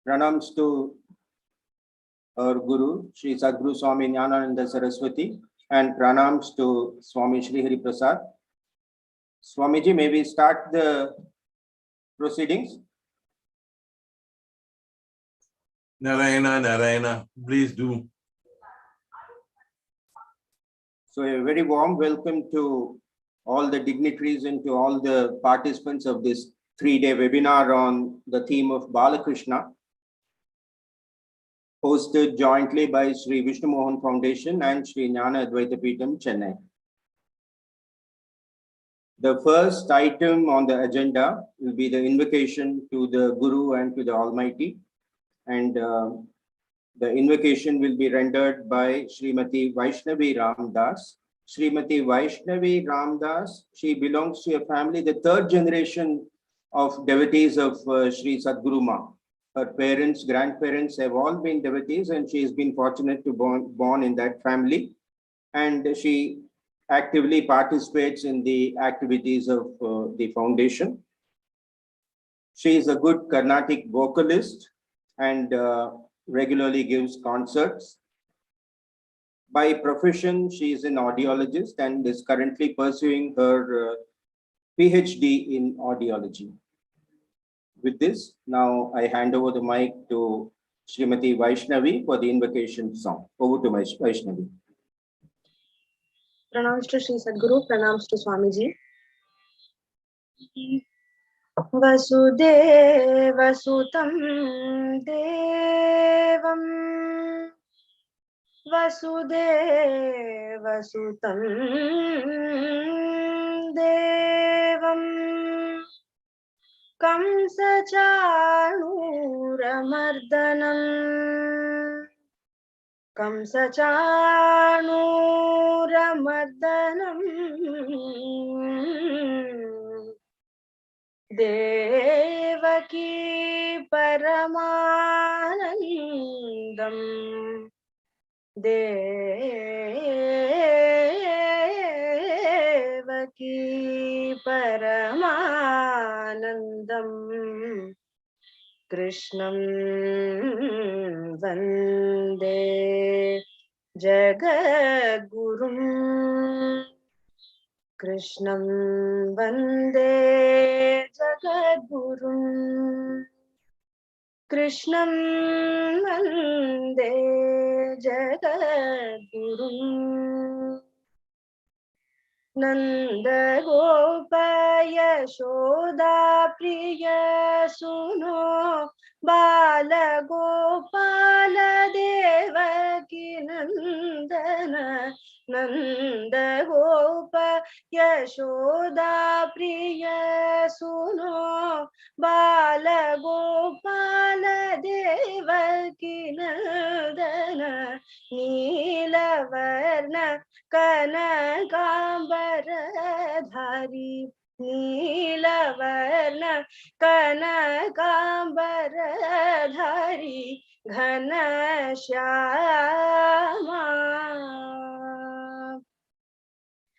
Pranams to our Guru, Shri Sadguru Swami Jnanananda Saraswati, and pranams to Swami Shri Hari Prasad. Swamiji, may we start the proceedings? Narayana, Narayana, please do. So a very warm welcome to all the dignitaries and to all the participants of this 3-day webinar on the theme of Balakrishna, hosted jointly by Shri Vishnu Mohan Foundation and Shri Jnana Advaita Peetham, Chennai. The first item on the agenda will be the invocation to the Guru and to the Almighty. And the invocation will be rendered by Srimati Vaishnavi Ramdas. Srimati Vaishnavi Ramdas, she belongs to a family, the third generation of devotees of Shri Sadguru Ma. Her parents, grandparents have all been devotees, and she has been fortunate to born in that family. And she actively participates in the activities of the foundation. She is a good Carnatic vocalist and regularly gives concerts. By profession, she is an audiologist and is currently pursuing her PhD in audiology. With this, now I hand over the mic to Srimati Vaishnavi for the invocation song. Over to Vaishnavi. Pranams to Shri Sadguru, pranams to Swamiji. Vasudeva Sutam Devam Vasudeva Sutam Devam Kamsa Chanuramardanam Kamsa Chanuramardanam Devaki Paramanandam Devaki Paramanandam Krishnam Vande Jagadgurum Krishnam Vande Jagadgurum Krishnam Vande Jagadgurum Nanda Gopaya Shoda Priya Suno Bala Gopala Devaki Nandana Nanda Gopa Yashoda Priya Suno Bala Gopala Devaki Nandana Neelavarna Kanakambara-dhari Neelavarna Kanakambara-dhari Ghanashyama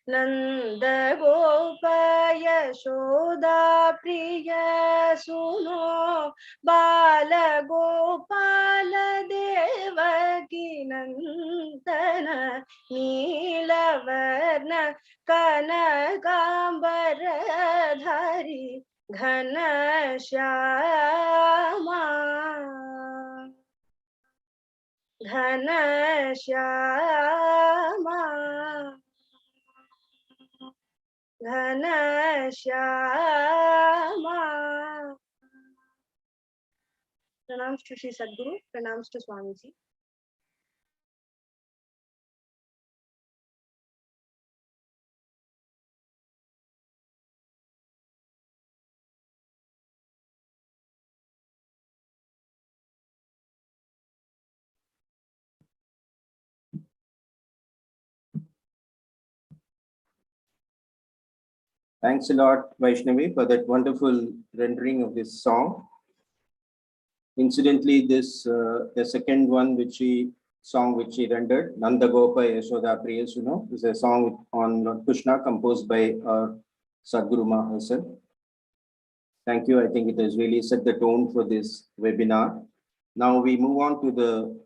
Nanda Gopa Yashoda Priya Suno Bala Gopala Devaki Nandana Neelavarna Kanakambara-dhari Ghanashyama Ghanashyama Ghanashyama. Pranams to Shri Sadguru, pranams to Swamiji. Thanks a lot, Vaishnavi, for that wonderful rendering of this song. Incidentally, this the second one which she rendered, Nanda Gopa Yashoda Priya Suno, is a song on Krishna composed by Sadguru Ma herself. Thank you. I think it has really set the tone for this webinar. Now we move on to the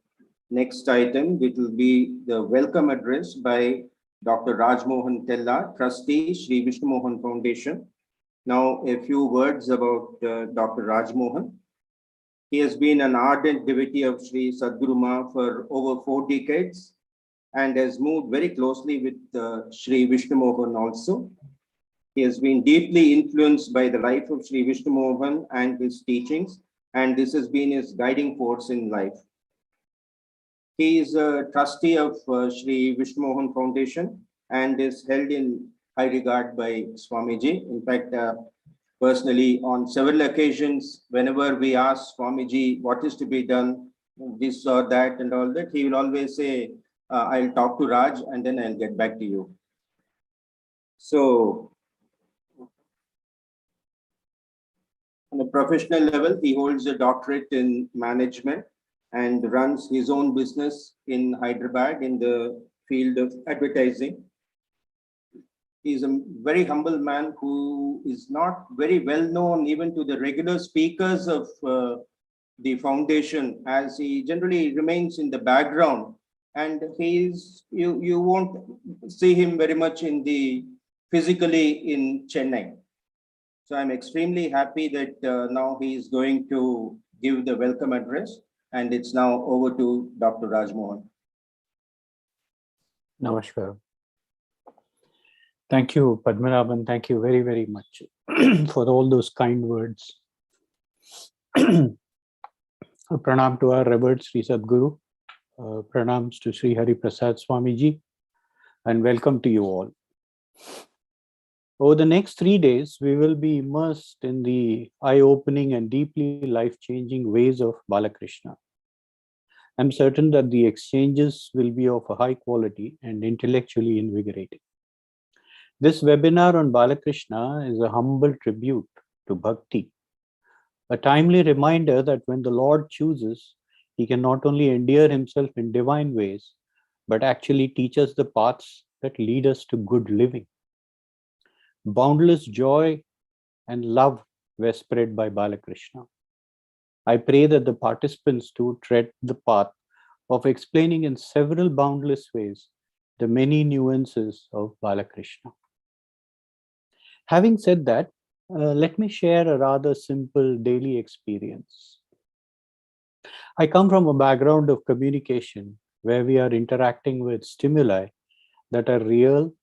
next item, which will be the welcome address by Dr. Rajmohan Tella, trustee, Shri Vishnu Mohan Foundation. Now, a few words about Dr. Rajmohan. He has been an ardent devotee of Sri Sadguru Ma for over 4 decades and has moved very closely with Sri Vishnu Mohan also. He has been deeply influenced by the life of Sri Vishnu Mohan and his teachings, and this has been his guiding force in life. He is a trustee of Sri Vishnu Mohan Foundation and is held in high regard by Swamiji. In fact, personally, on several occasions, whenever we ask Swamiji what is to be done, this or that and all that, he will always say, I'll talk to Raj and then I'll get back to you. So, on a professional level, he holds a doctorate in management and runs his own business in Hyderabad in the field of advertising. He's a very humble man who is not very well known even to the regular speakers of the foundation, as he generally remains in the background, and you won't see him very much in the physically in Chennai. So I'm extremely happy that now he is going to give the welcome address, and it's now over to Dr. Rajmohan. Namaskar. Thank you, Padmanabhan. Thank you very, very much for all those kind words. Pranam to our revered Sri Sadguru. Pranams to Sri Hari Prasad Swamiji, and welcome to you all. Over the next 3 days, we will be immersed in the eye-opening and deeply life-changing ways of Balakrishna. I'm certain that the exchanges will be of a high quality and intellectually invigorating. This webinar on Balakrishna is a humble tribute to Bhakti, a timely reminder that when the Lord chooses, he can not only endear himself in divine ways, but actually teach us the paths that lead us to good living. Boundless joy and love were spread by Balakrishna. I pray that the participants too tread the path of explaining in several boundless ways the many nuances of Balakrishna. Having said that, let me share a rather simple daily experience. I come from a background of communication where we are interacting with stimuli that are real,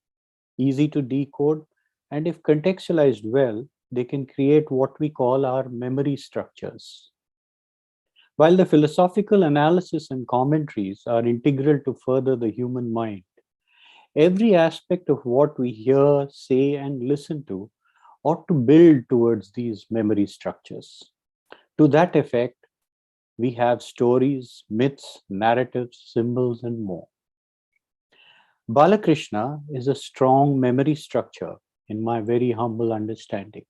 easy to decode, and if contextualized well, they can create what we call our memory structures. While the philosophical analysis and commentaries are integral to further the human mind, every aspect of what we hear, say, and listen to ought to build towards these memory structures. To that effect, we have stories, myths, narratives, symbols, and more. Balakrishna is a strong memory structure in my very humble understanding.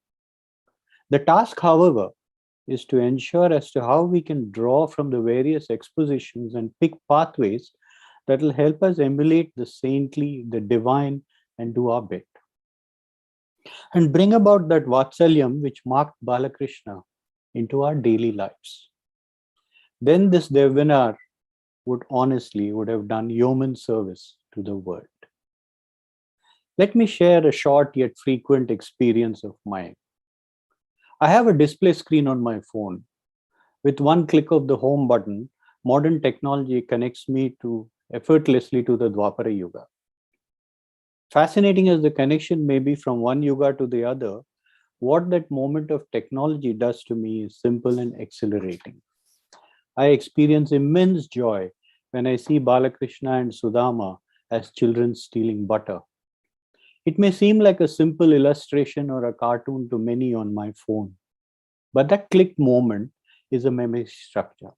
The task, however, is to ensure as to how we can draw from the various expositions and pick pathways that will help us emulate the saintly, the divine, and do our bit. And bring about that Vatsalyam which marked Balakrishna into our daily lives. Then this webinar would have done yeoman service to the world. Let me share a short yet frequent experience of mine. I have a display screen on my phone. With one click of the home button, modern technology connects me effortlessly to the Dwapara Yuga. Fascinating as the connection may be from one yuga to the other, what that moment of technology does to me is simple and exhilarating. I experience immense joy when I see Balakrishna and Sudama as children stealing butter. It may seem like a simple illustration or a cartoon to many on my phone, but that click moment is a memory structure.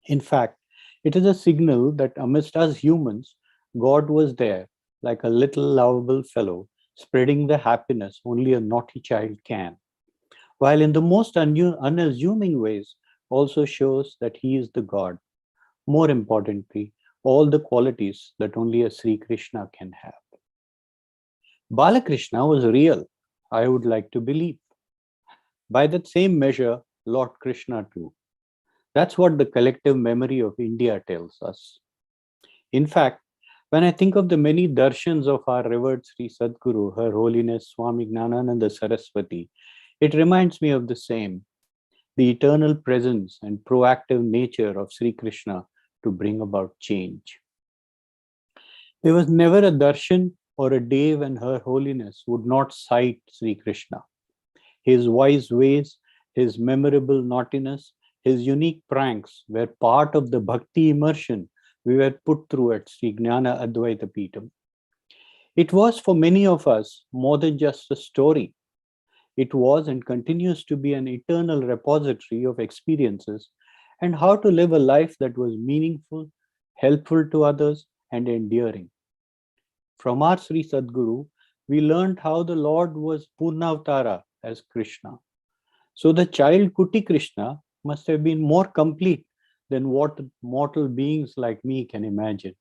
In fact, it is a signal that amidst us humans, God was there like a little lovable fellow, spreading the happiness only a naughty child can, while in the most unassuming ways also shows that he is the God. More importantly, all the qualities that only a Sri Krishna can have. Balakrishna was real, I would like to believe. By that same measure, Lord Krishna too. That's what the collective memory of India tells us. In fact, when I think of the many darshans of our revered Sri Sadguru, Her Holiness Swami Gnanananda Saraswati, it reminds me of the same, the eternal presence and proactive nature of Sri Krishna to bring about change. There was never a darshan or a day when Her Holiness would not cite Sri Krishna. His wise ways, his memorable naughtiness, his unique pranks were part of the bhakti immersion we were put through at Sri Gnana Advaita Peetham. It was for many of us more than just a story. It was and continues to be an eternal repository of experiences and how to live a life that was meaningful, helpful to others, and endearing. From our Sri Sadguru, we learned how the Lord was Purnavtara as Krishna. So the child Kuti Krishna must have been more complete than what mortal beings like me can imagine.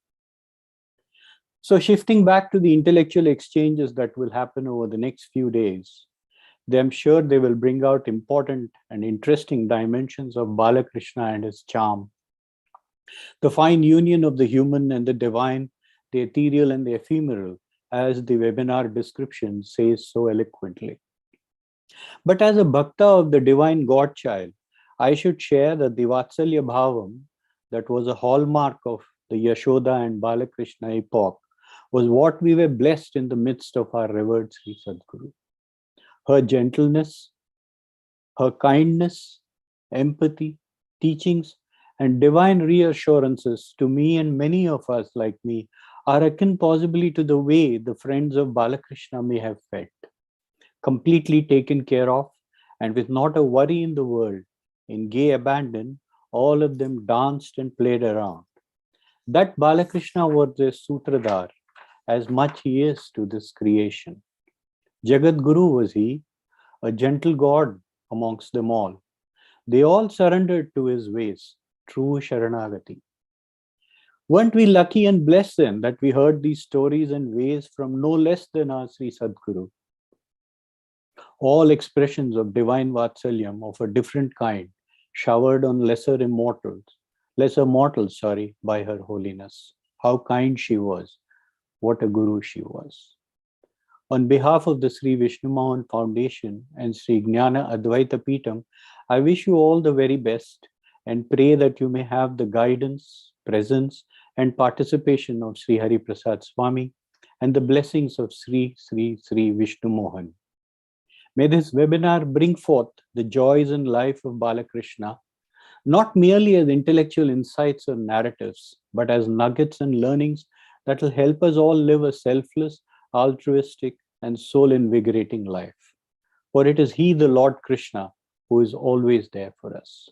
So shifting back to the intellectual exchanges that will happen over the next few days, I'm sure they will bring out important and interesting dimensions of Balakrishna and his charm. The fine union of the human and the divine, the ethereal and the ephemeral, as the webinar description says so eloquently. But as a bhakta of the divine Godchild, I should share that the Vatsalya Bhavam, that was a hallmark of the Yashoda and Balakrishna epoch, was what we were blessed in the midst of our revered Sri Sadguru. Her gentleness, her kindness, empathy, teachings, and divine reassurances to me and many of us like me are akin possibly to the way the friends of Balakrishna may have felt. Completely taken care of, and with not a worry in the world, in gay abandon, all of them danced and played around. That Balakrishna was their Sutradhar, as much he is to this creation. Jagat Guru was he, a gentle God amongst them all. They all surrendered to his ways, true Sharanagati. Weren't we lucky and blessed then that we heard these stories and ways from no less than our Sri Sadguru? All expressions of divine Vatsalyam of a different kind, showered on lesser mortals, by Her Holiness. How kind she was, what a Guru she was. On behalf of the Sri Vishnu Mohan Foundation and Sri Gnana Advaita Peetham, I wish you all the very best and pray that you may have the guidance, presence, and participation of Sri Hari Prasad Swami and the blessings of Sri Vishnu Mohan. May this webinar bring forth the joys and life of Balakrishna, not merely as intellectual insights or narratives, but as nuggets and learnings that will help us all live a selfless, altruistic, and soul-invigorating life. For it is He, the Lord Krishna, who is always there for us.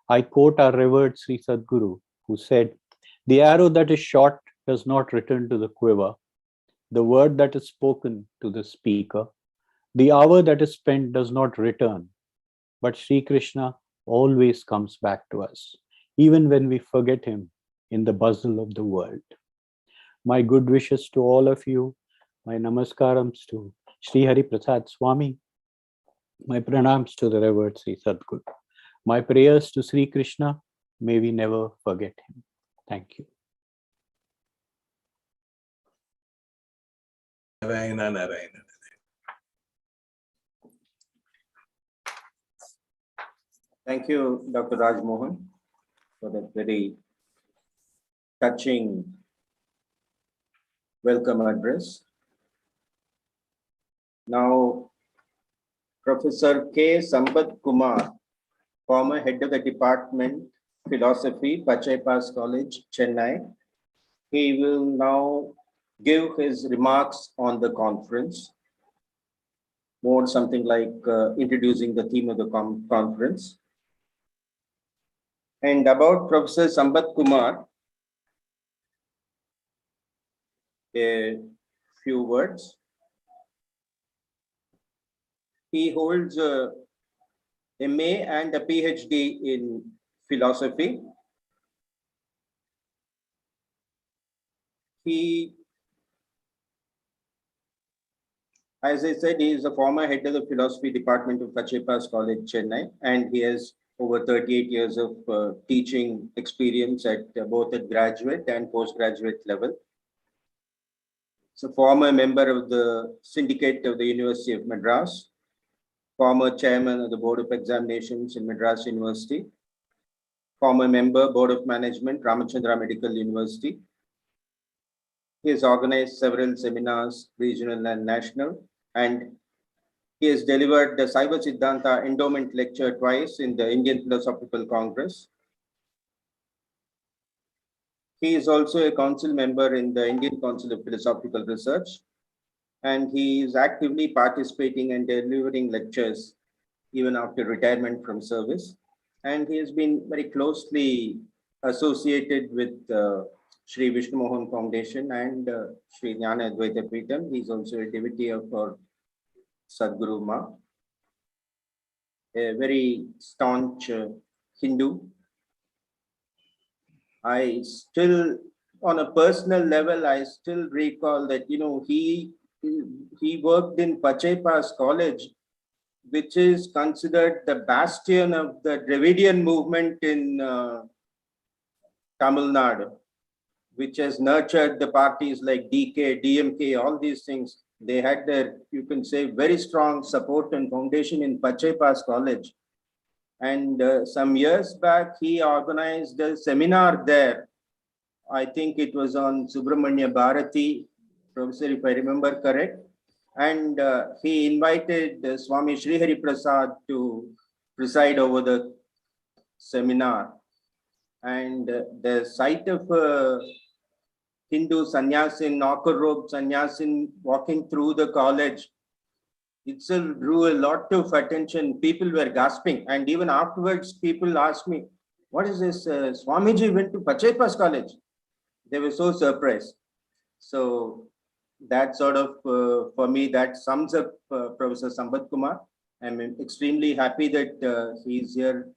I quote our revered Sri Sadguru, who said, "The arrow that is shot does not return to the quiver. The word that is spoken to the speaker, the hour that is spent does not return. But Sri Krishna always comes back to us, even when we forget Him in the bustle of the world." My good wishes to all of you. My namaskarams to Sri Hari Prasad Swami. My pranams to the revered Sri Sadguru. My prayers to Sri Krishna. May we never forget Him. Thank you. Narayana, Narayana. Thank you, Dr. Raj Mohan, for that very touching welcome address. Now, Professor K. Sambad Kumar, former head of the Department Philosophy, Pachaipas College, Chennai. He will now give his remarks on the conference, more something like introducing the theme of the conference. And about Professor Sambad Kumar, a few words. He holds a MA and a PhD in philosophy. He, as I said, he is a former head of the philosophy department of Pachaipas College, Chennai, and he has over 38 years of teaching experience at both at graduate and postgraduate level. He's a former member of the syndicate of the University of Madras, former chairman of the Board of Examinations in Madras University, former member, Board of Management, Ramachandra Medical University. He has organized several seminars, regional and national, and he has delivered the Saiva Siddhanta Endowment Lecture twice in the Indian Philosophical Congress. He is also a council member in the Indian Council of Philosophical Research, and he is actively participating and delivering lectures even after retirement from service. And he has been very closely associated with Shri Vishnu Mohan Foundation and Shri Jnana Advaita Peetham. He is also a devotee of our Sadguru Ma, a very staunch Hindu. I still, on a personal level, I still recall that, you know, he worked in Pachepa's College, which is considered the bastion of the Dravidian movement in Tamil Nadu, which has nurtured the parties like DK, DMK, all these things. They had their, you can say, very strong support and foundation in Pachepa's College. And some years back, he organized a seminar there. I think it was on Subramanya Bharati, Professor, if I remember correct. And he invited Swami Sri Hari Prasad to preside over the seminar. And the sight of Hindu sannyasin, knocker robe sannyasin walking through the college itself drew a lot of attention. People were gasping. And even afterwards, people asked me, what is this? Swamiji went to Pachepa's College. They were so surprised. So that sort of, for me, that sums up Professor Sambad Kumar. I'm extremely happy that he's here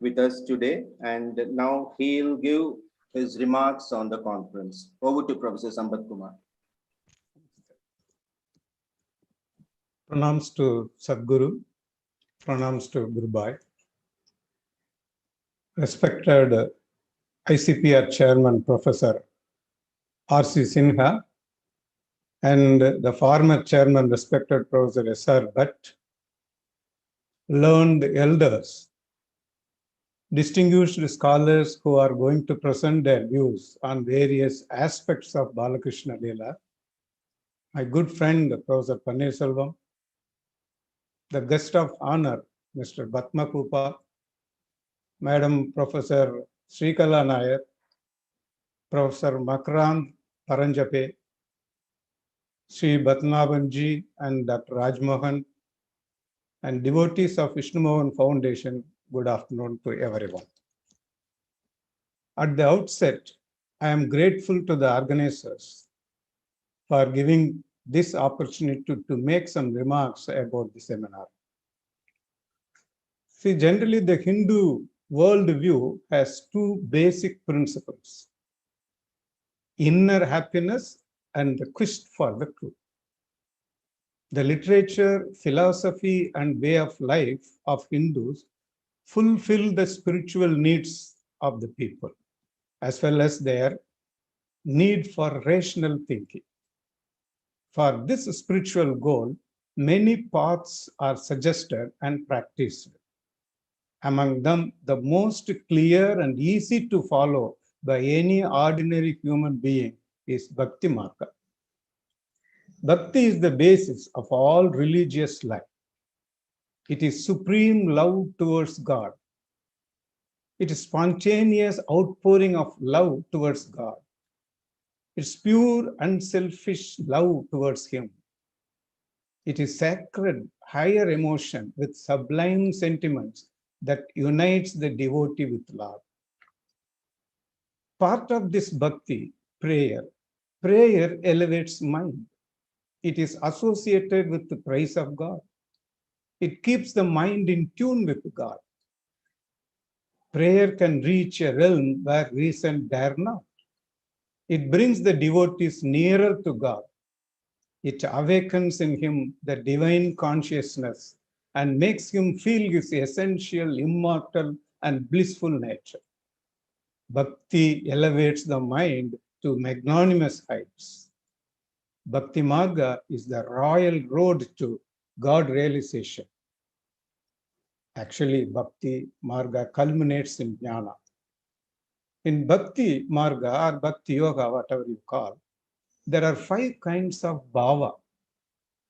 with us today. And now he'll give his remarks on the conference. Over to Professor Sambad Kumar. Pranams to Sadguru, pranams to Guru Bhai. Respected ICPR Chairman Professor R.C. Sinha and the former Chairman respected Professor S.R. Bhatt, learned elders, distinguished scholars who are going to present their views on various aspects of Balakrishna Leela, my good friend Professor Panneerselvam, the guest of honor, Mr. Bhatma Kupa, Madam Professor Srikala Nair, Professor Makrand Paranjape, Sri Bhatnabanji and Dr. Rajmohan, and devotees of Vishnu Mohan Foundation, good afternoon to everyone. At the outset, I am grateful to the organizers for giving this opportunity to make some remarks about the seminar. See, generally the Hindu worldview has two basic principles: inner happiness and the quest for the truth. The literature, philosophy, and way of life of Hindus fulfill the spiritual needs of the people, as well as their need for rational thinking. For this spiritual goal, many paths are suggested and practiced. Among them, the most clear and easy to follow by any ordinary human being is Bhakti Marga. Bhakti is the basis of all religious life. It is supreme love towards God. It is spontaneous outpouring of love towards God. It's pure, unselfish love towards Him. It is sacred, higher emotion with sublime sentiments that unites the devotee with Lord. Part of this bhakti, prayer. Prayer elevates mind. It is associated with the praise of God. It keeps the mind in tune with God. Prayer can reach a realm where reason dare not. It brings the devotees nearer to God. It awakens in him the divine consciousness and makes him feel his essential, immortal, and blissful nature. Bhakti elevates the mind to magnanimous heights. Bhakti Marga is the royal road to God realization. Actually, Bhakti Marga culminates in Jnana. In Bhakti Marga or Bhakti Yoga, whatever you call, there are 5 kinds of bhava,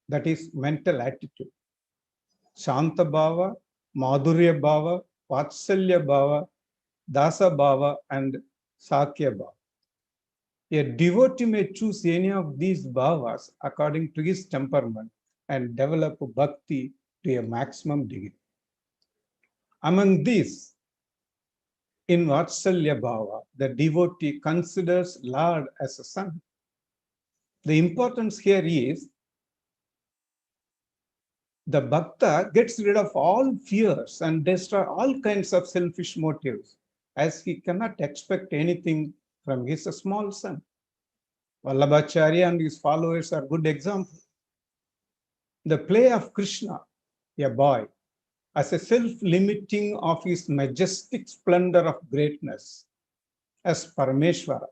that is mental attitude. Shanta bhava, Madhurya bhava, Vatsalya bhava, Dasa bhava, and Sakya bhava. A devotee may choose any of these bhavas according to his temperament and develop bhakti to a maximum degree. Among these, in Vatsalya bhava, the devotee considers Lord as a son. The importance here is the bhakta gets rid of all fears and destroy all kinds of selfish motives, as he cannot expect anything from his small son. Vallabhacharya and his followers are good examples. The play of Krishna, a boy, as a self-limiting of his majestic splendor of greatness, as Parameshwara,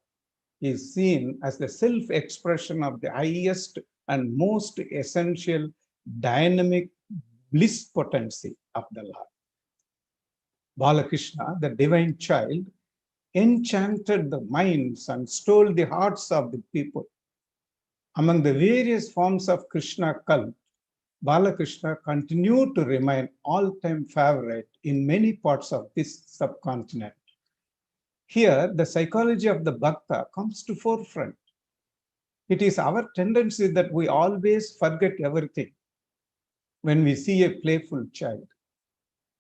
is seen as the self-expression of the highest and most essential dynamic bliss potency of the Lord. Balakrishna, the divine child, enchanted the minds and stole the hearts of the people. Among the various forms of Krishna cult, Balakrishna continued to remain all-time favorite in many parts of this subcontinent. Here, the psychology of the bhakta comes to forefront. It is our tendency that we always forget everything when we see a playful child.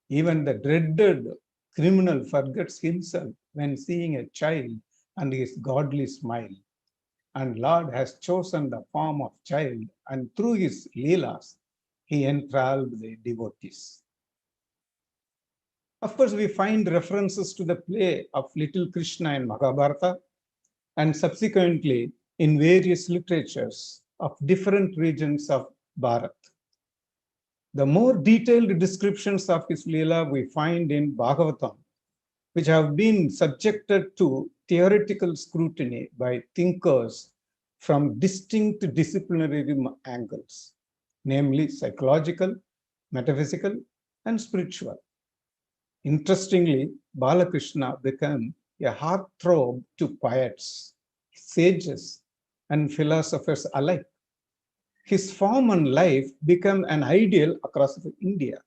Even the dreaded criminal forgets himself when seeing a child and his godly smile. And Lord has chosen the form of child, and through his leelas, he enthralled the devotees. Of course, we find references to the play of little Krishna in Mahabharata and subsequently in various literatures of different regions of Bharat. The more detailed descriptions of his Leela we find in Bhagavatam, which have been subjected to theoretical scrutiny by thinkers from distinct disciplinary angles, namely psychological, metaphysical, and spiritual. Interestingly, Balakrishna became a heartthrob to poets, sages, and philosophers alike. His form and life became an ideal across India.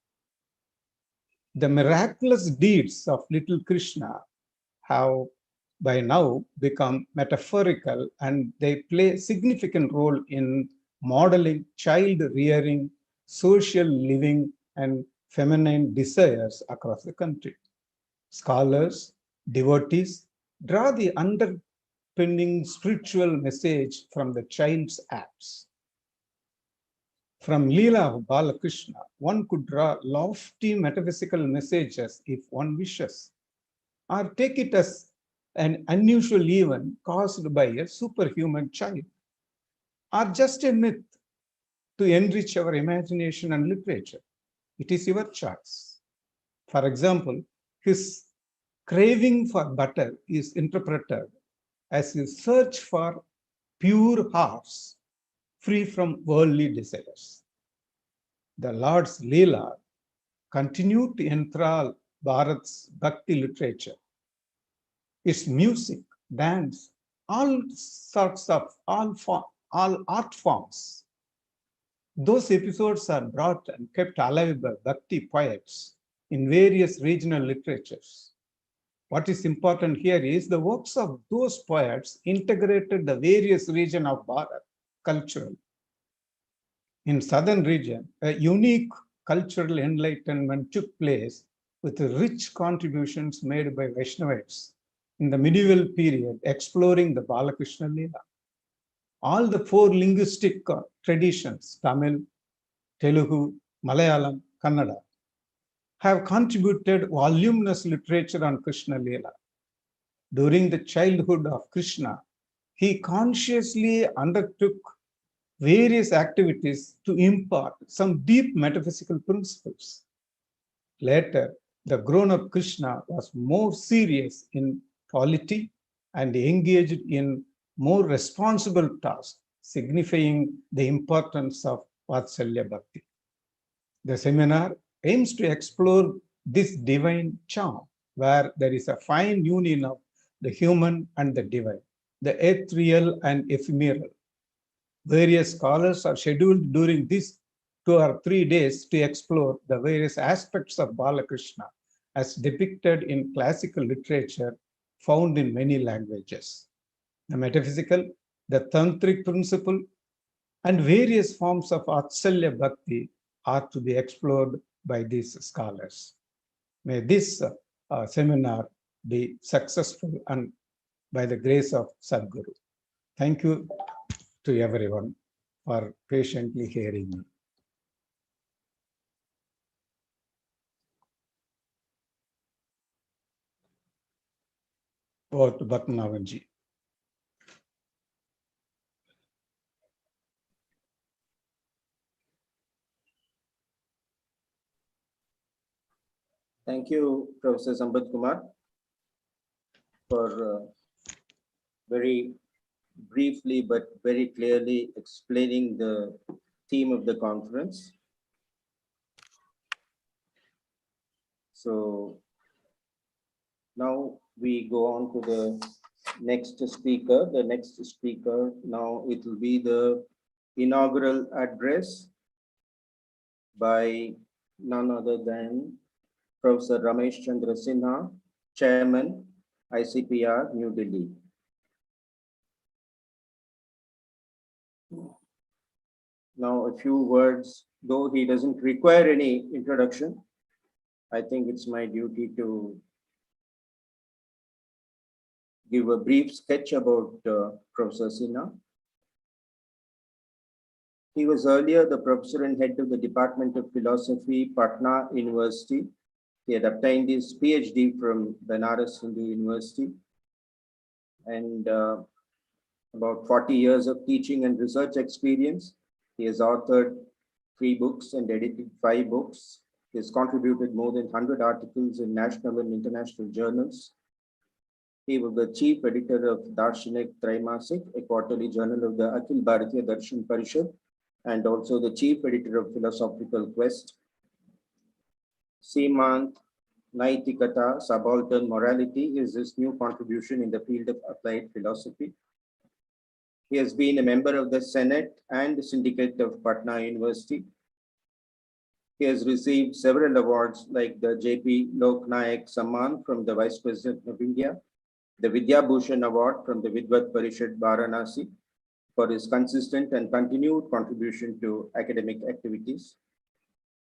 The miraculous deeds of little Krishna have by now become metaphorical, and they play a significant role in modeling child rearing, social living, and feminine desires across the country. Scholars, devotees draw the underpinning spiritual message from the child's acts. From Leela of Balakrishna, one could draw lofty metaphysical messages if one wishes, or take it as an unusual event caused by a superhuman child, or just a myth to enrich our imagination and literature. It is your choice. For example, his craving for butter is interpreted as his search for pure hearts free from worldly desires. The Lord's Leela continued to enthrall Bharat's Bhakti literature. Its music, dance, all sorts of all art forms. Those episodes are brought and kept alive by Bhakti poets in various regional literatures. What is important here is the works of those poets integrated the various regions of Bharat culturally. In southern region, a unique cultural enlightenment took place with rich contributions made by Vaishnavites in the medieval period, exploring the Balakrishna Leela. All the 4 linguistic traditions, Tamil, Telugu, Malayalam, Kannada, have contributed voluminous literature on Krishna Leela. During the childhood of Krishna, he consciously undertook various activities to impart some deep metaphysical principles. Later, the grown-up Krishna was more serious in polity and engaged in more responsible tasks, signifying the importance of Vatsalya Bhakti. The seminar aims to explore this divine charm, where there is a fine union of the human and the divine, the ethereal and ephemeral. Various scholars are scheduled during these 2 or 3 days to explore the various aspects of Balakrishna as depicted in classical literature found in many languages. The metaphysical, the tantric principle, and various forms of Vatsalya Bhakti are to be explored by these scholars. May this seminar be successful and by the grace of Sadguru. Thank you to everyone for patiently hearing me. Over to Bhatnavanji. Thank you, Professor Sambad Kumar, for very briefly but very clearly explaining the theme of the conference. So now we go on to the next speaker. The next speaker now, it will be the inaugural address by none other than Professor Ramesh Chandra Sinha, Chairman, ICPR, New Delhi. Now, a few words, though he doesn't require any introduction, I think it's my duty to give a brief sketch about Professor Sinha. He was earlier the professor and head of the Department of Philosophy, Patna University. He had obtained his PhD from Banaras Hindu University, and about 40 years of teaching and research experience. He has authored 3 books and edited 5 books. He has contributed more than 100 articles in national and international journals. He was the chief editor of Darshanik Traimasik, a quarterly journal of the Akhil Bharatiya Darshan Parishad, and also the chief editor of Philosophical Quest. Simant Naitikata, Subaltern Morality, is his new contribution in the field of applied philosophy. He has been a member of the Senate and Syndicate of Patna University. He has received several awards like the J.P. Loknayak Samman from the Vice President of India, the Vidya Bhushan Award from the Vidvat Parishad Varanasi for his consistent and continued contribution to academic activities.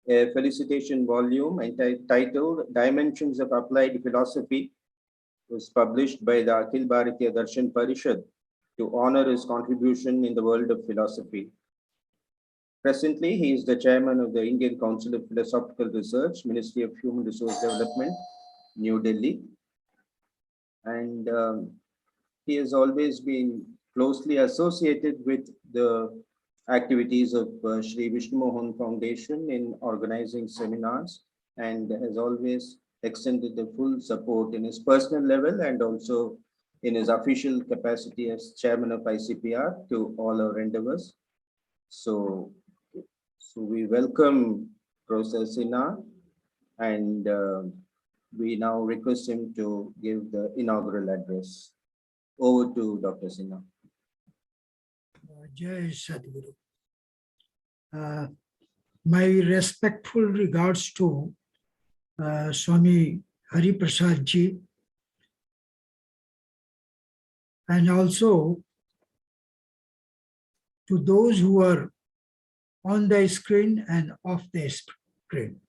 A felicitation volume entitled Dimensions of Applied Philosophy was published by the Akhil Bharatiya Darshan Parishad to honor his contribution in the world of philosophy. Presently, he is the chairman of the Indian Council of Philosophical Research, Ministry of Human Resource Development, New Delhi. And he has always been closely associated with the activities of Shri Mohan Foundation in organizing seminars, and has always extended the full support in his personal level and also in his official capacity as chairman of ICPR to all our endeavors. So we welcome Professor Sinha, and we now request him to give the inaugural address. Over to Dr. Sinha. Jai Sadguru. My respectful regards to Swami Hari Prasad ji, and also to those who are on the screen and off the screen.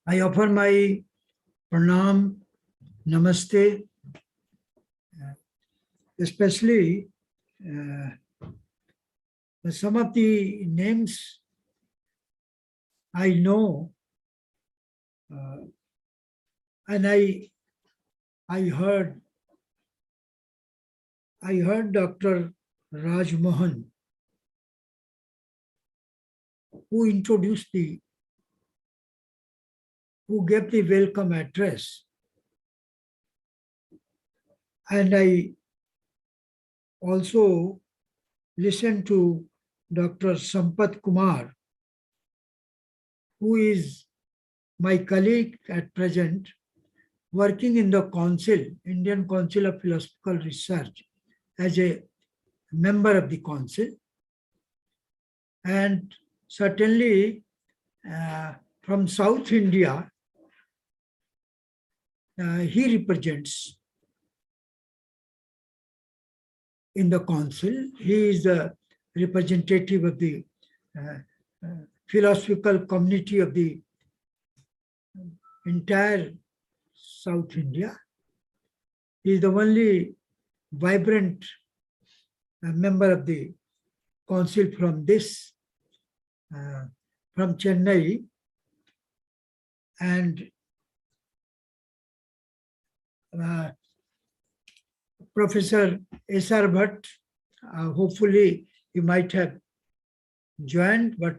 I offer my pranam, namaste, especially some of the names I know, and I heard Dr. Raj Mohan, who introduced the who gave the welcome address. And I also listened to Dr. Sambad Kumar, who is my colleague at present, working in the Council, Indian Council of Philosophical Research, as a member of the Council. And certainly from South India, he represents in the Council. He is the representative of the philosophical community of the entire South India. He is the only vibrant member of the Council from this, from Chennai. And Professor S.R. Bhatt, hopefully he might have joined, but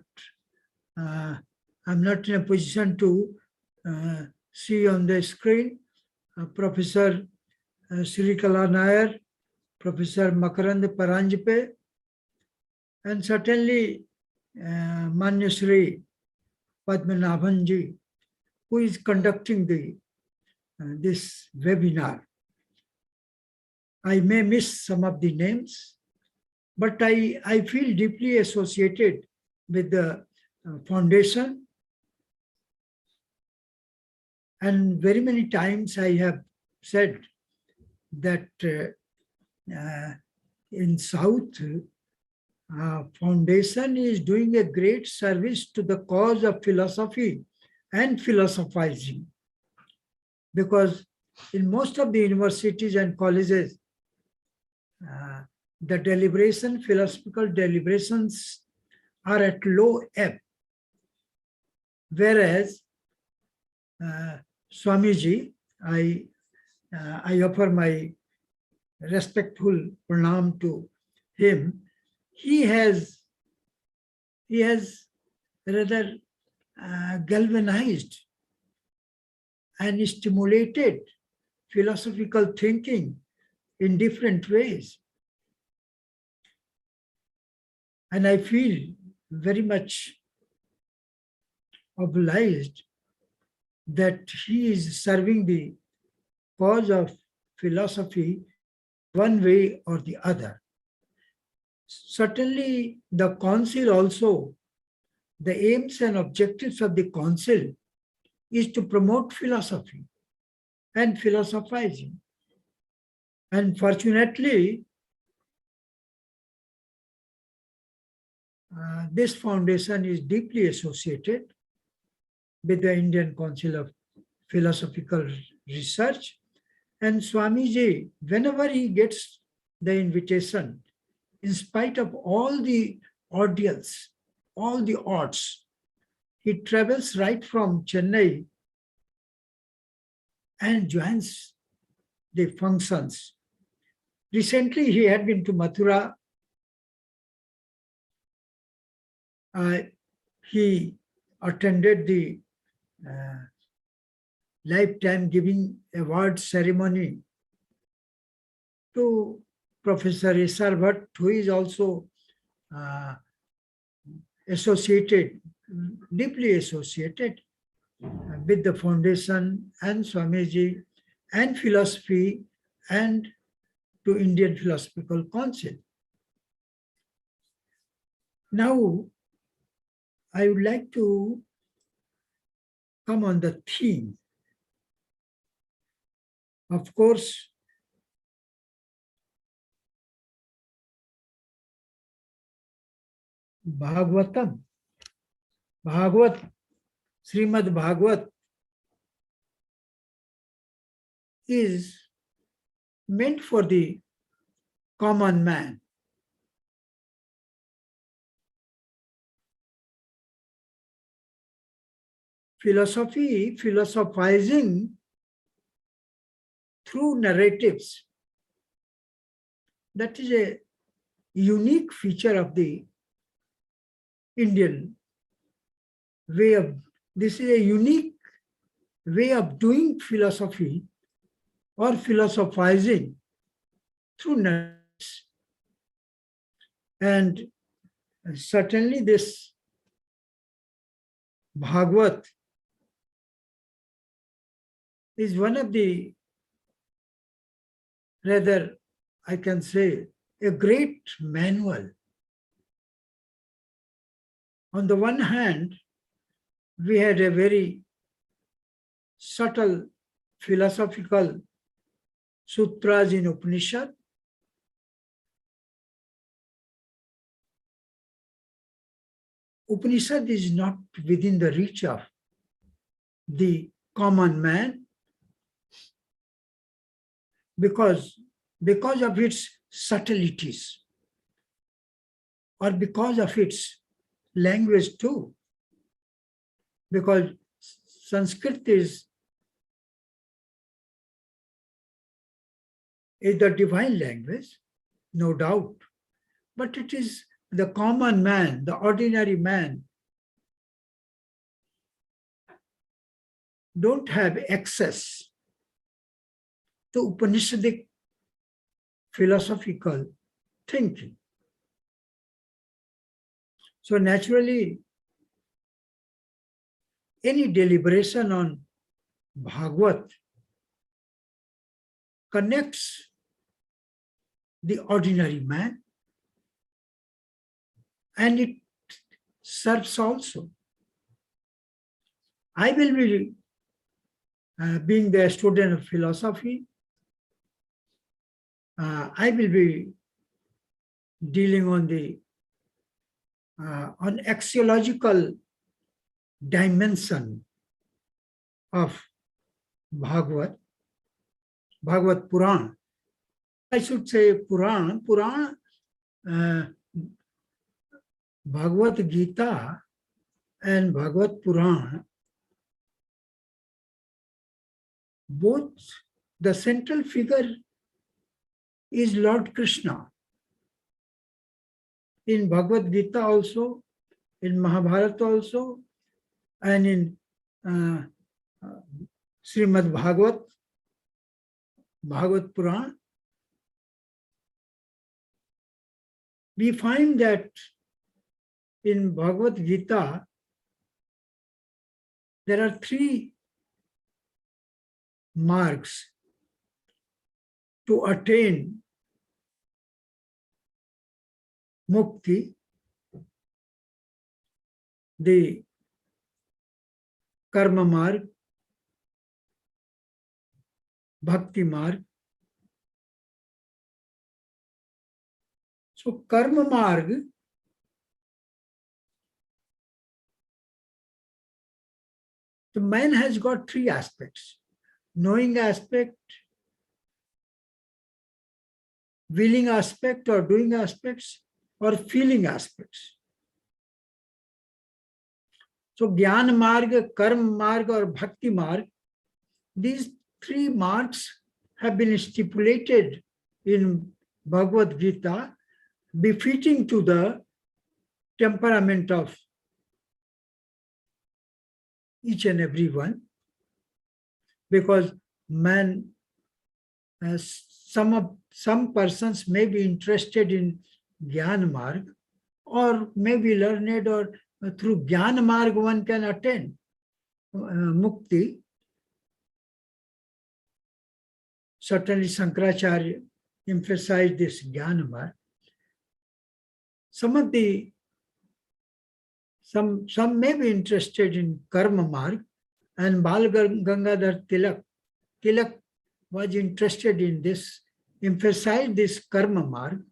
I'm not in a position to see on the screen. Professor Shri Nair, Professor Makarand Paranjape, and certainly Manya Shri Padmanabhanji, who is conducting this webinar. I may miss some of the names, but I feel deeply associated with the foundation. And very many times I have said that in South, foundation is doing a great service to the cause of philosophy and philosophizing. Because in most of the universities and colleges, the philosophical deliberations are at low ebb. Whereas Swamiji, I offer my respectful pranam to him. He has rather galvanized and stimulated philosophical thinking in different ways. And I feel very much obliged that he is serving the cause of philosophy one way or the other. Certainly, the Council also, the aims and objectives of the Council is to promote philosophy and philosophizing. And fortunately, this foundation is deeply associated with the Indian Council of Philosophical Research. And Swamiji, whenever he gets the invitation, in spite of all the ordeals, all the odds, he travels right from Chennai and joins the functions. Recently, he had been to Mathura. He attended the lifetime giving award ceremony to Professor S.R. Bhatt, who is also associated, deeply associated with the foundation and Swamiji and philosophy and to Indian Philosophical Council. Now, I would like to come on the theme. Of course, Bhagavatam, Srimad Bhagavat is meant for the common man. Philosophy, philosophizing through narratives, that is a unique feature of the Indian way of, this is a unique way of doing philosophy or philosophizing through knowledge. And certainly this Bhagavad is one of the, rather I can say, a great manual. On the one hand, we had a very subtle philosophical sutras in Upanishad. Upanishad is not within the reach of the common man because of its subtleties or because of its language too. Because Sanskrit is the divine language, no doubt, but it is the common man, the ordinary man, don't have access to Upanishadic philosophical thinking. So naturally, any deliberation on Bhagavad connects the ordinary man, and it serves also. I will be, being the student of philosophy, I will be dealing on the on axiological dimension of Bhagavad Puran. I should say Puran. Bhagavad Gita and Bhagavad Puran, both the central figure is Lord Krishna. In Bhagavad Gita also, in Mahabharata also, and in Srimad Bhagavad Puran, we find that in Bhagavad Gita, there are 3 marks to attain mukti: the karma marg, bhakti marg. So karma marg the man has got 3 aspects: knowing aspect, willing aspect or doing aspects, or feeling aspects. So Jnana Marg, Karma Marg or Bhakti Marg, these 3 marks have been stipulated in Bhagavad Gita, befitting to the temperament of each and every one, because man, some persons may be interested in Jnana Marg, or may be learned, or through Jnana Marg one can attain mukti. Certainly Shankaracharya emphasized this Jnana Marg. Some may be interested in Karma Marg, and Bal Gangadhar Tilak was interested in this, emphasized this Karma Marg,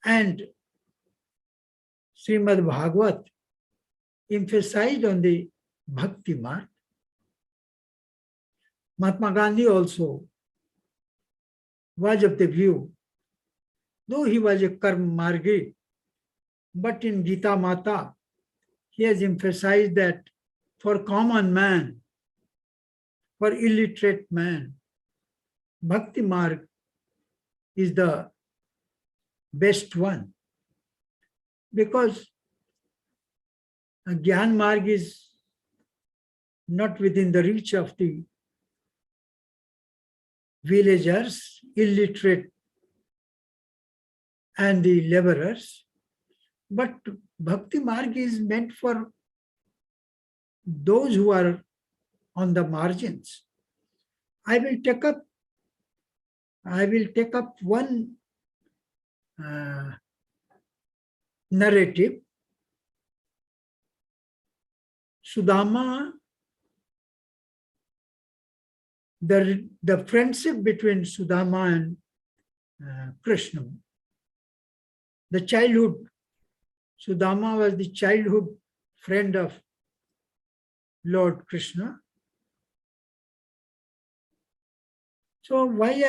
and Srimad Bhagavat emphasized on the Bhakti Marg. Mahatma Gandhi also was of the view, though he was a Karma Margi, but in Gita Mata, he has emphasized that for common man, for illiterate man, Bhakti Marg is the best one, because Jnana Marg is not within the reach of the villagers, illiterate, and the laborers. But Bhakti Marg is meant for those who are on the margins. I will take up one narrative. Sudama, the friendship between Sudama and Krishna, the childhood. Sudama was the childhood friend of Lord Krishna. So why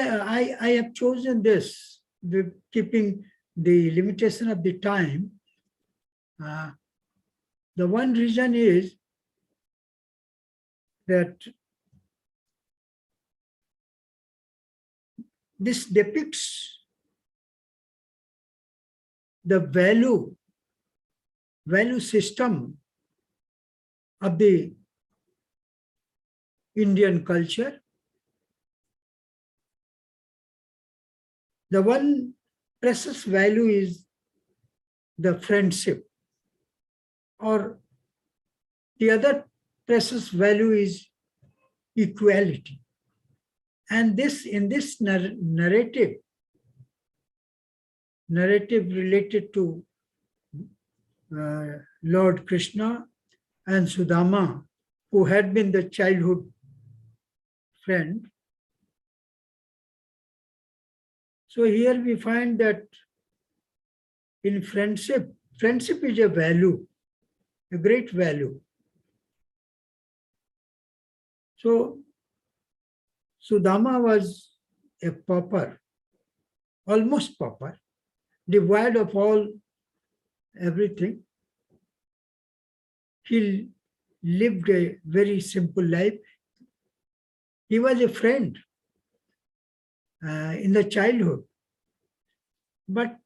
I have chosen this, keeping the limitation of the time. The one reason is that this depicts the value system of the Indian culture. The one precious value is the friendship, or the other precious value is equality. And this, in this narrative related to Lord Krishna and Sudama, who had been the childhood friend. So here we find that in friendship is a value, a great value. So Sudama was a pauper, almost pauper, devoid of everything. He lived a very simple life. He was a friend in the childhood. But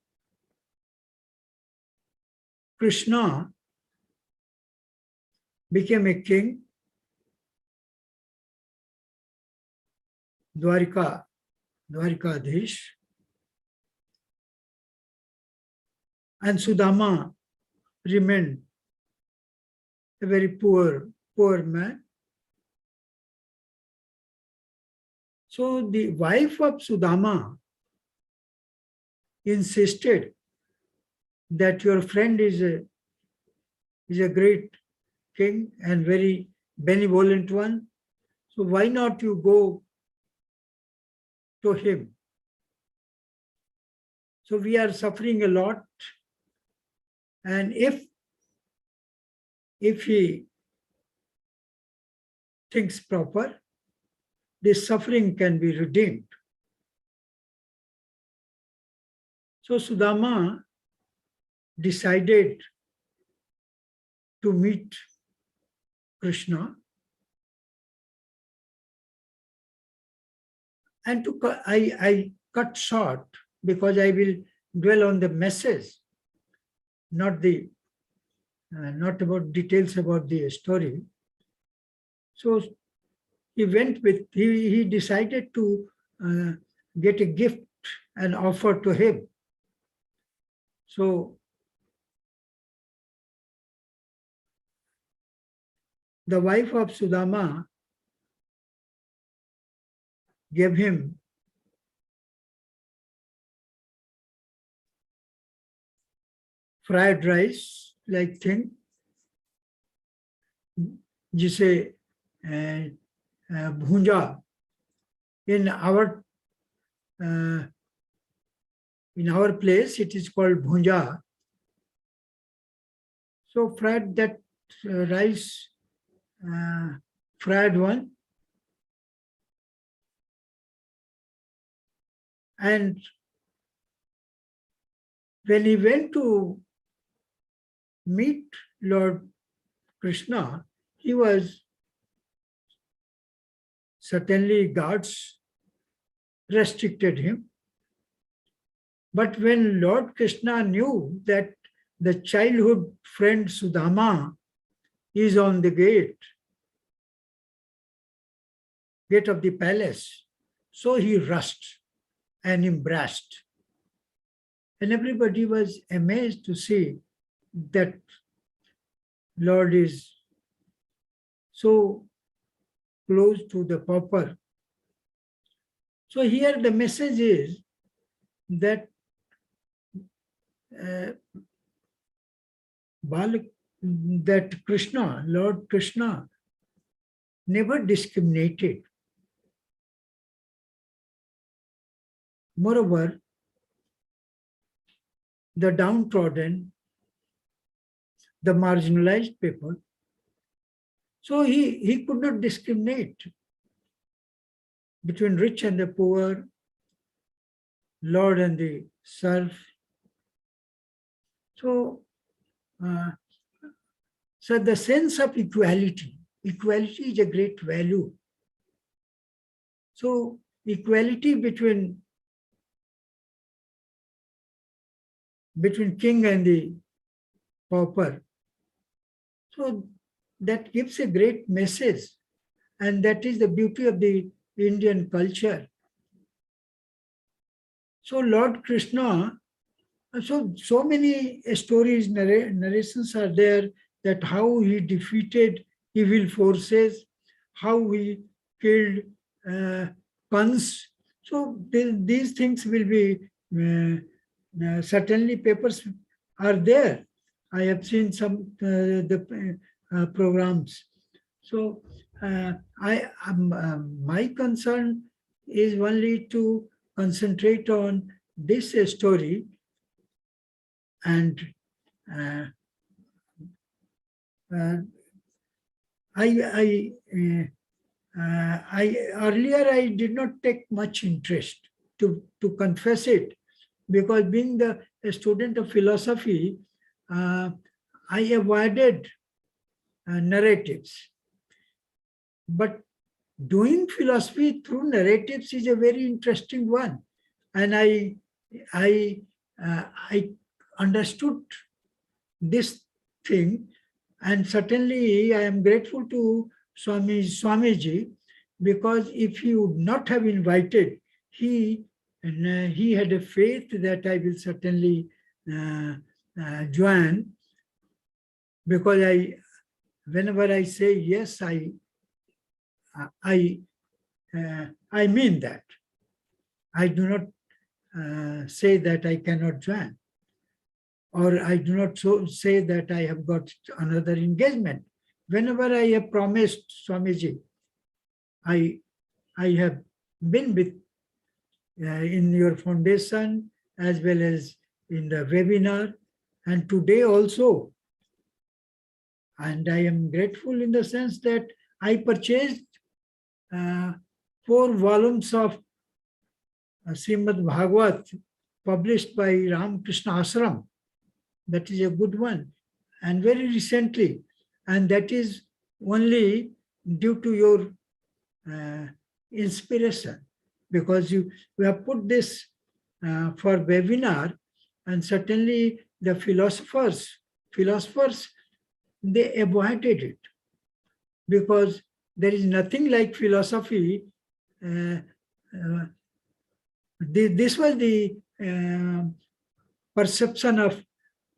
Krishna became a king. Dwarikadhish. And Sudama remained a very poor man. So the wife of Sudama insisted that your friend is a great king and very benevolent one. So why not you go to him? So we are suffering a lot. And if he thinks proper, this suffering can be redeemed. So Sudama decided to meet Krishna, and I cut short because I will dwell on the message, not about details about the story. So he decided to get a gift and offer to him. So the wife of Sudama gave him fried rice like thing, जिसे bhunja in our place it is called bhunja. So fried that rice, fried one, and when he went to meet Lord Krishna, he was certainly guards restricted him. But when Lord Krishna knew that the childhood friend Sudama is on the gate, gate of the palace. So he rushed and embraced. And everybody was amazed to see that Lord is so close to the pauper. So here the message is that that Krishna, Lord Krishna, never discriminated. Moreover, the downtrodden, the marginalized people, so he could not discriminate between rich and the poor, Lord and the serf. So, so the sense of equality is a great value. So equality between king and the pauper. So that gives a great message, and that is the beauty of the Indian culture. So Lord Krishna, so many stories, narrations are there that how he defeated evil forces, how he killed Kans. So these things will be certainly papers are there. I have seen some the programs. So my concern is only to concentrate on this story, and earlier I did not take much interest, to confess it, because being a student of philosophy, I avoided narratives. But doing philosophy through narratives is a very interesting one, and I understood this thing, and certainly I am grateful to Swamiji, because if he would not have invited, he had a faith that I will certainly join, because whenever I say yes, I mean that. I do not say that I cannot join, or I do not say that I have got another engagement. Whenever I have promised Swamiji, I have been with in your foundation as well as in the webinar, and today also. And I am grateful in the sense that I purchased 4 volumes of Srimad Bhagwat published by Krishna Ashram. That is a good one, and very recently, and that is only due to your inspiration, because you have put this for webinar, and certainly the philosophers, they avoided it, because there is nothing like philosophy. This was the perception of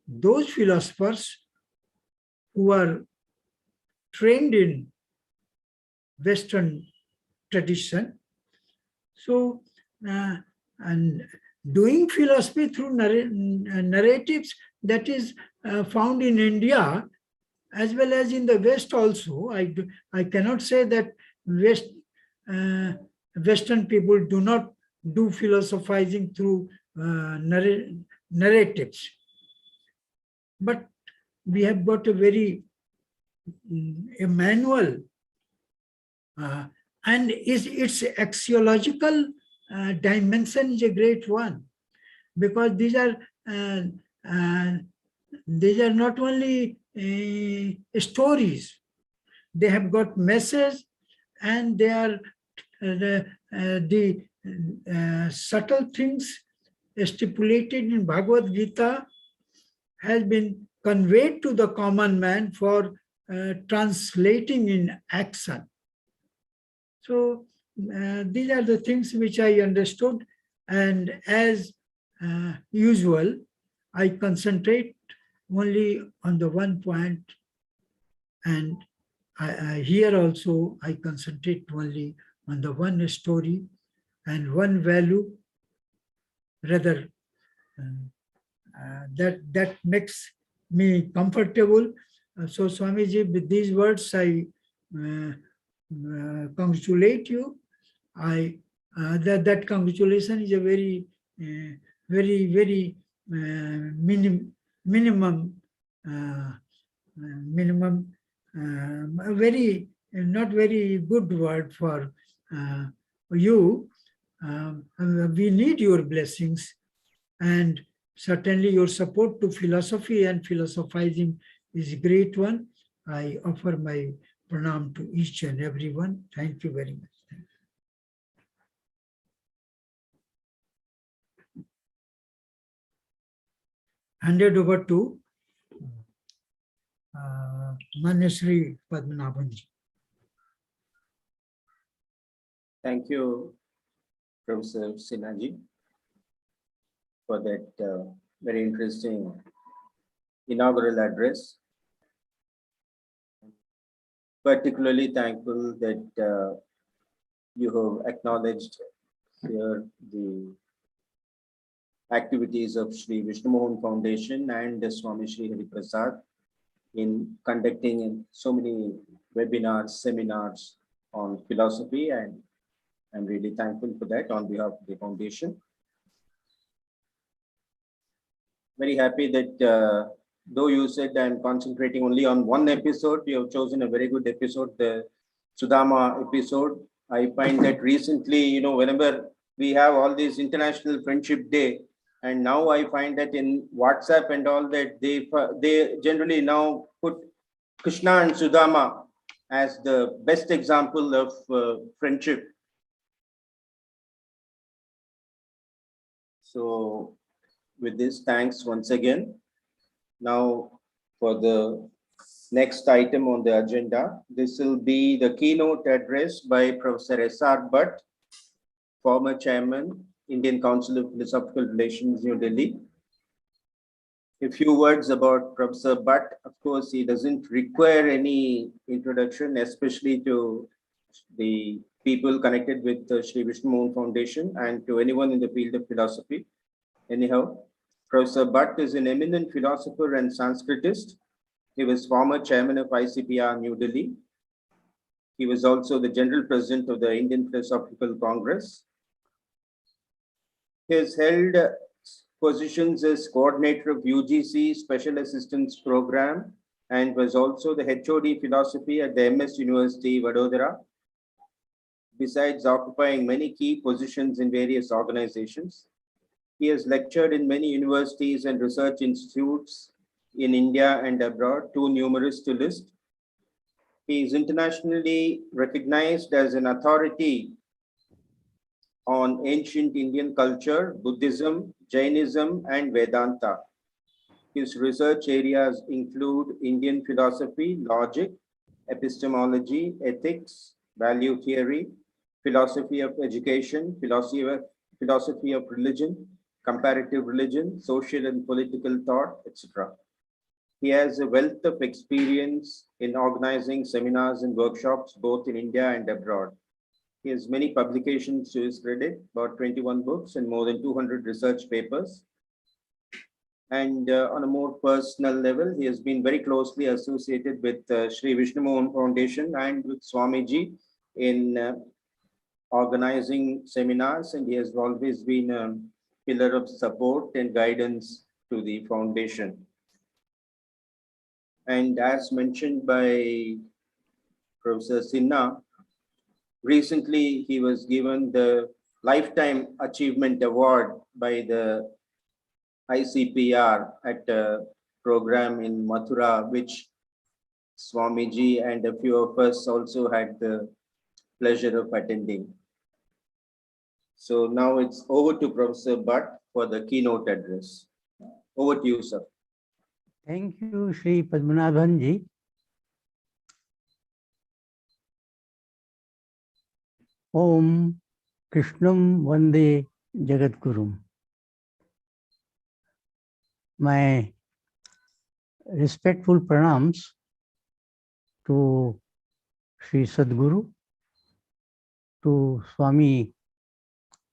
those philosophers who are trained in Western tradition. So, and doing philosophy through narratives, that is found in India as well as in the West also. I cannot say that Western people do not do philosophizing through narratives. But we have got a very a manual, and its axiological dimension is a great one, because these are not only stories, they have got message, and they are the subtle things stipulated in Bhagavad Gita has been conveyed to the common man for translating in action. So these are the things which I understood, and as usual, I concentrate only on the one point, and here also I concentrate only on the one story and one value, rather that makes me comfortable. So Swamiji, with these words, I congratulate you. That congratulation is a very, very minimum, a very not very good word for you. We need your blessings, and certainly your support to philosophy and philosophizing is a great one. I offer my pranam to each and everyone. Thank you very much. Handed over to Manya Shri Padmanabhanji. Thank you, Professor Sinhaji, for that very interesting inaugural address. Particularly thankful that you have acknowledged here the activities of Shri Vishnu Mohan Foundation and the Swami Shri Hari Prasad in conducting so many webinars, seminars on philosophy, and I'm really thankful for that on behalf of the foundation. Very happy that though you said I'm concentrating only on one episode, you have chosen a very good episode, the Sudama episode. I find that recently, whenever we have all these International Friendship Day, and now I find that in WhatsApp and all that, they generally now put Krishna and Sudama as the best example of friendship. So with this, thanks once again. Now for the next item on the agenda, this will be the keynote address by Professor S.R. Bhatt, former chairman, Indian Council of Philosophical Relations, New Delhi. A few words about Professor Bhatt. Of course, he doesn't require any introduction, especially to the people connected with the Shri Vishnu Mohan Foundation and to anyone in the field of philosophy. Anyhow, Professor Bhatt is an eminent philosopher and Sanskritist. He was former chairman of ICPR New Delhi. He was also the general president of the Indian Philosophical Congress. He has held positions as coordinator of UGC Special Assistance Program and was also the HOD Philosophy at the MS University, Vadodara, besides occupying many key positions in various organizations. He has lectured in many universities and research institutes in India and abroad, too numerous to list. He is internationally recognized as an authority on ancient Indian culture, Buddhism, Jainism, and Vedanta. His research areas include Indian philosophy, logic, epistemology, ethics, value theory, philosophy of education, philosophy of religion, comparative religion, social and political thought, etc. He has a wealth of experience in organizing seminars and workshops both in India and abroad. He has many publications to his credit, about 21 books and more than 200 research papers. And on a more personal level, he has been very closely associated with Shri Vishnu Mohan Foundation and with Swamiji in organizing seminars, and he has always been a pillar of support and guidance to the foundation. And as mentioned by Professor Sinha, recently he was given the Lifetime Achievement Award by the ICPR at a program in Mathura, which Swamiji and a few of us also had the pleasure of attending. So now it's over to Professor Bhatt for the keynote address. Over to you, sir. Thank you, Shri Padmanabhanji. Om Krishnam Vande Jagadgurum. My respectful pranams to Sri Sadguru, to Swami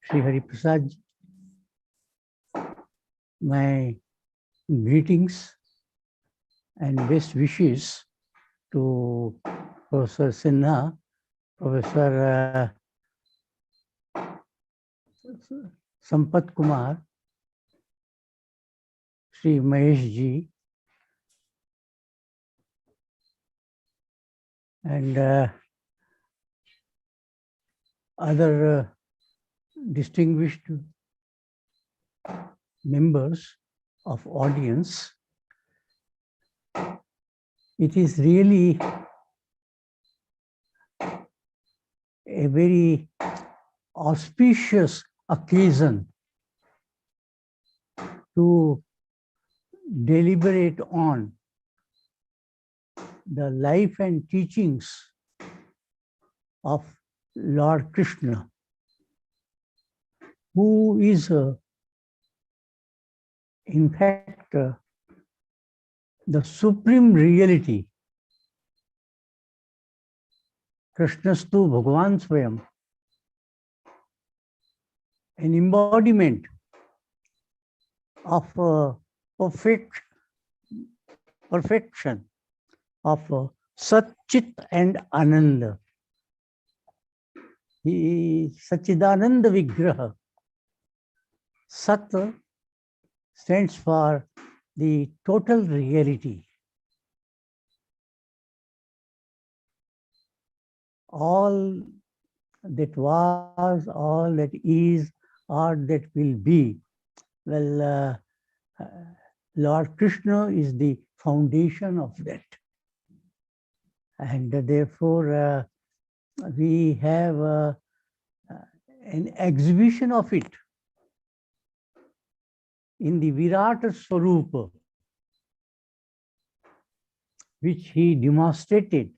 Sri Hari Prasad, my greetings and best wishes to Professor Sinha, Professor Sampat Kumar, Sri Mahesh ji, and other distinguished members of audience. It is really a very auspicious occasion to deliberate on the life and teachings of Lord Krishna, who is in fact the supreme reality. Krishnastu Bhagavan Swayam, an embodiment of perfection of Sat, Chit and Ananda. He is Sachidananda Vigraha. Sat stands for the total reality. All that was, all that is, or that will be. Well, Lord Krishna is the foundation of that. And therefore, we have an exhibition of it in the Virata Swarupa, which he demonstrated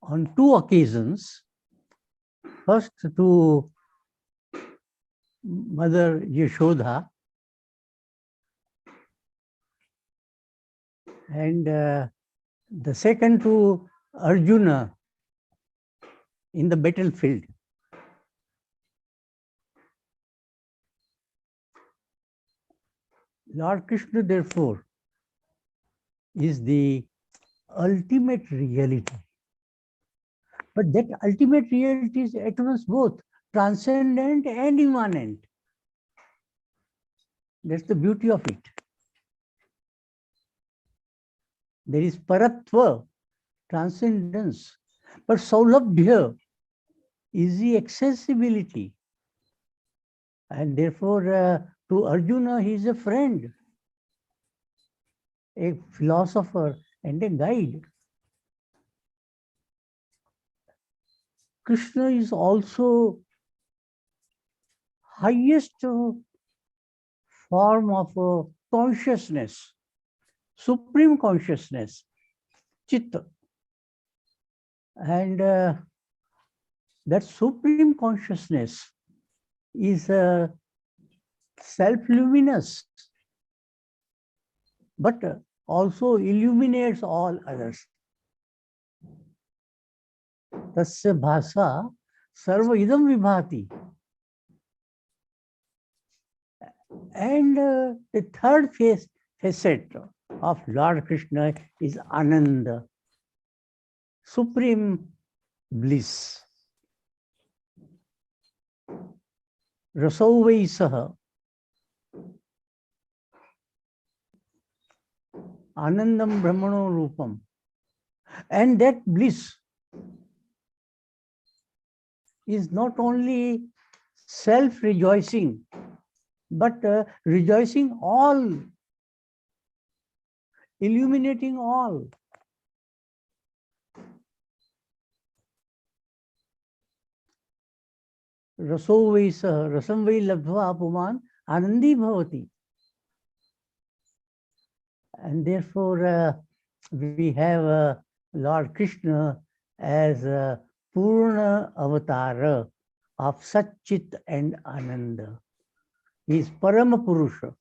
on two occasions. First to Mother Yashoda, and the second to Arjuna in the battlefield. Lord Krishna, therefore, is the ultimate reality. But that ultimate reality is at once both transcendent and immanent. That's the beauty of it. There is paratva, transcendence, but saulabhya, easy accessibility. And therefore, to Arjuna, he is a friend, a philosopher, and a guide. Krishna is also highest form of consciousness, supreme consciousness, chitta. And that supreme consciousness is self-luminous, but also illuminates all others. Tasya bhasa sarva idam vibhati. And the third facet of Lord Krishna is Ananda, supreme bliss. Rasovai saha, Anandam Brahmano Rupam. And that bliss is not only self-rejoicing, but rejoicing all, illuminating all. Raso vai saha, rasam vai labdhva apuman, anandi bhavati. And therefore, we have Lord Krishna as a Purna Avatara of Satchit and Ananda. He is Parama Purusha.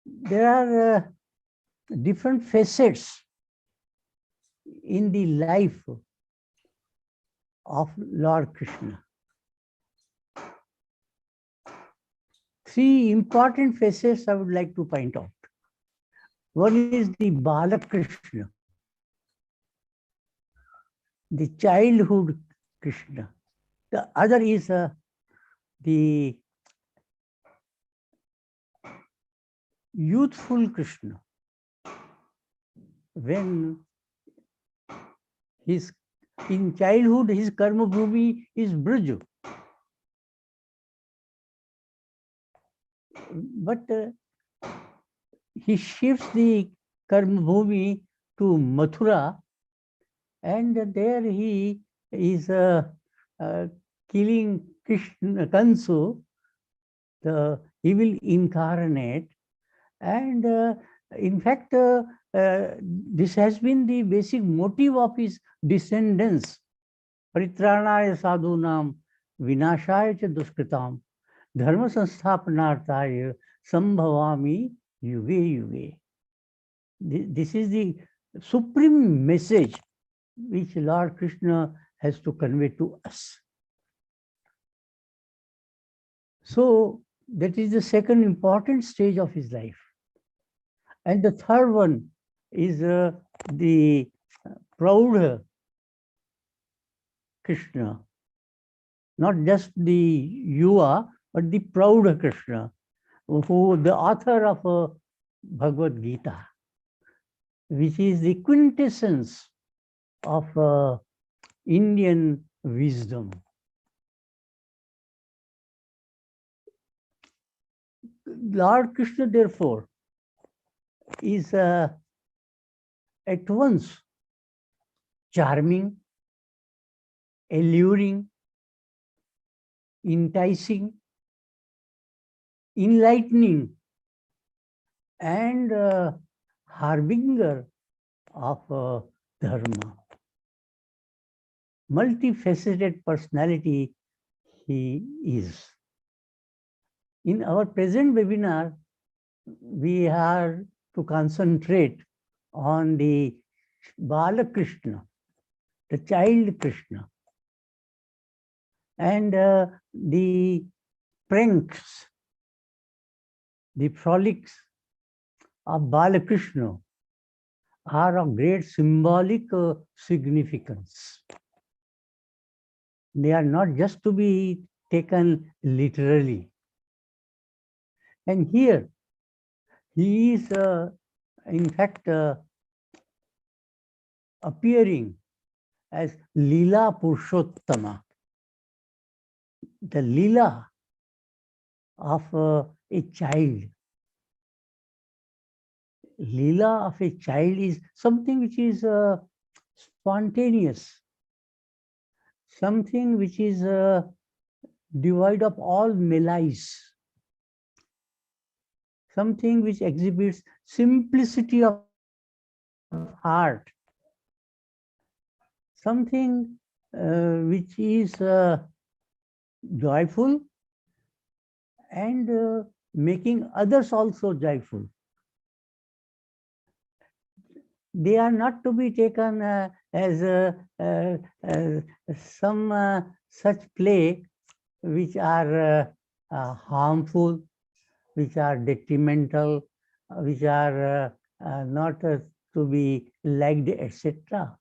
There are different facets in the life of Lord Krishna. Three important facets I would like to point out. One is the Balakrishna, the childhood Krishna. The other is the youthful Krishna, when in childhood his karma bhumi is Braj. But he shifts the karma bhumi to Mathura, and there he is killing Krishna, Kansu, the evil incarnate. And in fact, this has been the basic motive of his descendants. Paritranaya sadhunam vinashaya cha duskritam dharma sansthapanarthaya sambhavami yuge yuge. This is the supreme message which Lord Krishna has to convey to us. So that is the second important stage of his life. And the third one is the proud Krishna, not just the Yuva, but the proud Krishna, who the author of Bhagavad Gita, which is the quintessence of Indian wisdom. Lord Krishna, therefore, is at once charming, alluring, enticing, enlightening, and harbinger of Dharma. Multifaceted personality he is. In our present webinar, we are to concentrate on the Balakrishna, the child Krishna, and the pranks, the frolics of Balakrishna are of great symbolic significance. They are not just to be taken literally. And here, he is in fact appearing as Leela Purushottama, the Leela of a child. Leela of a child is something which is spontaneous, something which is devoid of all malice, something which exhibits simplicity of heart, something which is joyful and making others also joyful. They are not to be taken as some such play which are harmful, which are detrimental, which are not to be liked, etc.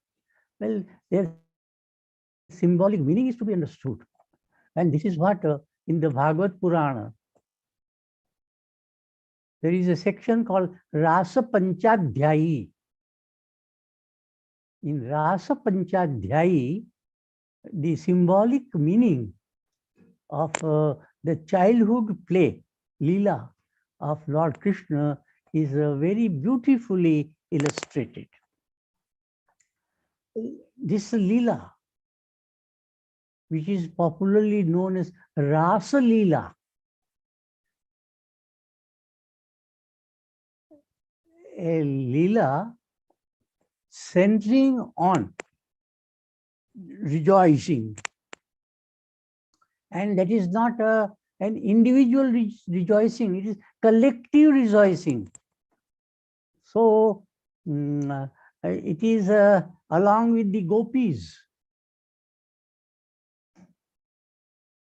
Well, their symbolic meaning is to be understood. And this is what in the Bhagavad Purana, there is a section called Rasa Panchatya. In Rasa Panchatya, the symbolic meaning of the childhood play, Leela, of Lord Krishna is very beautifully illustrated. This Leela, which is popularly known as Rasa Leela, a Leela centering on rejoicing. And that is not an individual rejoicing, it is collective rejoicing. So it is along with the gopis.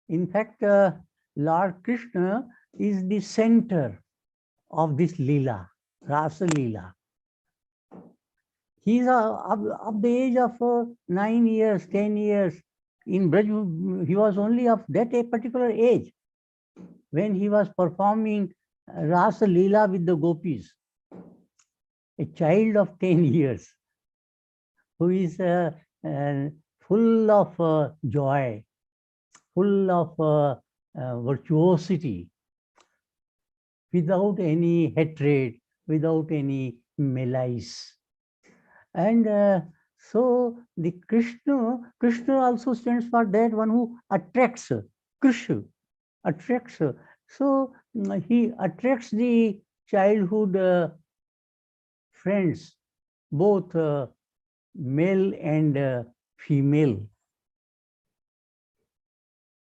In fact, Lord Krishna is the center of this Leela, Rasa Leela. He is of the age of 9 years, 10 years. In Braj, he was only of that a particular age when he was performing Rasa Leela with the gopis. A child of 10 years who is full of joy, full of virtuosity, without any hatred, without any malice. And so the Krishna also stands for that one who attracts, Krishna attracts. So he attracts the childhood friends, both male and female,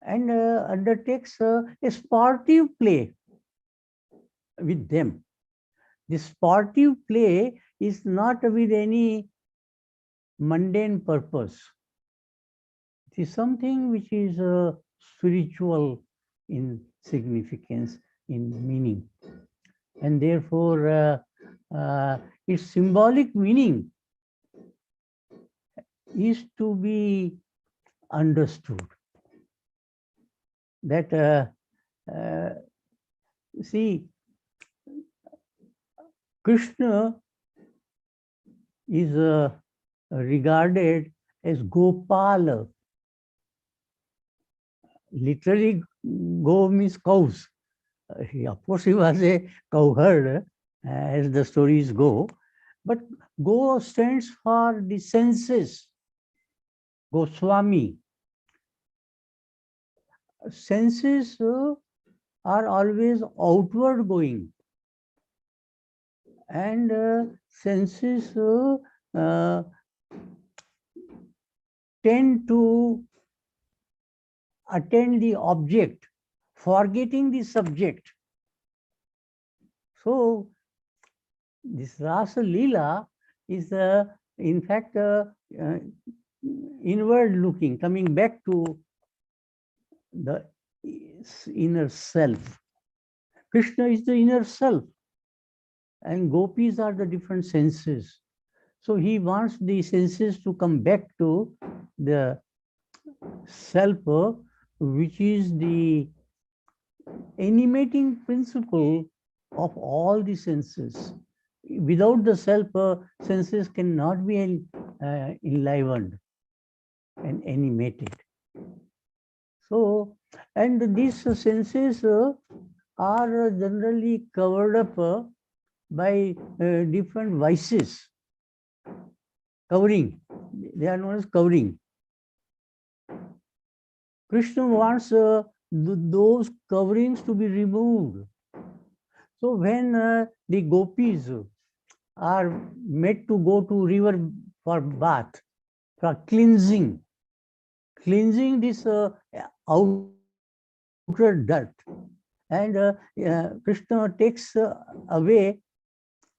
and undertakes a sportive play with them. The sportive play is not with any mundane purpose. It is something which is spiritual in significance, in meaning. And therefore, its symbolic meaning is to be understood. That, see, Krishna is regarded as Gopala. Literally, go means cows. Of course, he was a cowherd, as the stories go. But Go stands for the senses. Goswami. Senses are always outward going. And senses tend to attend the object, forgetting the subject. So this Rasa Leela is in fact inward looking, coming back to the inner self. Krishna is the inner self, and gopis are the different senses. So he wants the senses to come back to the self, which is the animating principle of all the senses. Without the self, senses cannot be enlivened and animated. So, and these senses are generally covered up by different vices. Covering, they are known as covering. Krishna wants those coverings to be removed. So when the gopis are made to go to river for bath, for cleansing this outer dirt, and Krishna takes away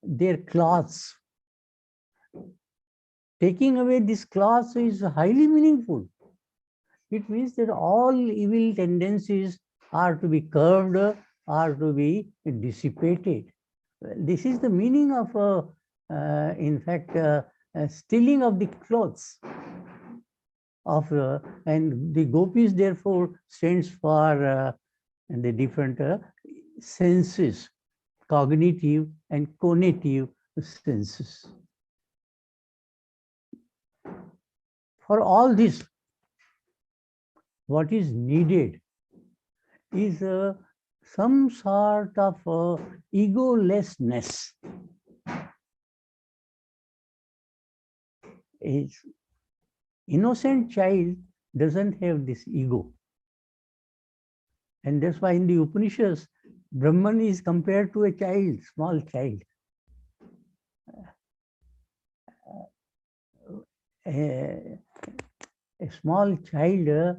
their cloths. Taking away this cloth is highly meaningful. It means that all evil tendencies are to be curbed, are to be dissipated. This is the meaning of, in fact, stealing of the clothes of, and the gopis therefore stands for the different senses, cognitive and conative senses. For all this, what is needed is some sort of egolessness. An innocent child doesn't have this ego. And that's why in the Upanishads, Brahman is compared to a child, small child. a small child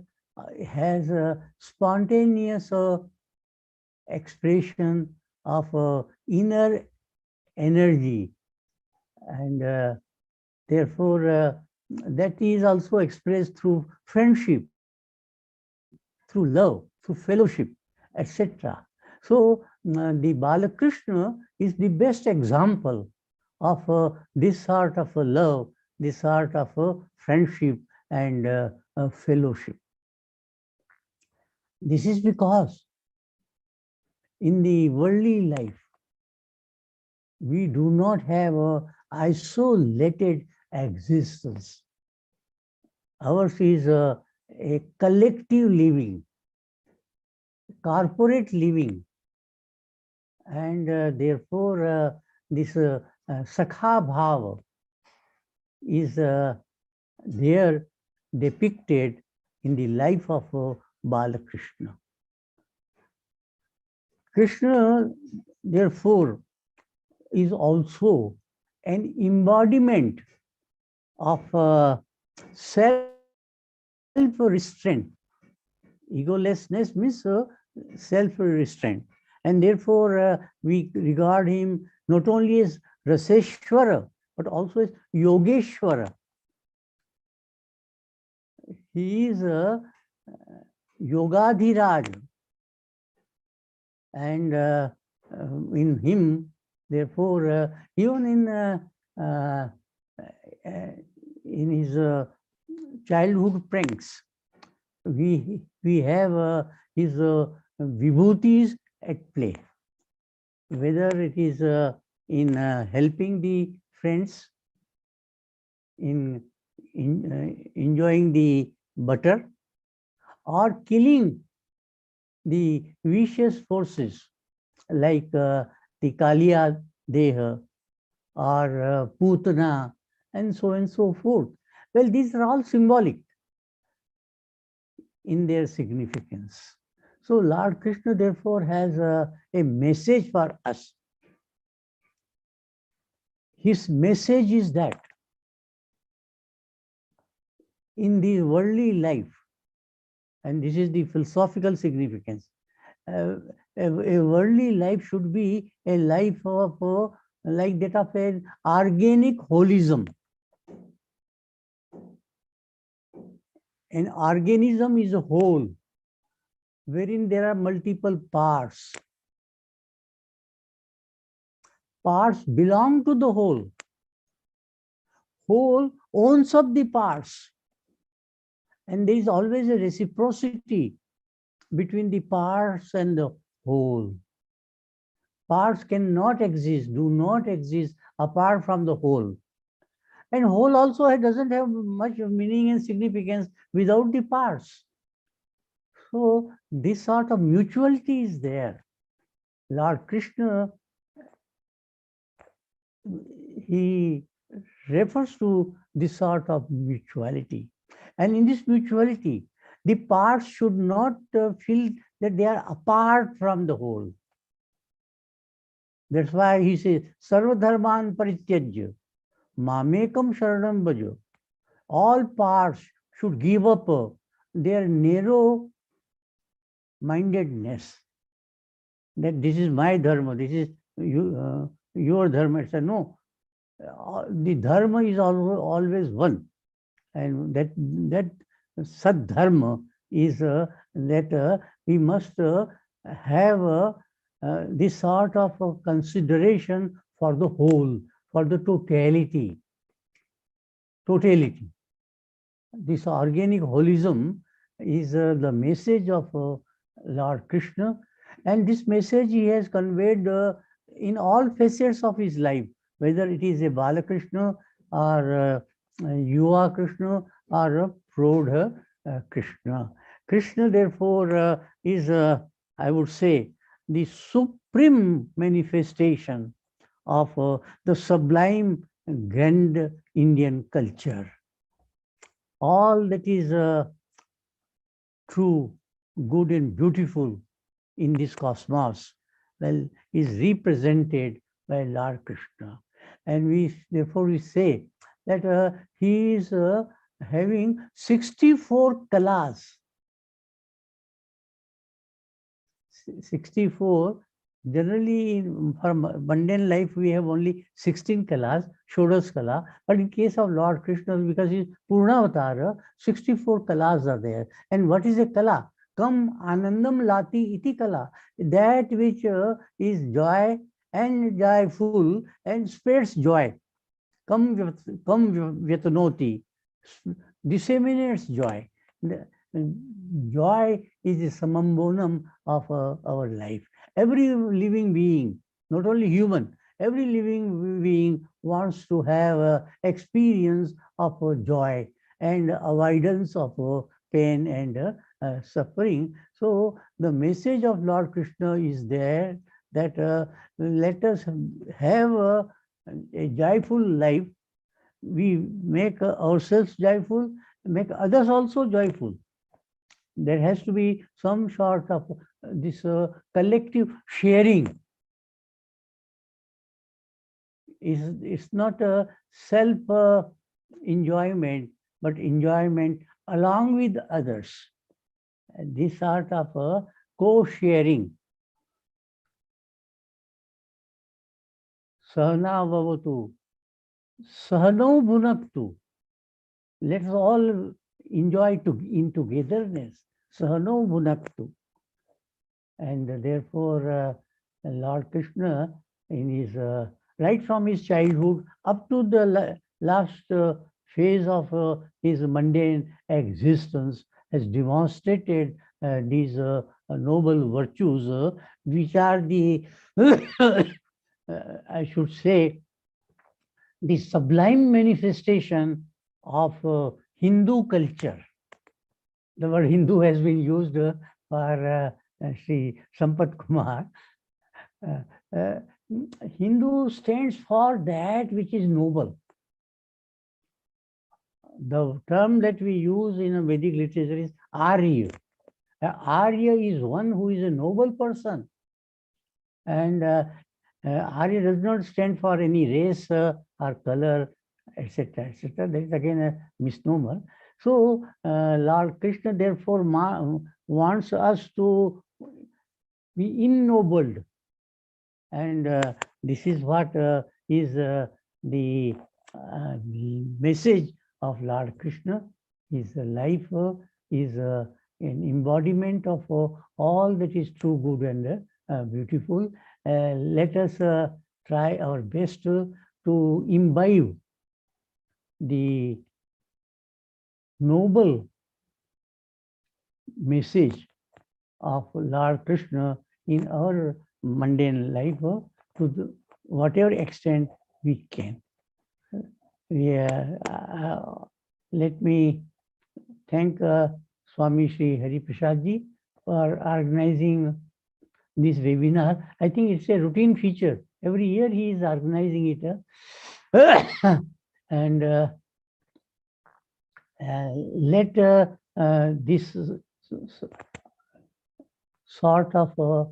has a spontaneous expression of inner energy, and therefore that is also expressed through friendship, through love, through fellowship, etc. So the Balakrishna is the best example of this sort of a love, this sort of a friendship and a fellowship. This is because in the worldly life, we do not have a isolated existence. Ours is a collective living, corporate living, and therefore this Sakha Bhava is there depicted in the life of Balakrishna. Krishna, therefore, is also an embodiment of self-restraint. Egolessness means self-restraint. And therefore, we regard him not only as Raseshwara, but also as Yogeshwara. He is a Yogadhiraj. And in him, therefore, even in his childhood pranks, we have his vibhutis at play, whether it is in helping the friends, in enjoying the butter, or killing the vicious forces like the Kaliya Deha or Putana and so forth. Well, these are all symbolic in their significance. So Lord Krishna therefore has a message for us. His message is that in the worldly life, and this is the philosophical significance, a worldly life should be a life of like that of an organic holism. An organism is a whole wherein there are multiple parts. Parts belong to the whole. Whole owns up the parts. And there is always a reciprocity between the parts and the whole. Parts cannot exist, do not exist apart from the whole. And whole also doesn't have much meaning and significance without the parts. So this sort of mutuality is there. Lord Krishna, he refers to this sort of mutuality. And in this mutuality, the parts should not feel that they are apart from the whole. That's why he says, Sarva dharman parityajya, mamekam sharanam bhajo. All parts should give up their narrow mindedness. That this is my dharma, this is your dharma. It's no, the dharma is always one. And that Sadharma is that we must have this sort of consideration for the whole, for the totality. Totality. This organic holism is the message of Lord Krishna, and this message he has conveyed in all facets of his life, whether it is a Balakrishna or Yuva Krishna or a Prodha Krishna. Krishna therefore is, I would say, the supreme manifestation of the sublime grand Indian culture. All that is true, good and beautiful in this cosmos, well, is represented by Lord Krishna. And therefore we say that he is having 64 kalas. 64. Generally, for mundane life, we have only 16 kalas, Shodas kala. But in case of Lord Krishna, because he is Purna Avatara, 64 kalas are there. And what is a kala? Kam anandam lati iti kala. That which is joy and joyful and spreads joy. Kam vyatanoti, disseminates joy. Joy is the samambonam of our life. Every living being, not only human, every living being wants to have experience of joy and avoidance of pain and suffering. So the message of Lord Krishna is there that let us have a joyful life. We make ourselves joyful, make others also joyful. There has to be some sort of this collective sharing. It's not a self enjoyment, but enjoyment along with others. And this sort of co-sharing. Sahana bhavatu, sahano bhunaktu. Let's all enjoy in togetherness. Sahano bhunaktu. And therefore, Lord Krishna, in his right from his childhood up to the last phase of his mundane existence, has demonstrated these noble virtues, which are the, I should say, the sublime manifestation of Hindu culture. The word Hindu has been used for Shri Sambad Kumar. Hindu stands for that which is noble. The term that we use in Vedic literature is Arya. Arya is one who is a noble person. And Arya does not stand for any race or color, etc., etc. That is again a misnomer. So Lord Krishna therefore wants us to be ennobled. And this is what is the message of Lord Krishna. His life is an embodiment of all that is true, good, and beautiful. Let us try our best to imbibe the noble message of Lord Krishna in our mundane life to whatever extent we can. Let me thank Swami Shri Hari Prasad Ji for organizing this webinar. I think it's a routine feature. Every year he is organizing it. And let this sort of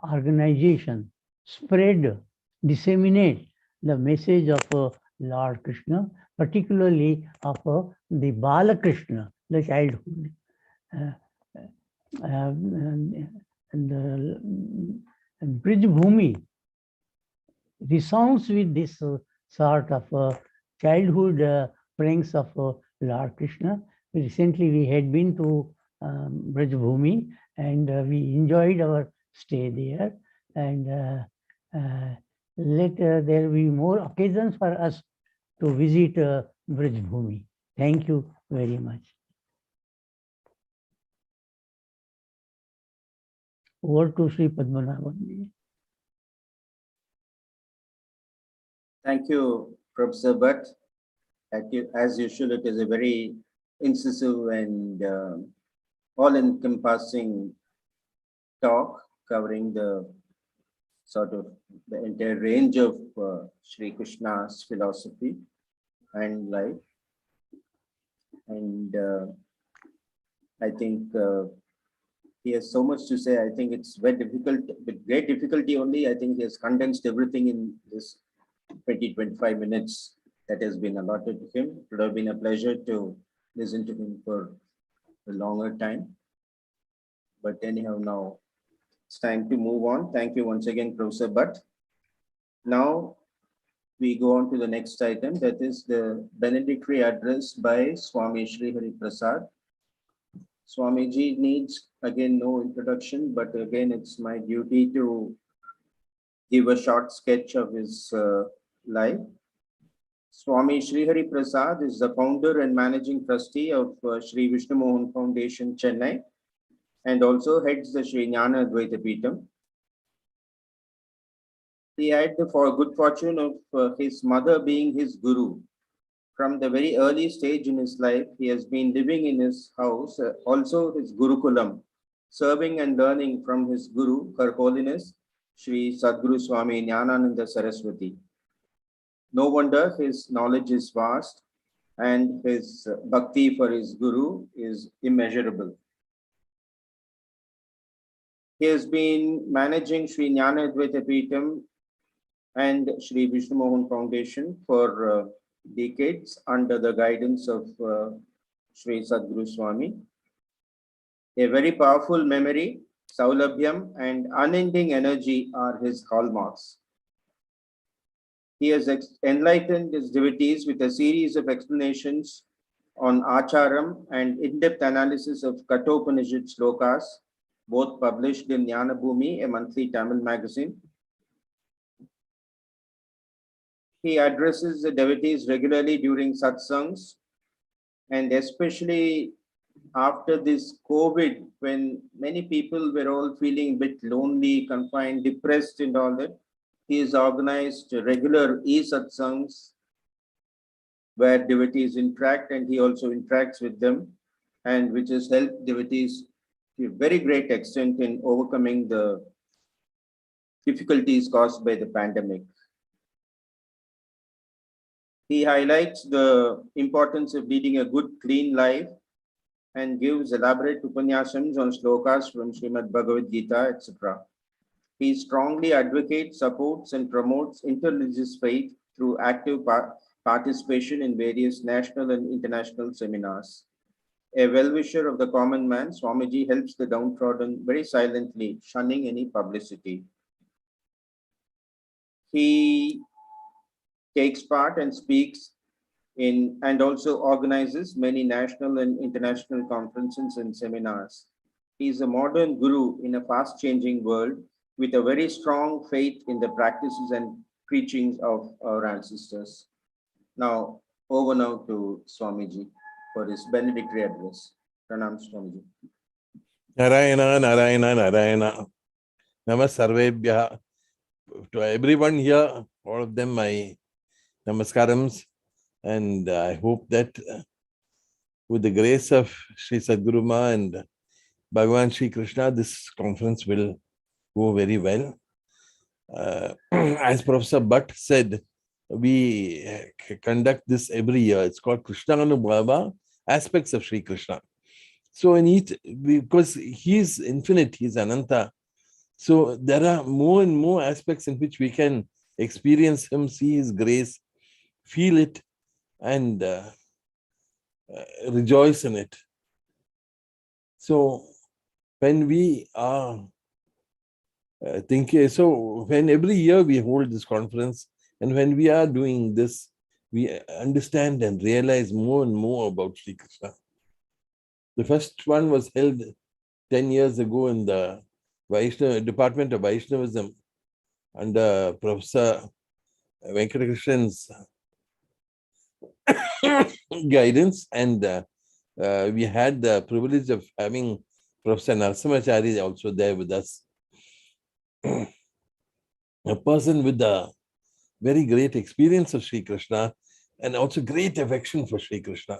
organization spread, disseminate the message of Lord Krishna, particularly of the Balakrishna, the childhood. The Brij Bhumi resounds with this sort of childhood pranks of Lord Krishna. Recently, we had been to Brij Bhumi and we enjoyed our stay there. And let there be more occasions for us to visit Brij Bhumi. Thank you very much. Over to Sri Padmanabhan. Thank you, Professor Bhatt. As usual, it is a very incisive and all-encompassing talk covering the sort of the entire range of Shri Krishna's philosophy and life. And I think he has so much to say. I think it's very difficult, with great difficulty only. I think he has condensed everything in this 20-25 minutes. that has been allotted to him. It would have been a pleasure to listen to him for a longer time. But anyhow, now it's time to move on. Thank you once again, Professor Bhatt. Now we go on to the next item, that is the benedictory address by Swami Shri Hari Prasad. Swamiji needs again no introduction, but again it's my duty to give a short sketch of his life. Swami Shri Hari Prasad is the founder and managing trustee of Shri Vishnu Mohan Foundation, Chennai, and also heads the Shri Jnana Advaita Peetham. He had the good fortune of his mother being his guru. From the very early stage in his life, he has been living in his house, also his Gurukulam, serving and learning from his guru, Her Holiness, Shri Sadguru Swami Jnanananda Saraswati. No wonder his knowledge is vast and his bhakti for his guru is immeasurable. He has been managing Shri Jnana Advaita Peetham and Shri Vishnu Mohan Foundation for decades under the guidance of Shri Sadguru Swami. A very powerful memory, Saulabhyam, and unending energy are his hallmarks. He has enlightened his devotees with a series of explanations on Acharam and in-depth analysis of Kathopanishad slokas, both published in Jnana Bhumi, a monthly Tamil magazine. He addresses the devotees regularly during satsangs, and especially after this COVID, when many people were all feeling a bit lonely, confined, depressed and all that, he has organized regular e-satsangs where devotees interact, and he also interacts with them, and which has helped devotees to a very great extent in overcoming the difficulties caused by the pandemic. He highlights the importance of leading a good, clean life and gives elaborate upanyasams on slokas from Srimad Bhagavad Gita, etc. He strongly advocates, supports, and promotes interreligious faith through active participation in various national and international seminars. A well-wisher of the common man, Swamiji helps the downtrodden very silently, shunning any publicity. He takes part and speaks in and also organizes many national and international conferences and seminars. He is a modern guru in a fast-changing world with a very strong faith in the practices and preachings of our ancestors. Now, over now to Swamiji for his benedictory address. Pranam, Swamiji. Narayana, Narayana, Narayana. Namas Sarvebhya. To everyone here, all of them, my namaskarams. And I hope that with the grace of Shri Sadguru Ma and Bhagavan Shri Krishna, this conference will go very well. As Professor Bhatt said, we conduct this every year. It's called Krishna Anubhava, aspects of Shri Krishna. So in each, because he is infinite, he is Ananta. So there are more and more aspects in which we can experience him, see his grace, feel it, and rejoice in it. So when we are thinking, so when every year we hold this conference, and when we are doing this, we understand and realize more and more about Shri Krishna. The first one was held 10 years ago in the Vaishnava Department of Vaishnavism under Professor Venkatrakrishnan's guidance, and we had the privilege of having Professor Narasimhachari also there with us. A person with a very great experience of Shri Krishna and also great affection for Shri Krishna.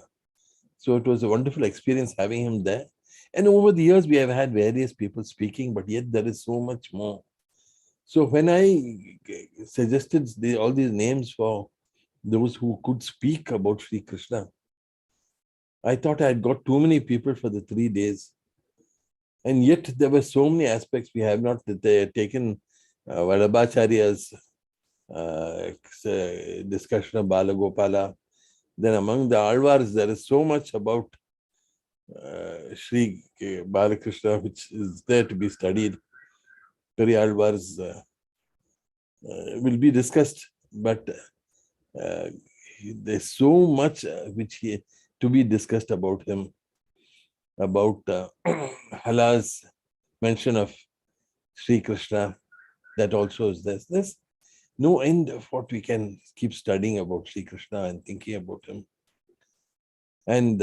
So it was a wonderful experience having him there. And over the years, we have had various people speaking, but yet there is so much more. So when I suggested all these names for those who could speak about Shri Krishna, I thought I had got too many people for the 3 days. And yet there were so many aspects we have not taken Vallabhacharya's discussion of Bala Gopala. Then among the Alvars, there is so much about Shri Balakrishna, which is there to be studied. Very Alvars will be discussed, but there's so much which to be discussed about him, about Hala's mention of Sri Krishna, that also is there. There's no end of what we can keep studying about Sri Krishna and thinking about him. And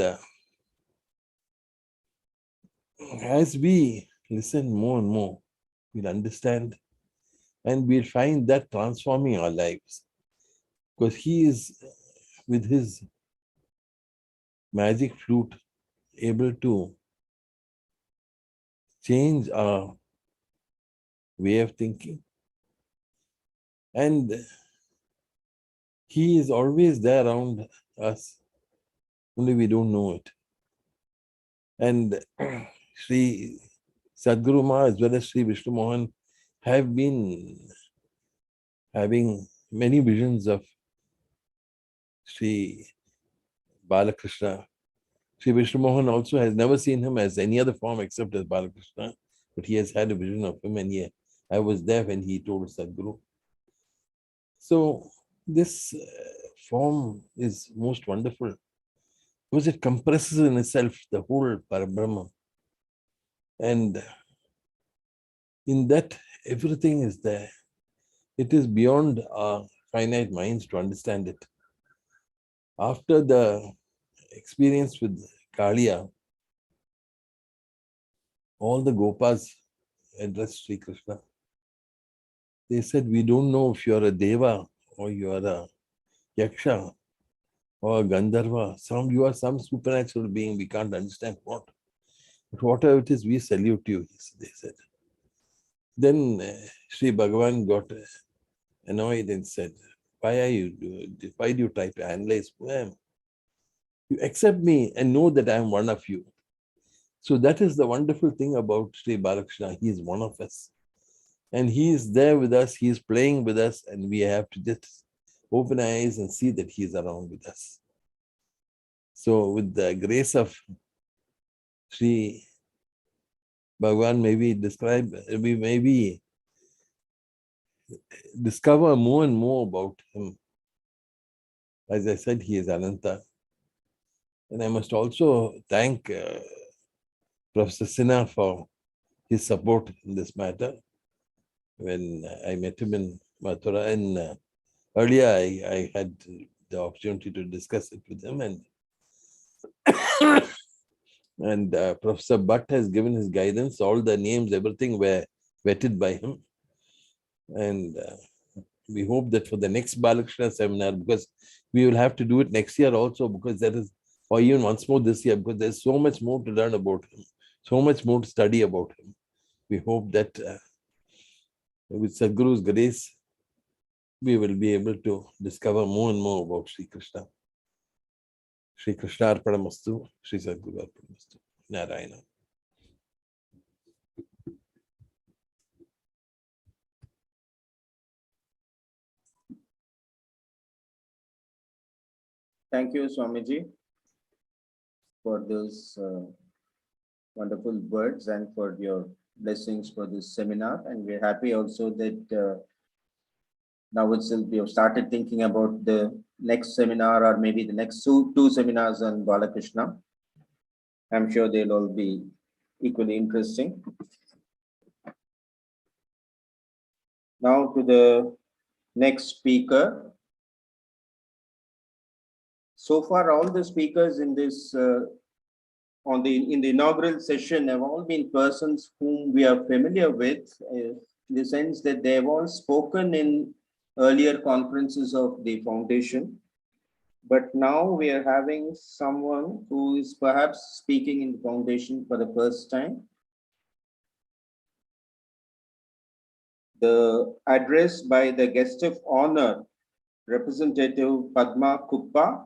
as we listen more and more, we'll understand and we'll find that transforming our lives. Because he is, with his magic flute, able to change our way of thinking. And he is always there around us, only we don't know it. And Shri Sadguru Ma as well as Shri Vishnu Mohan have been having many visions of Shri Balakrishna. Shri Vishnu Mohan also has never seen him as any other form except as Balakrishna, but he has had a vision of him, and I was there when he told Sadguru. So this form is most wonderful because it compresses in itself the whole Parabrahma. And in that, everything is there. It is beyond our finite minds to understand it. After the experience with Kaliya, all the Gopas addressed Sri Krishna. They said, we don't know if you're a Deva or you're a Yaksha or a Gandharva. You are some supernatural being, we can't understand what. But whatever it is, we salute you, they said. Then Sri Bhagavan got annoyed and said, why do you try to analyze who I am? You accept me and know that I am one of you. So that is the wonderful thing about Sri Balakrishna. He is one of us. And he is there with us, he is playing with us, and we have to just open our eyes and see that he is around with us. So with the grace of Sri Bhagavan, we maybe discover more and more about him. As I said, he is Ananta. And I must also thank Professor Sinha for his support in this matter. When I met him in Mathura, and earlier I had the opportunity to discuss it with him, and Professor Bhatt has given his guidance. All the names, everything were vetted by him, and we hope that for the next Balakrishna seminar, because we will have to do it next year also, because there is, or even once more this year, because there's so much more to learn about him, so much more to study about him. We hope that with Sadguru's grace, we will be able to discover more and more about Sri Krishna. Sri Krishna Arpanamastu, Sri Sadguru Arpanamastu. Narayana. Thank you, Swamiji, for those wonderful words and for your blessings for this seminar. And we're happy also that now itself we have started thinking about the next seminar, or maybe the next two seminars on Balakrishna. I'm sure they'll all be equally interesting. Now to the next speaker. So far, all the speakers in this in the inaugural session have all been persons whom we are familiar with, in the sense that they have all spoken in earlier conferences of the foundation. But now we are having someone who is perhaps speaking in the foundation for the first time. The address by the guest of honor, Representative Padma Kuppa,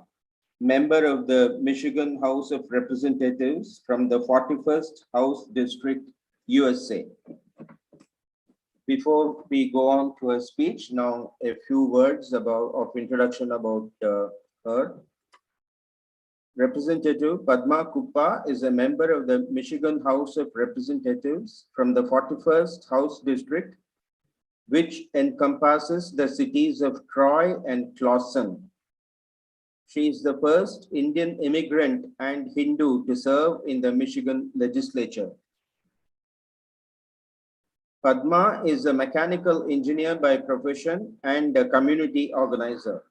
member of the Michigan House of Representatives from the 41st House District, USA. Before we go on to her speech, now a few words of introduction about her. Representative Padma Kuppa is a member of the Michigan House of Representatives from the 41st House District, which encompasses the cities of Troy and Clawson. She is the first Indian immigrant and Hindu to serve in the Michigan legislature. Padma is a mechanical engineer by profession and a community organizer.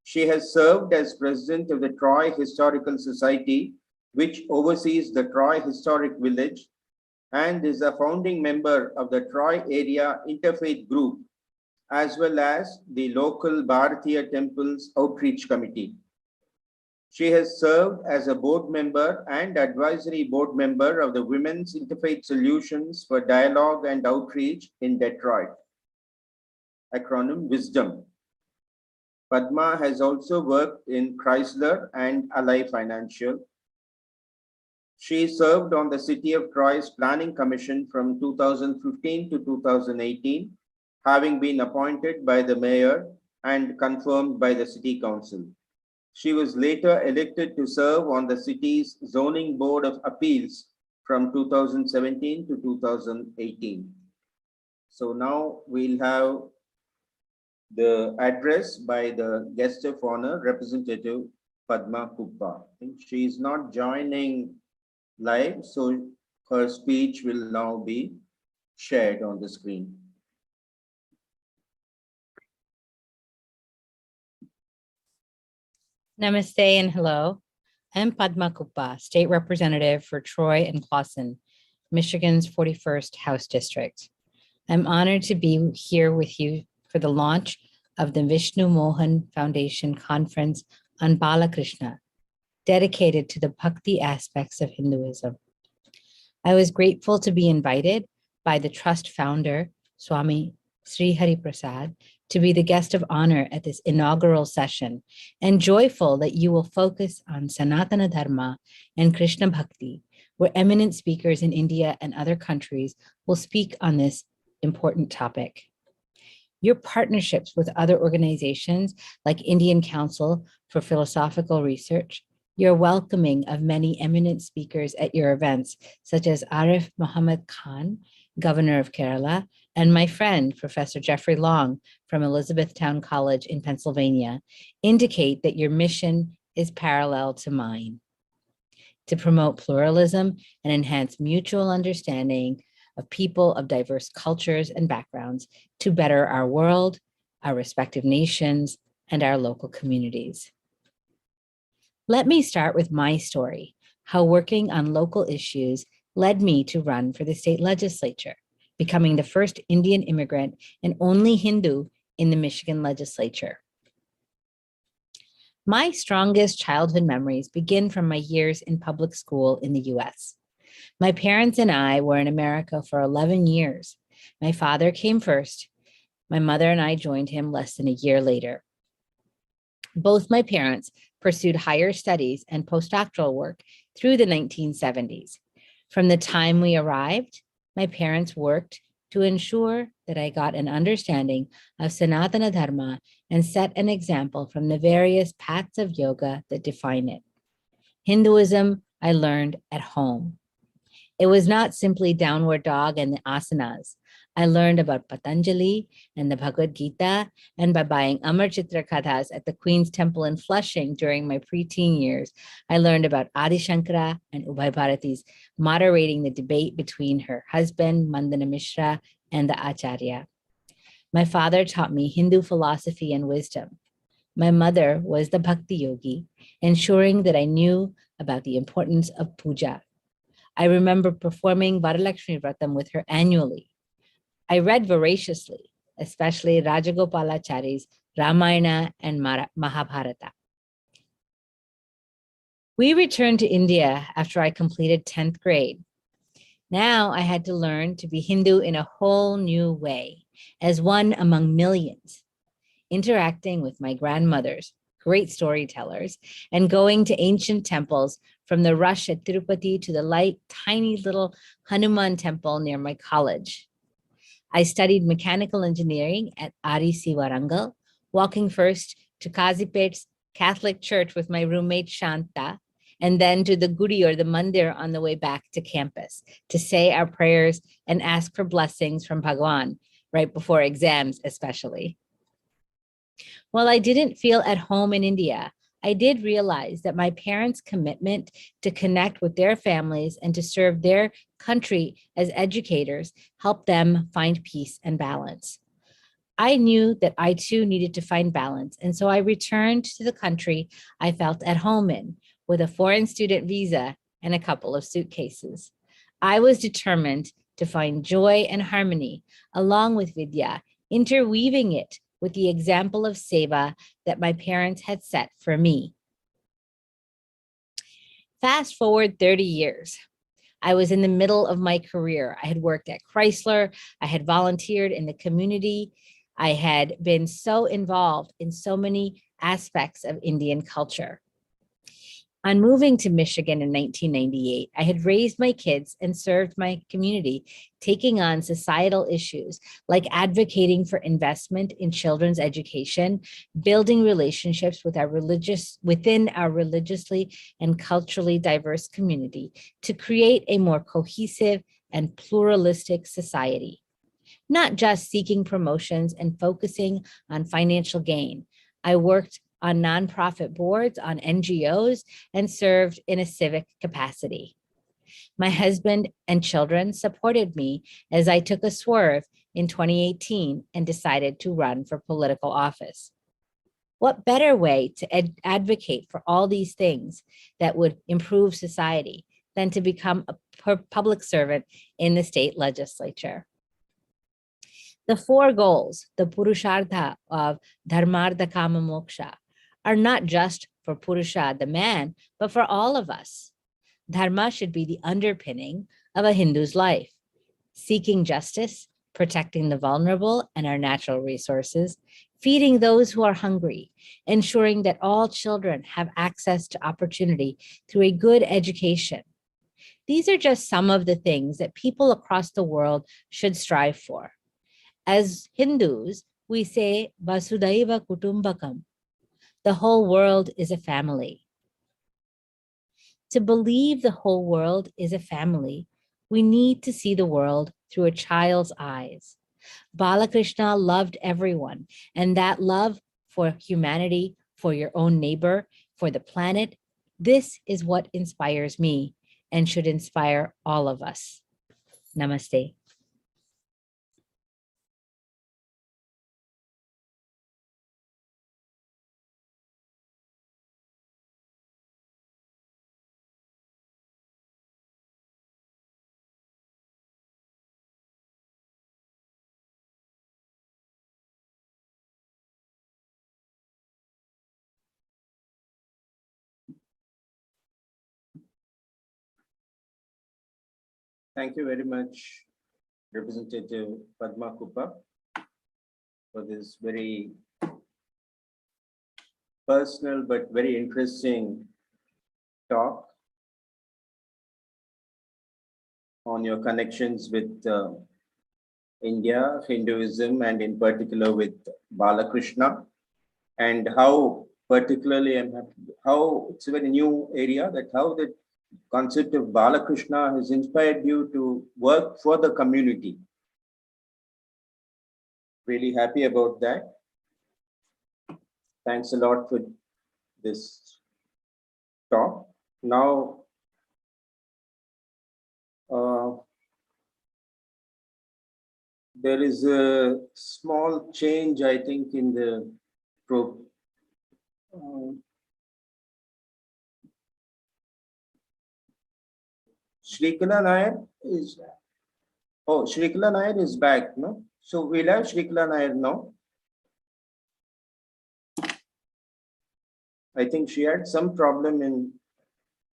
She has served as president of the Troy Historical Society, which oversees the Troy Historic Village, and is a founding member of the Troy Area Interfaith Group, as well as the local Bharatiya Temples Outreach Committee. She has served as a board member and advisory board member of the Women's Interfaith Solutions for Dialogue and Outreach in Detroit, acronym WISDOM. Padma has also worked in Chrysler and Ally Financial. She served on the City of Troy's Planning Commission from 2015 to 2018, having been appointed by the mayor and confirmed by the City Council. She was later elected to serve on the city's Zoning Board of Appeals from 2017 to 2018. So now we'll have the address by the guest of honor, Representative Padma Kuppa. I think she is not joining live, so her speech will now be shared on the screen. Namaste and hello. I'm Padma Kuppa, State Representative for Troy and Clawson, Michigan's 41st House District. I'm honored to be here with you for the launch of the Vishnu Mohan Foundation Conference on Balakrishna, dedicated to the bhakti aspects of Hinduism. I was grateful to be invited by the trust founder, Swami Sri Hari Prasad, to be the guest of honor at this inaugural session, and joyful that you will focus on Sanatana Dharma and Krishna Bhakti, where eminent speakers in India and other countries will speak on this important topic. Your partnerships with other organizations like Indian Council for Philosophical Research, your welcoming of many eminent speakers at your events, such as Arif Muhammad Khan, Governor of Kerala, and my friend, Professor Jeffrey Long from Elizabethtown College in Pennsylvania, indicate that your mission is parallel to mine: to promote pluralism and enhance mutual understanding of people of diverse cultures and backgrounds to better our world, our respective nations, and our local communities. Let me start with my story, how working on local issues led me to run for the state legislature, becoming the first Indian immigrant and only Hindu in the Michigan legislature. My strongest childhood memories begin from my years in public school in the US. My parents and I were in America for 11 years. My father came first. My mother and I joined him less than a year later. Both my parents pursued higher studies and postdoctoral work through the 1970s. From the time we arrived, my parents worked to ensure that I got an understanding of Sanatana Dharma and set an example from the various paths of yoga that define it. Hinduism, I learned at home. It was not simply downward dog and the asanas. I learned about Patanjali and the Bhagavad Gita, and by buying Amar Chitra Kathas at the Queen's Temple in Flushing during my preteen years, I learned about Adi Shankara and Ubhay Bharati's moderating the debate between her husband, Mandana Mishra, and the Acharya. My father taught me Hindu philosophy and wisdom. My mother was the Bhakti Yogi, ensuring that I knew about the importance of puja. I remember performing Varalakshmi Vratam with her annually. I read voraciously, especially Rajagopalachari's Ramayana and Mahabharata. We returned to India after I completed 10th grade. Now I had to learn to be Hindu in a whole new way, as one among millions, interacting with my grandmothers, great storytellers, and going to ancient temples, from the rush at Tirupati to the light, tiny little Hanuman temple near my college. I studied mechanical engineering at REC Warangal, walking first to Kazipet's Catholic church with my roommate Shanta, and then to the Gudi or the Mandir on the way back to campus to say our prayers and ask for blessings from Bhagwan, right before exams especially. While I didn't feel at home in India, I did realize that my parents' commitment to connect with their families and to serve their country as educators helped them find peace and balance. I knew that I too needed to find balance, and so I returned to the country I felt at home in with a foreign student visa and a couple of suitcases. I was determined to find joy and harmony along with Vidya, interweaving it with the example of seva that my parents had set for me. Fast forward 30 years. I was in the middle of my career. I had worked at Chrysler. I had volunteered in the community. I had been so involved in so many aspects of Indian culture. On moving to Michigan in 1998, I had raised my kids and served my community, taking on societal issues like advocating for investment in children's education, building relationships with within our religiously and culturally diverse community to create a more cohesive and pluralistic society. Not just seeking promotions and focusing on financial gain. I worked on nonprofit boards, on NGOs, and served in a civic capacity. My husband and children supported me as I took a swerve in 2018 and decided to run for political office. What better way to advocate for all these things that would improve society than to become a public servant in the state legislature? The four goals, the Purushartha of Dharmartha Kama Moksha, are not just for Purusha, the man, but for all of us. Dharma should be the underpinning of a Hindu's life. Seeking justice, protecting the vulnerable and our natural resources, feeding those who are hungry, ensuring that all children have access to opportunity through a good education. These are just some of the things that people across the world should strive for. As Hindus, we say Vasudeva Kutumbakam. The whole world is a family. To believe the whole world is a family, we need to see the world through a child's eyes. Balakrishna loved everyone, and that love for humanity, for your own neighbor, for the planet, this is what inspires me and should inspire all of us. Namaste. Thank you very much, Representative Padma Kupa, for this very personal but very interesting talk on your connections with India, Hinduism, and in particular with Balakrishna, and how particularly how it's a very new area, that how the concept of Balakrishna has inspired you to work for the community. Really happy about that. Thanks a lot for this talk. Now, there is a small change, I think, in the Shrikala Nair is, oh, Shrikala Nair is back, no? So we'll have Shrikala Nair now. I think she had some problem in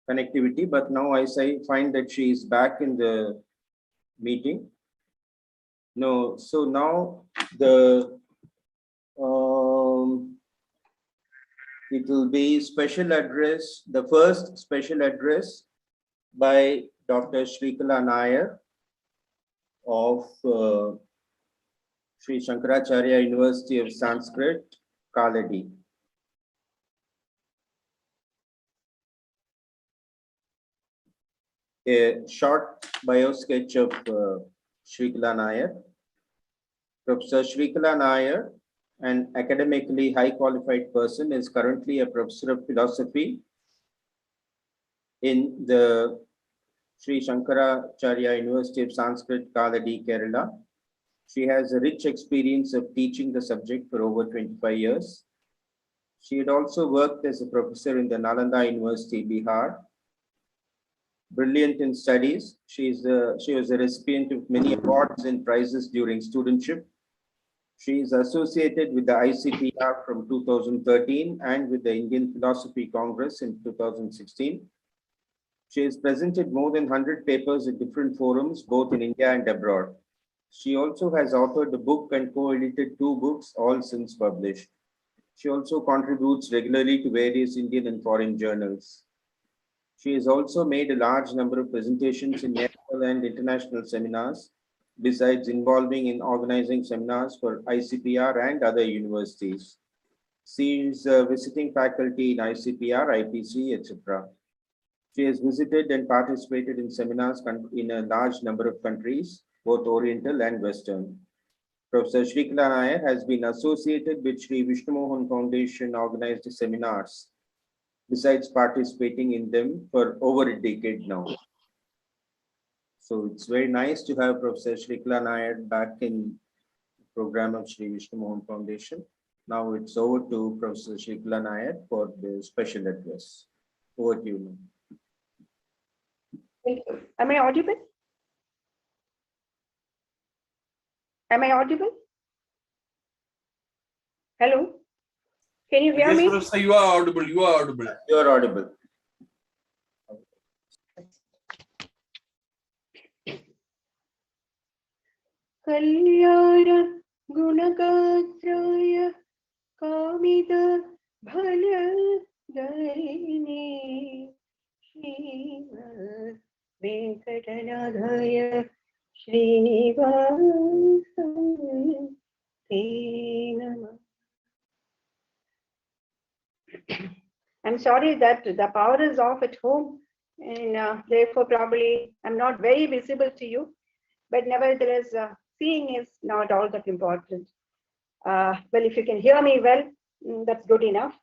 connectivity, but now I find that she is back in the meeting. No, so now it will be special address, the first special address by Dr. Shrikala Nair of Sri Shankaracharya University of Sanskrit, Kaladi. A short bio sketch of Shrikala Nair. Professor Shrikala Nair, an academically high qualified person, is currently a professor of philosophy in the Sri Shankaracharya University of Sanskrit, Kaladi, Kerala. She has a rich experience of teaching the subject for over 25 years. She had also worked as a professor in the Nalanda University, Bihar. Brilliant in studies, she was a recipient of many awards and prizes during studentship. She is associated with the ICPR from 2013 and with the Indian Philosophy Congress in 2016. She has presented more than 100 papers at different forums, both in India and abroad. She also has authored a book and co-edited 2 books, all since published. She also contributes regularly to various Indian and foreign journals. She has also made a large number of presentations in national and international seminars, besides involving in organizing seminars for ICPR and other universities. She is a visiting faculty in ICPR, IPC, etc. She has visited and participated in seminars in a large number of countries, both Oriental and Western. Professor Shrikala Nair has been associated with Shri Vishnu Mohan Foundation organized seminars, besides participating in them for over a decade now. So it's very nice to have Professor Shrikala Nair back in the program of Shri Vishnu Mohan Foundation. Now it's over to Professor Shrikala Nair for the special address. Over to you, ma'am. Thank you. Am I audible? Am I audible? Hello? Can you hear Yes, me? Professor, you are audible. You are audible. You are audible. Kalyana Gunagatraya Kamida Bhala Darini Shriva Venkatanadhaya Srinivasa Nama. I'm sorry that the power is off at home, and therefore probably I'm not very visible to you, but nevertheless seeing is not all that important. Well, if you can hear me well, that's good enough.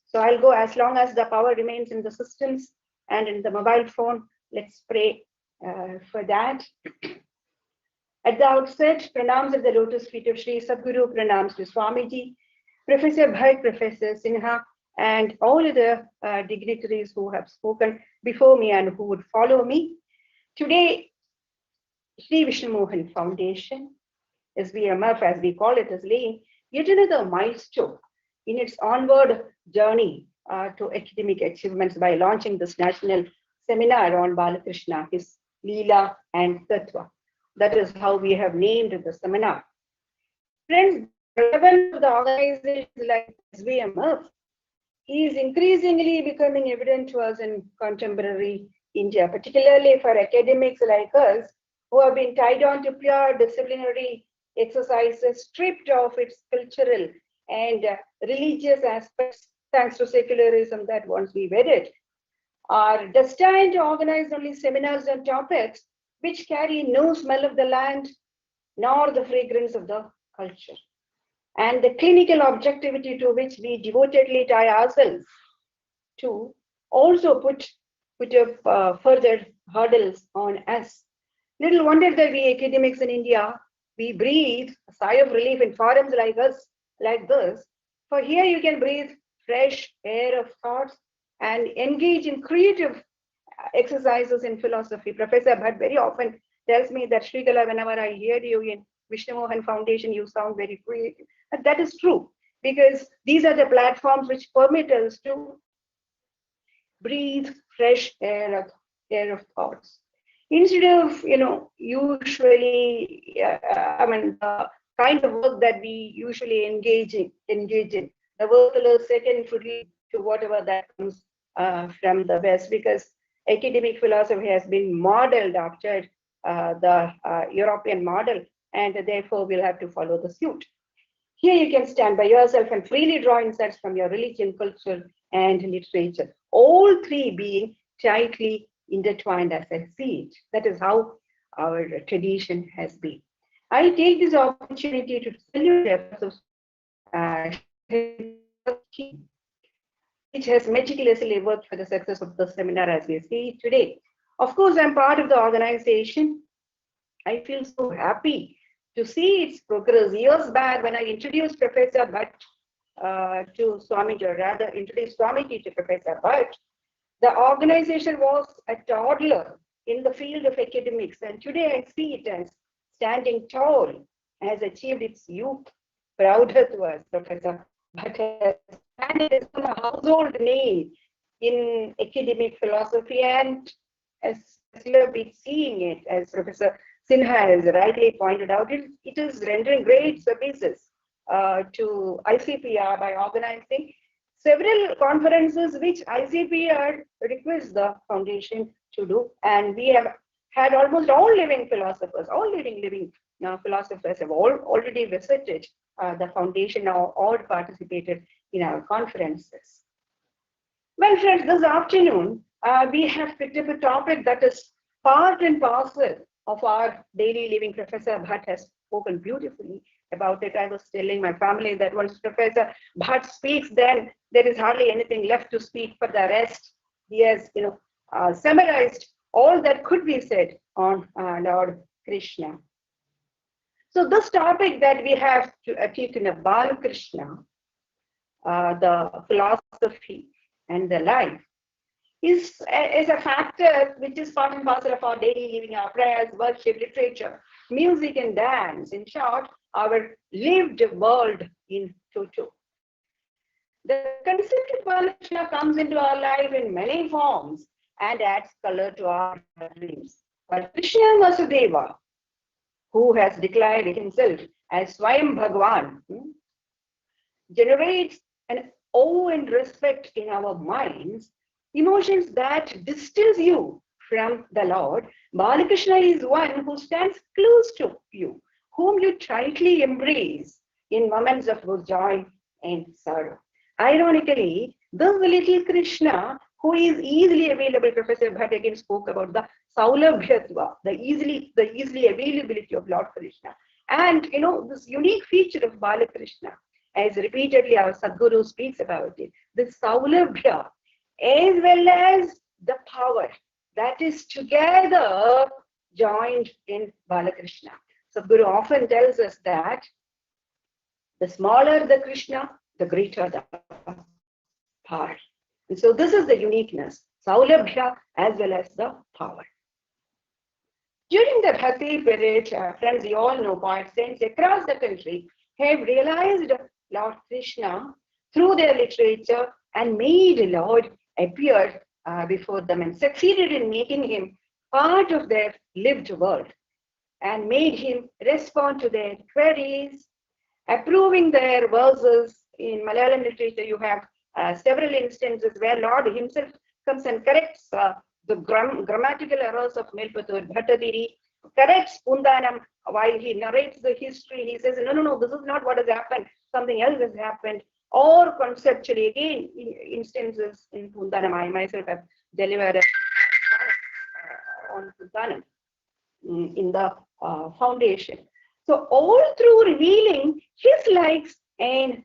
So I'll go as long as the power remains in the systems and in the mobile phone. Let's pray for that. At the outset, pranams at the lotus feet of Shri Sadguru, pranams to Swamiji, Professor Bhatt, Professor Sinha, and all other dignitaries who have spoken before me and who would follow me. Today, Shri Vishnu Mohan Foundation, SVMF as we call it, is laying yet another milestone in its onward journey to academic achievements by launching this national seminar on Balakrishna, his Leela and Tattva. That is how we have named the seminar. Friends, the relevance of the organization like SVMF is increasingly becoming evident to us in contemporary India, particularly for academics like us who have been tied on to pure disciplinary exercises, stripped of its cultural and religious aspects thanks to secularism that once we wedded, are destined to organize only seminars on topics which carry no smell of the land nor the fragrance of the culture, and the clinical objectivity to which we devotedly tie ourselves to also put up further hurdles on us. Little wonder that we academics in India, we breathe a sigh of relief in forums like this, for here you can breathe fresh air of thoughts and engage in creative exercises in philosophy. Professor Bhatt very often tells me that, Shrikala, whenever I hear you in Vishnu Mohan Foundation, you sound very creative. But that is true, because these are the platforms which permit us to breathe fresh air of thoughts. Instead of, usually, the kind of work that we usually engage in, the work will second fully to whatever that comes from the West, because academic philosophy has been modeled after the European model, and therefore we'll have to follow the suit. Here you can stand by yourself and freely draw insights from your religion, culture, and literature, all three being tightly intertwined as I see it. That is how our tradition has been. I take this opportunity to salute the efforts of which has meticulously worked for the success of the seminar as we see it today. Of course, I'm part of the organization. I feel so happy to see its progress. Years back, when I introduced Professor Bhatt to Swamiji, or rather introduced Swamiji to Professor Bhatt, the organization was a toddler in the field of academics, and today I see it as standing tall, has achieved its youth. Prouder to us, Professor Bhatt has expanded as a household name in academic philosophy, and as you have been seeing it, as Professor Sinha has rightly pointed out, it is rendering great services to ICPR by organizing several conferences which ICPR requests the foundation to do. And we have had almost all living philosophers, all living philosophers have already visited the foundation or participated in our conferences. Well, friends, this afternoon, we have picked up a topic that is part and parcel of our daily living. Professor Bhatt has spoken beautifully about it. I was telling my family that once Professor Bhatt speaks, then there is hardly anything left to speak for the rest. He has, summarized all that could be said on Lord Krishna. So this topic that we have taken of Balakrishna, the philosophy and the life, is a factor which is part and parcel of our daily living, our prayers, worship, literature, music and dance. In short, our lived world in toto. The concept of Balakrishna comes into our life in many forms and adds color to our dreams. But Krishna Vasudeva, who has declared himself as Swayam Bhagwan, generates an awe and respect in our minds, emotions that distance you from the Lord. Balakrishna is one who stands close to you, whom you tightly embrace in moments of both joy and sorrow. Ironically, this little Krishna, who is easily available, Professor Bhatt again spoke about the Saulabhyatva, the easily availability of Lord Krishna. And this unique feature of Balakrishna, as repeatedly our Sadguru speaks about it, the Saulabhya, as well as the power that is together joined in Balakrishna. Sadguru often tells us that the smaller the Krishna, the greater the power. And so this is the uniqueness, Saulabhya as well as the power. During the Bhakti period, friends, you all know, poets, saints across the country have realized Lord Krishna through their literature and made Lord appear before them and succeeded in making him part of their lived world and made him respond to their queries, approving their verses. In Malayalam literature, you have several instances where Lord himself comes and corrects the grammatical errors of Melpathur Bhattadiri, corrects Pundanam while he narrates the history. He says, no, this is not what has happened. Something else has happened. Or conceptually, again, instances in Pundanam, I myself have delivered on Pundanam in the foundation. So all through revealing his likes and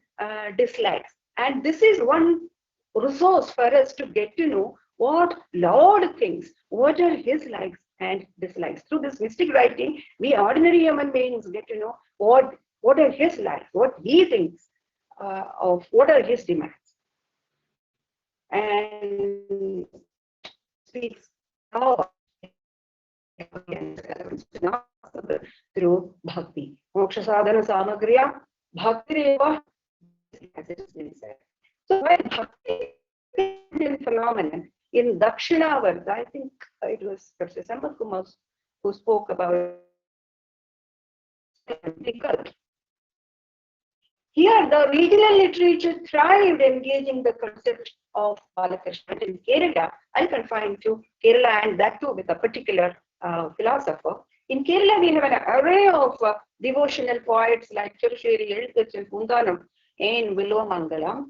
dislikes. And this is one resource for us to get to know what Lord thinks, what are his likes and dislikes. Through this mystic writing, we ordinary human beings get to know what are his likes, what he thinks of, what are his demands. And speaks power through bhakti. Moksha sadhana samagriya bhakti reva, as it has been said. So when bhakti is a phenomenon in Dakshinavart, I think it was Professor Sambad Kumar who spoke about it. Here, the regional literature thrived engaging the concept of Balakrishna. In Kerala, I'll confine to Kerala and that too with a particular philosopher. In Kerala, we have an array of devotional poets like Cheruseri, Elthich, and Pundanam in Vilomangalam,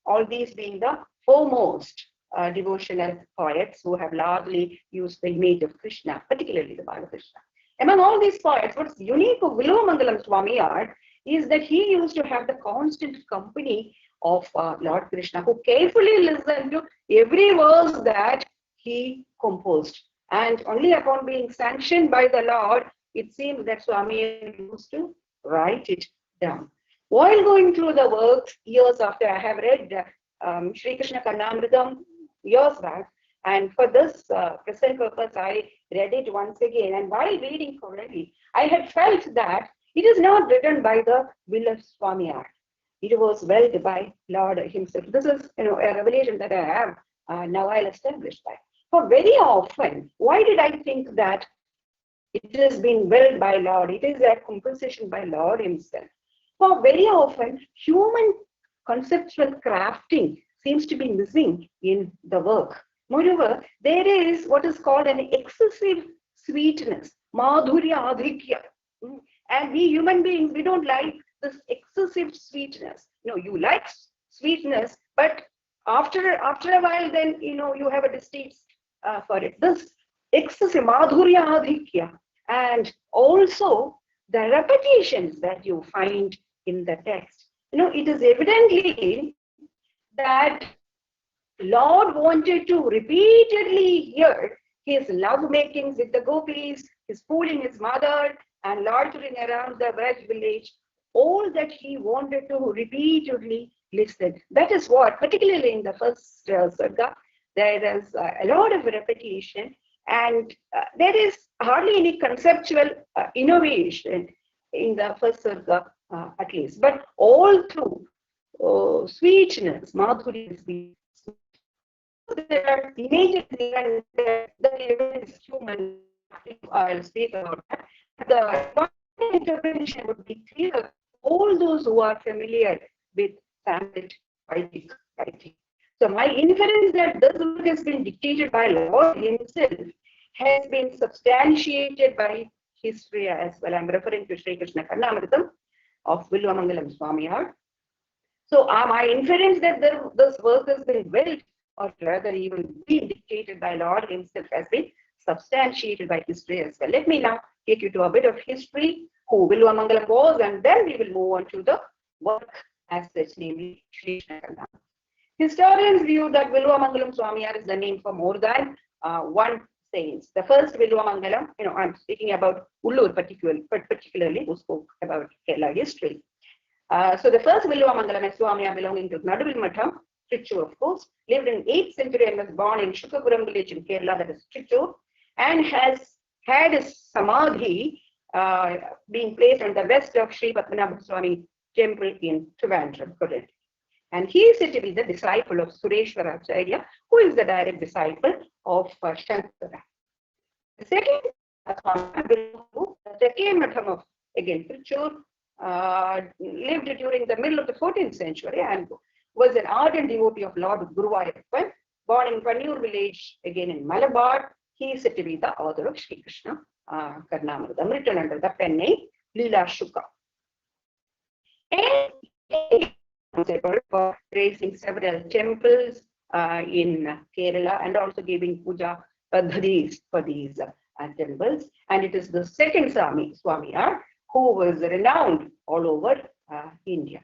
all these being the foremost devotional poets who have largely used the image of Krishna, particularly the Balakrishna. Among all these poets, what's unique of Vilomangalam Swami art is that he used to have the constant company of Lord Krishna, who carefully listened to every verse that he composed. And only upon being sanctioned by the Lord, it seems that Swami used to write it down. While going through the works years after, I have read Shri Krishna Karnamritam years back, and for this present purpose, I read it once again. And while reading currently, I had felt that it is not written by the will of Swami art. It was willed by Lord himself. This is, a revelation that I have now I'll establish that. For very often, why did I think that it has been willed by Lord? It is a composition by Lord himself. For very often, human conceptual crafting seems to be missing in the work. Moreover, there is what is called an excessive sweetness, madhurya adhikya. And we human beings, we don't like this excessive sweetness. You like sweetness, but after a while, then you have a distaste for it. This excessive madhurya adhikya, and also the repetitions that you find in the text. It is evidently that Lord wanted to repeatedly hear his love makings with the gopis, his fooling his mother, and loitering around the Vraj village. All that he wanted to repeatedly listen. That is what, particularly in the first sarga, there is a lot of repetition, and there is hardly any conceptual innovation in the first sarga, at least. But all through sweetness, madhurya is being. There are images and the is human. I'll speak about that. The interpretation would be clear. All those who are familiar with Sanskrit writing. So my inference that this work has been dictated by Lord himself has been substantiated by history as well. I'm referring to Shri Krishna Karnamritam of Vilomangalam Swami art. So my inference that this work has been built, or rather even being dictated by Lord himself, has been substantiated by history as well. Let me now take you to a bit of history, who Vilomangalam was, and then we will move on to the work as such, namely Shri Krishna Karnamritam. Historians view that Vilomangalam Swamiyar is the name for more than one saints. The first Vilomangalam, I'm speaking about Ullur particularly, who spoke about Kerala history. So the first Vilomangalam Swamiyar belonging to Naduvil Matham, Tricchur of course, lived in 8th century and was born in Shukapuram village in Kerala, that is Tricchur, and has had his samadhi being placed on the west of Sri Padmanabha Swami temple in Trivandrum, currently. And he is said to be the disciple of Sureshwara Acharya, who is the direct disciple of Shankara. The second Matham of, again, Tricchur, lived during the middle of the 14th century and was an ardent devotee of Lord Guruvayappan, born in Pannur village, again in Malabar. He is said to be the author of Shri Krishna Karnamritam, written under the pen name Leela Shuka. And for raising several temples in Kerala and also giving puja padhadis for these temples. And it is the second Swamiyar who was renowned all over India.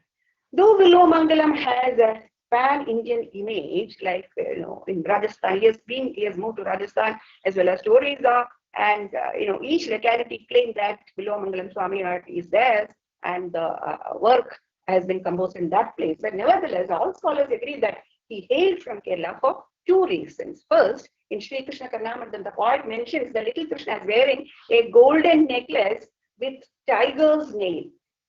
Though Vilomangalam has a pan-Indian image, like in Rajasthan, he has moved to Rajasthan as well as to Orissa, and each locality claimed that Vilomangalam Swamiyar is theirs, and the work has been composed in that place. But nevertheless, all scholars agree that he hailed from Kerala for two reasons. First, in Shri Krishna Karnamritam, the poet mentions the little Krishna is wearing a golden necklace with tiger's nail.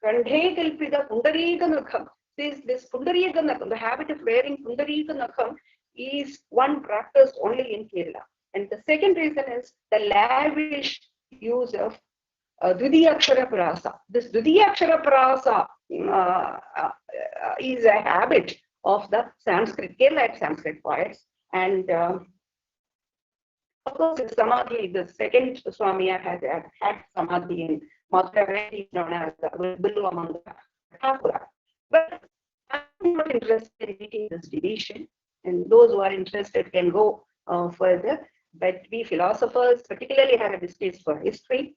Kandhe kalpita pundarika nakham. This pundarika nakham, the habit of wearing pundarika nakham, is one practiced only in Kerala. And the second reason is the lavish use of Dvidiyakshara Prasa. This Dvidiyakshara Prasa is a habit of the Sanskrit, Kerala Sanskrit poets. And Of course, the Samadhi, the second Swami had Samadhi in Mathura, where he is known as the Bilu among the Mathura. But I'm not interested in making this division, and those who are interested can go further. But we philosophers particularly have a distaste for history.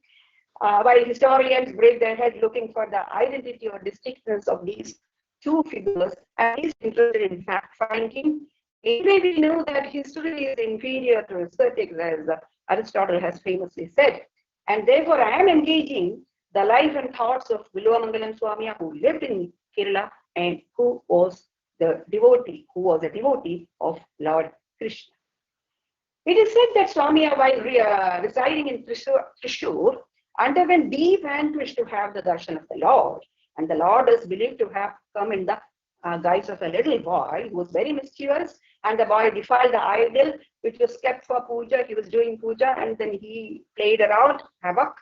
While historians break their head looking for the identity or distinctness of these two figures, I'm least interested in fact-finding. Anyway, we know that history is inferior to aesthetics, as Aristotle has famously said. And therefore, I am engaging the life and thoughts of Viluvamangalam Swami, who lived in Kerala and who was a devotee of Lord Krishna. It is said that Swami, while residing in Thrissur, underwent deep anguish to have the darshan of the Lord. And the Lord is believed to have come in the guise of a little boy who was very mischievous, and the boy defiled the idol which was kept for puja. He was doing puja, and then he played around havoc.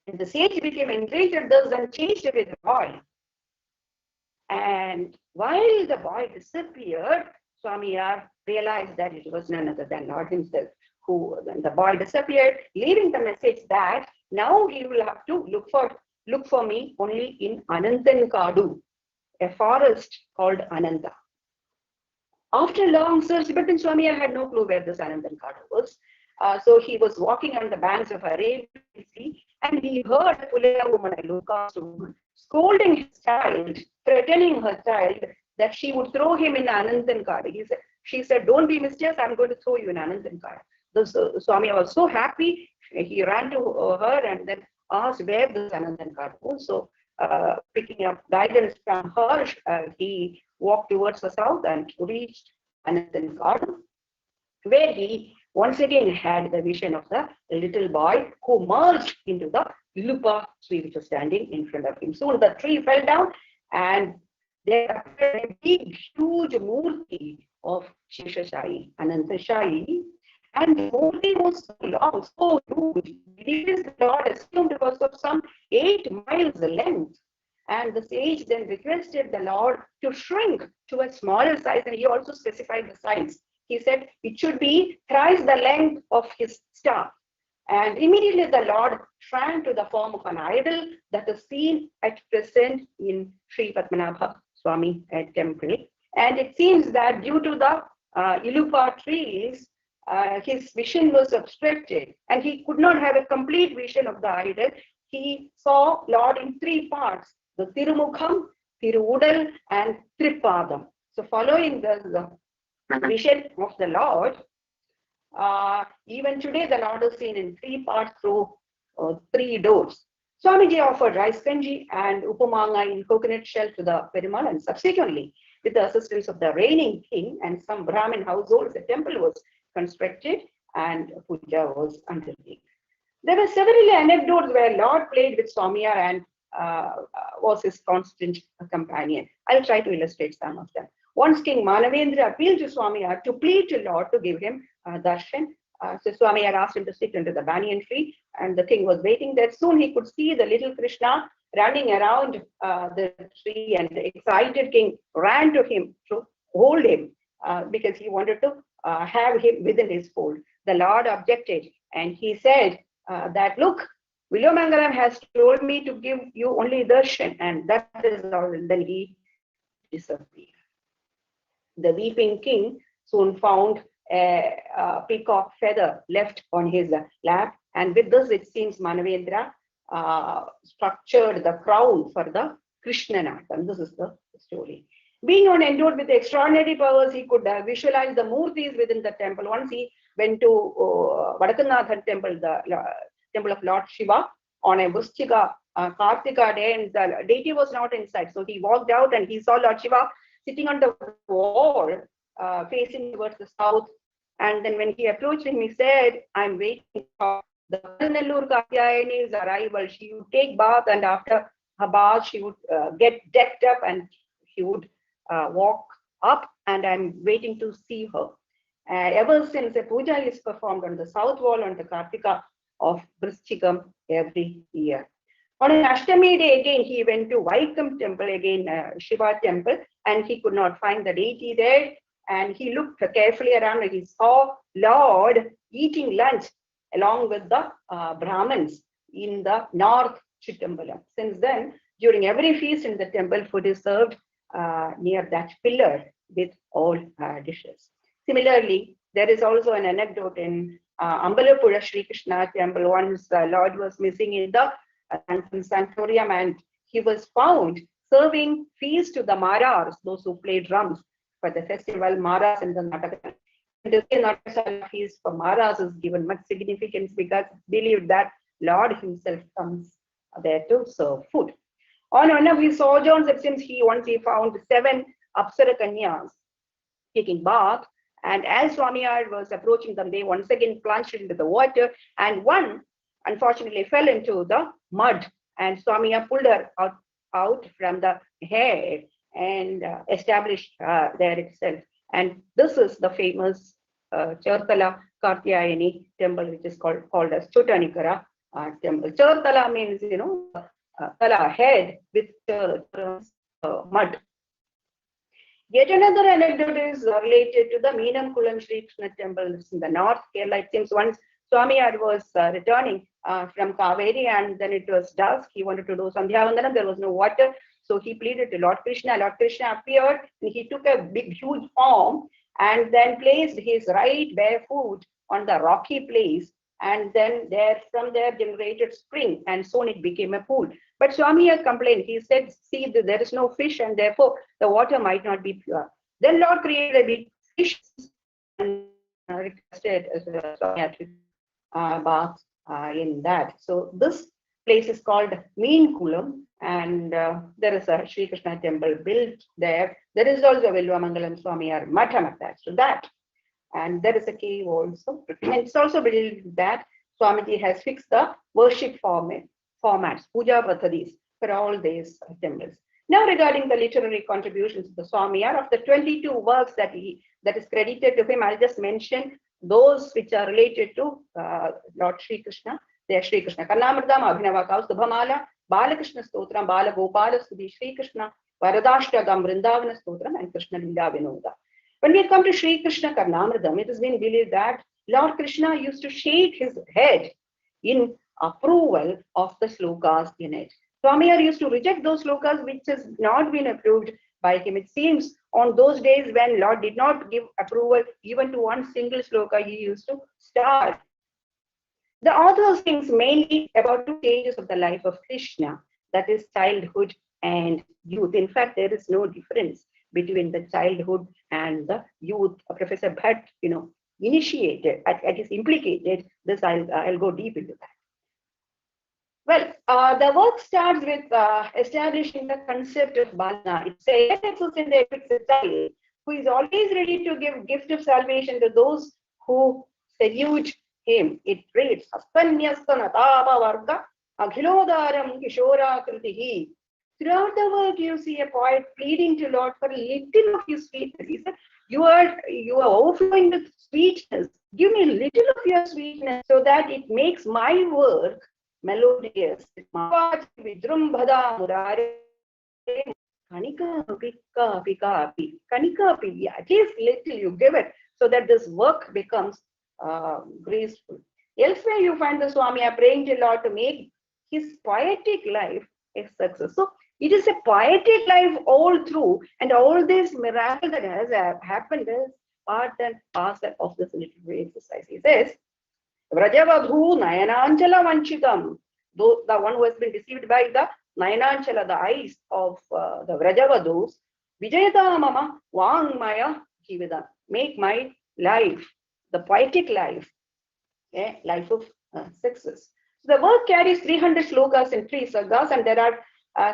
And the sage became enraged at this and chased away the boy. And while the boy disappeared, Swami realized that it was none other than Lord himself, who, when the boy disappeared, leaving the message that now he will have to look for me only in Anantankadu, a forest called Ananta. After long search, but then Swami had no clue where this Anantankadu was. So he was walking on the banks of Arabian Sea, and he heard a Pulaya woman, a low-caste woman, scolding his child, threatening her child that she would throw him in Anantankadu. She said, "Don't be mischievous, I'm going to throw you in Anantankadu." The Swami was so happy, he ran to her and then asked where this Anantankadu was. So picking up guidance from her, he walked towards the south and reached Anantankadu, where he once again had the vision of the little boy who merged into the Lupa tree which was standing in front of him. Soon the tree fell down, and there appeared a big, huge murti of Sheshashai, Anantashai. And the murti was so long, so huge. It is the Lord assumed it was of some 8 miles length. And the sage then requested the Lord to shrink to a smaller size, and he also specified the size. He said it should be thrice the length of his staff. And immediately the Lord shrank to the form of an idol that is seen at present in Sri Padmanabha Swami temple. And it seems that due to the Ilupa trees, his vision was obstructed, and he could not have a complete vision of the idol. He saw Lord in 3 parts: the Tirumukham, Tirudal, and Tripadam. So following the vision of the Lord, even today the Lord is seen in 3 parts through 3 doors. Swamiji offered rice kanji and upamanga in coconut shell to the Perumal, and subsequently, with the assistance of the reigning king and some Brahmin households, the temple was constructed and puja was undertaken. There were several anecdotes where Lord played with Swamiya and was his constant companion. I'll try to illustrate some of them. Once King Malavendra appealed to Swamiya to plead to Lord to give him darshan. So Swami had asked him to sit under the banyan tree, and the king was waiting there. Soon he could see the little Krishna running around the tree, and the excited king ran to him to hold him because he wanted to have him within his fold. The Lord objected, and he said that, "Look, Viluvamangalam has told me to give you only darshan, and that is all." And then he disappeared. The weeping king soon found a peacock feather left on his lap, and with this, it seems Manavendra structured the crown for the Krishna Natam. This is the story. Being endowed with extraordinary powers, he could visualize the murtis within the temple. Once he went to Vadakanathan temple, the temple of Lord Shiva, on a Vushchika Kartika day, and the deity was not inside. So he walked out and he saw Lord Shiva sitting on the wall, facing towards the south. And then when he approached him, he said, "I'm waiting for the Nellur Katyayani's arrival. She would take bath, and after her bath, she would get decked up and she would walk up, and I'm waiting to see her." Ever since, a puja is performed on the south wall on the Kartika of Vrishchikam every year. On an Ashtami day, again, he went to Vaikam temple, again Shiva temple, and he could not find the deity there. and he looked carefully around and he saw Lord eating lunch along with the Brahmins in the North Chittambalam. Since then, during every feast in the temple, food is served near that pillar with all dishes. Similarly, there is also an anecdote in Ambalapura Shri Krishna temple. Once Lord was missing in the Santorium, and he was found serving feast to the Maras, those who play drums for the festival Maras in the Nataka. The Nataka feast for Maras is given much significance because it's believed that Lord himself comes there to serve food. On one of his sojourns, it seems he found 7 Apsara Kanyas taking bath, and as Swamiyar was approaching them, they once again plunged into the water, and one unfortunately fell into the mud, and Swamiyar pulled her out from the hair and established there itself. And this is the famous Chartala Kartyayani temple, which is called as Chotanikara temple. Chartala means, tala, head with mud. Yet another anecdote is related to the Meenam Kulam Shri Krishna temple in the North Kerala. It seems once Swamiyar was returning from Kaveri, and then it was dusk. He wanted to do Sandhyavandanam. There was no water. So he pleaded to Lord Krishna. Lord Krishna appeared, and he took a big, huge form and then placed his right bare foot on the rocky place, and then from there generated spring, and soon it became a pool. But Swamiyar complained. He said, see, there is no fish, and therefore the water might not be pure. Then Lord created a big fish and requested Swamiyar to bath in that. So this place is called Meen Kulam, and there is a Shri Krishna temple built there. There is also a Vilvamangalam Swamiyar Matham attached to that. And there is a cave also. And it's also believed that Swamiji has fixed the worship formats, puja pathadis, for all these temples. Now, regarding the literary contributions of the Swamiyar, of the 22 works that is credited to him, I'll just mention those which are related to Lord Shri Krishna. They are Shri Krishna Karnamridam, Abhinava Kaustubhamala, Balakrishna Stotram, Bala Gopala Sudhi Shri Krishna, Varadashtagam Vrindavana Stotram, and Krishna Lila Vinoda. When we come to Shri Krishna Karnamridam, it has been believed that Lord Krishna used to shake his head in approval of the slokas in it. Swamiyar used to reject those slokas which has not been approved by him. It seems on those days when Lord did not give approval even to one single sloka, he used to start. The author thinks mainly about 2 stages of the life of Krishna, that is childhood and youth. In fact, there is no difference between the childhood and the youth. Professor Bhatt, initiated, is implicated. This I'll go deep into that. Well, the work starts with establishing the concept of Bala. It says in the epic style, who is always ready to give gift of salvation to those who salute him. It reads, Astanyastana Tapa Varga Aghilodaram Kishora Kritihi. Throughout the work, you see a poet pleading to Lord for a little of his sweetness. He said, you are overflowing with sweetness. Give me a little of your sweetness so that it makes my work melodious. At least little you give it so that this work becomes graceful. Elsewhere, you find the Swamiyar praying to Lord to make his poetic life a success. So it is a poetic life all through, and all this miracle that has happened is part and parcel of this literary exercise. He says, Vrajavadhu Nayananchala Vanchitam, the one who has been deceived by the Nayananchala, the eyes of the Vrajavadhus, Vijayata Mama Vangmaya Jividam, make my life, the poetic life, a life of success. So the work carries 300 slokas in 3 sargas, and there are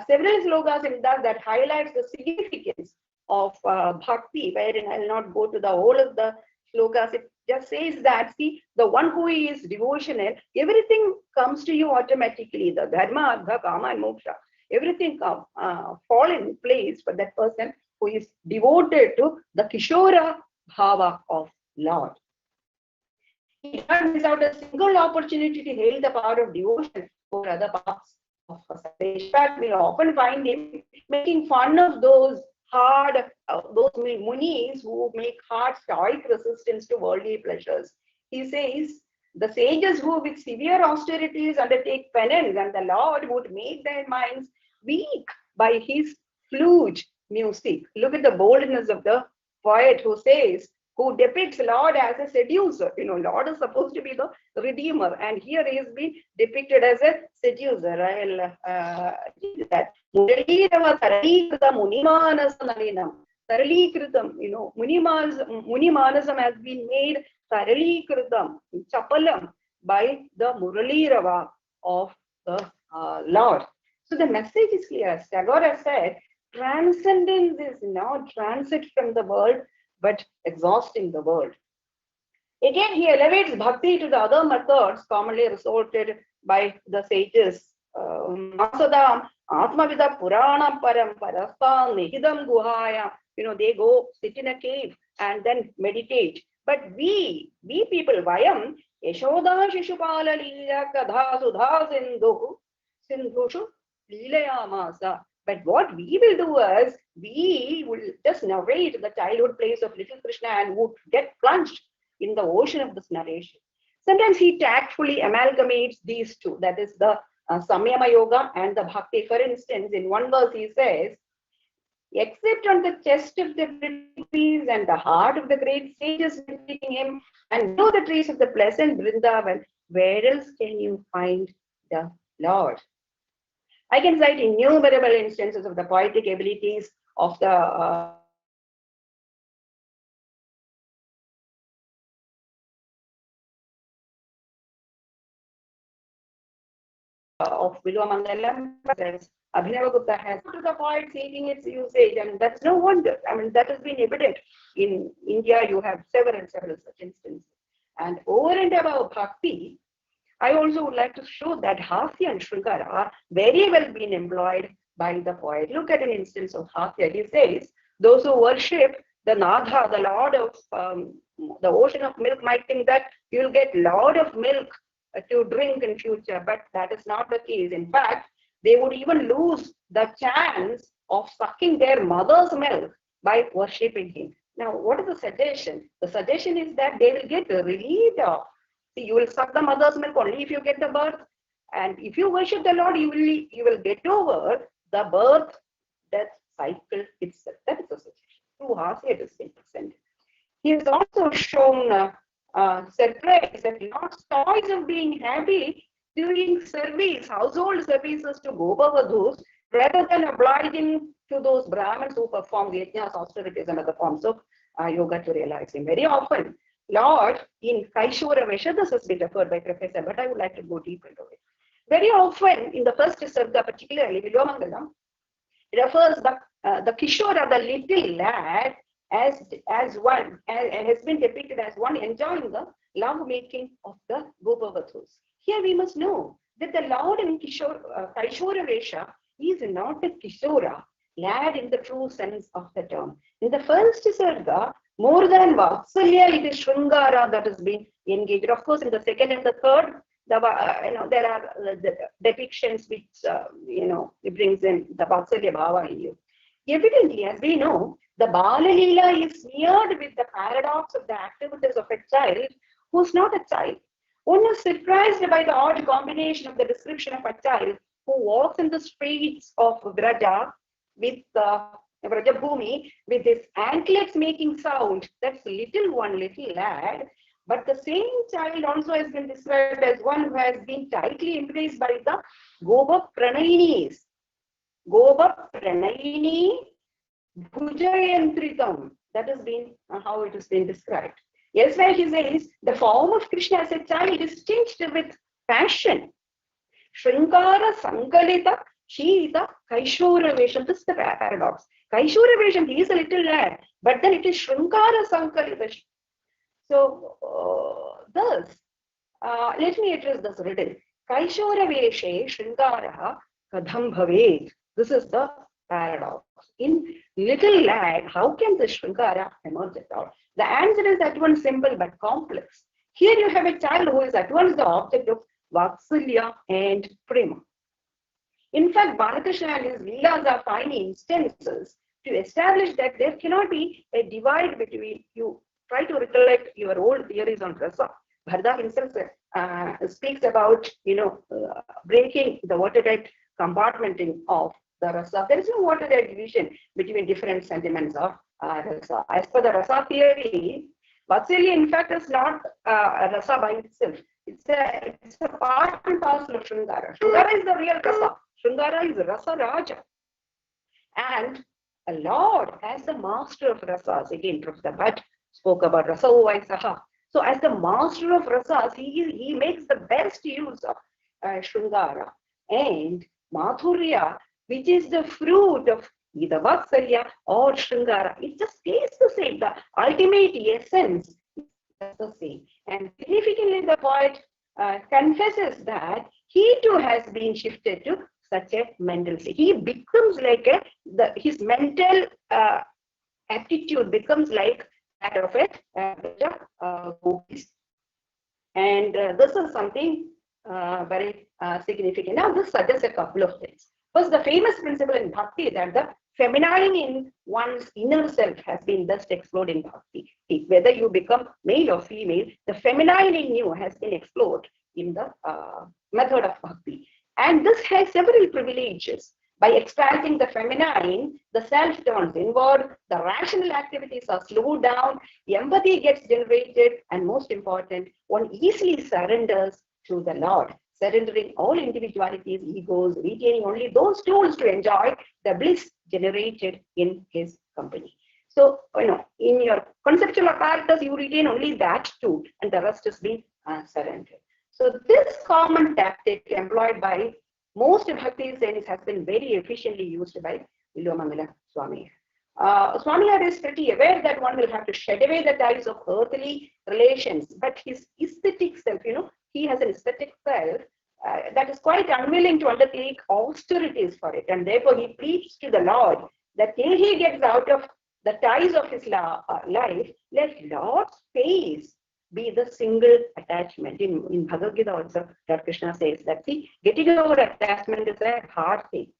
several slokas in that highlights the significance of bhakti, wherein I will not go to the whole of the slokas. It just says that, see, the one who is devotional, everything comes to you automatically. The Dharma, Artha, Kama, and Moksha, everything fall in place for that person who is devoted to the Kishora Bhava of Lord. He doesn't miss out a single opportunity to hail the power of devotion for other paths of salvation. In fact, we often find him making fun of those hard, those munis who make hard stoic resistance to worldly pleasures. He says, the sages who with severe austerities undertake penance, and the Lord would make their minds weak by his flute music. Look at the boldness of the poet who says, who depicts Lord as a seducer. You know, Lord is supposed to be the redeemer, and here he is being depicted as a seducer. I'll read that. Muralirava Taralikritam Munimanasa Nalinam. Taralikritam, you know, Munimanasam has been made Taralikritam, Chapalam, by the Muralirava of the Lord. So the message is clear. Tagore said, transcendence is not transit from the world, but exhausting the world. Again, he elevates bhakti to the other methods commonly resorted by the sages. Masadam, Atmavida Purana Param Parastha Nihidam Guhaya. You know, they go sit in a cave and then meditate. But we people, Vayam, Yashoda Shishupala Lila Kadha Sudha Sindhushu Lilayamasa. But what we will do is, we will just narrate the childhood place of little Krishna and would get plunged in the ocean of this narration. Sometimes he tactfully amalgamates these two, that is the Samyama Yoga and the Bhakti. For instance, in one verse he says, except on the chest of the trees and the heart of the great sages meditating him, and know the trees of the pleasant Vrindavan, where else can you find the Lord? I can cite innumerable instances of the poetic abilities of the of Vikraman. Abhinavagupta has to the poet seeking its usage, and that's no wonder. I mean, that has been evident. In India, you have several such instances. And over and above Bhakti, I also would like to show that Hasya and Shringara are very well been employed by the poet. Look at an instance of Hasya. He says, those who worship the Nadha, the Lord of the ocean of milk, might think that you'll get lot of milk to drink in future, but that is not the case. In fact, they would even lose the chance of sucking their mother's milk by worshipping him. Now, what is the suggestion? The suggestion is that they will get relieved of. See, you will suck the mother's milk only if you get the birth, and if you worship the Lord, you will get over the birth death cycle itself. That is the suggestion. Through Hasya, it is presented. He has also shown surprise that Lord's choice of being happy during service, household services to Gopavadhus, rather than obliging to those Brahmins who perform yajnas, austerities, and other forms of yoga to realize him. Very often, Lord, in Kaishora Vesha, this has been referred by Professor, but I would like to go deeper into it. Very often, in the first Sarga, particularly Vilomangalam, refers the Kishora, the little lad, as one, and has been depicted as one enjoying the love making of the Gopavadhus. Here we must know that the Lord in Kaishora Vesha is not a Kishora, lad in the true sense of the term. In the first Sarga, more than Vatsalya, it is Shringara that has been engaged. Of course, in the second and the third, there are the depictions which it brings in the Vatsalya Bhava in you. Evidently, as we know, the Bala Leela is smeared with the paradox of the activities of a child who is not a child. One is surprised by the odd combination of the description of a child who walks in the streets of Vraja with Vrajabhumi with his anklets making sound. That's little lad. But the same child also has been described as one who has been tightly embraced by the Gopa Pranayinis. Gopa Pranayini Bhujayantritam. That has been how it has been described. Elsewhere he says, the form of Krishna as a child is tinged with passion. Shrinkara Sankalita Shita Kaishora Vesham. This is the paradox. Kaishora Vesham, he is a little lad, but then it is Shrinkara Sankalita. So, thus, let me address this riddle. Kaishora Veshe Shrinkaraha Kadham Bhaved. This is the paradox. In little lad, how can the Shrinkara emerge at all? The answer is at once simple but complex. Here you have a child who is at once the object of Vatsalya and Prema. In fact, Balakrishna and his Leelas are fine instances to establish that there cannot be a divide between you. Try to recollect your old theories on rasa. Bharda himself speaks about, breaking the watertight compartmenting of the rasa. There is no watertight division between different sentiments of rasa. As per the rasa theory, Vatsalya in fact is not a rasa by itself. It's a part and parcel of Shringara. Shringara is the real rasa. Shringara is Rasa Raja. And a Lord, as the master of rasas, again, Professor Bhatt spoke about Rasa Uvaisaha. So, as the master of rasas, he makes the best use of Shringara. And Mathurya, which is the fruit of either Vatsalya or Shringara, it just stays the same. The ultimate essence is the same. And significantly, the poet confesses that he too has been shifted to such a mental state. He becomes like his mental aptitude becomes like that of a gopis. And this is something very significant. Now, this suggests a couple of things. First, the famous principle in bhakti that the feminine in one's inner self has been best explored in bhakti. Whether you become male or female, the feminine in you has been explored in the method of bhakti. And this has several privileges. By expanding the feminine, the self turns inward, the rational activities are slowed down, empathy gets generated, and most important, one easily surrenders to the Lord, surrendering all individualities, egos, retaining only those tools to enjoy the bliss generated in his company. So, in your conceptual apparatus, you retain only that tool, and the rest is being surrendered. So, this common tactic employed by most bhakti saints has been very efficiently used by Vilomangala Swami. Swami is pretty aware that one will have to shed away the ties of earthly relations, but his aesthetic self, he has an aesthetic self that is quite unwilling to undertake austerities for it, and therefore he pleads to the Lord that till he gets out of the ties of his life, let Lord's face be the single attachment. In Bhagavad Gita also, Lord Krishna says that, see, getting over attachment is a hard thing.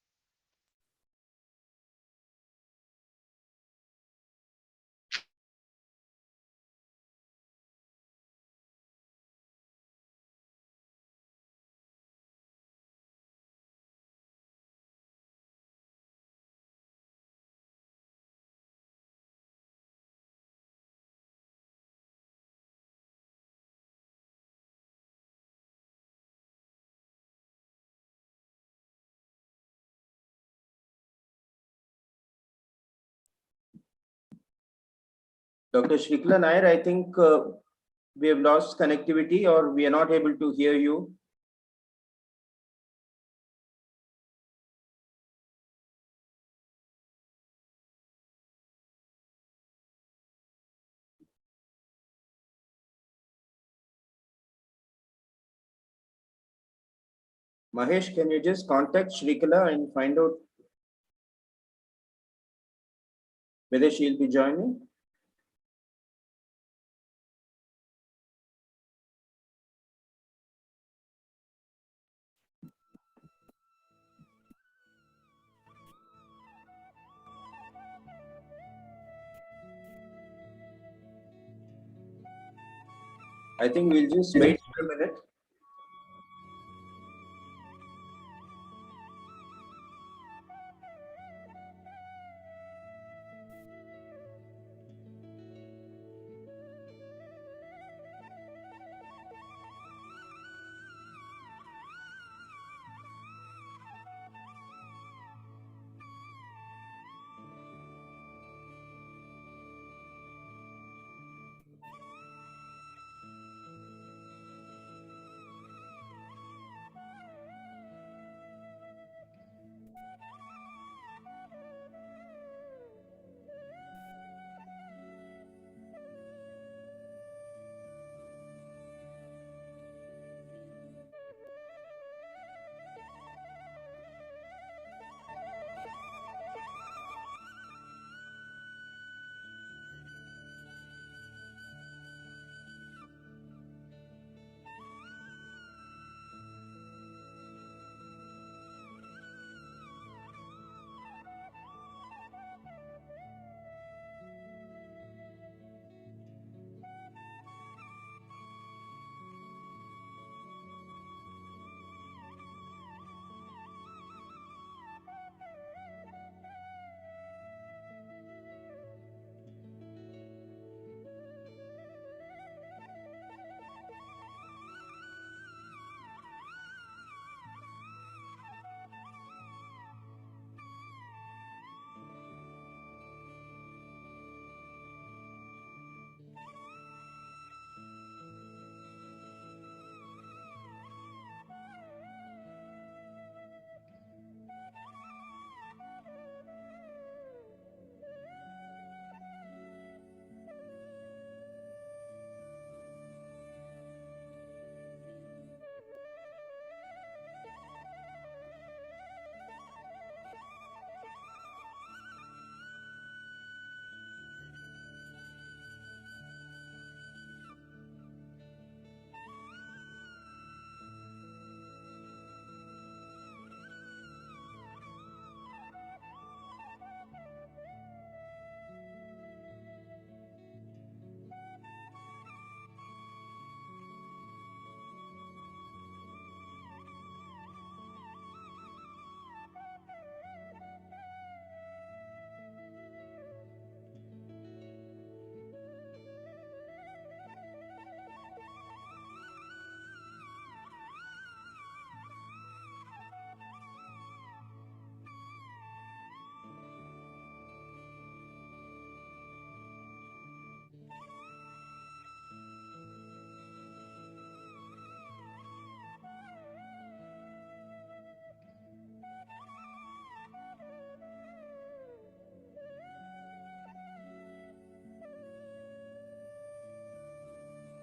Dr. Shrikala Nair, I think we have lost connectivity or we are not able to hear you. Mahesh, can you just contact Shrikala and find out whether she'll be joining? I think we'll just wait for a minute.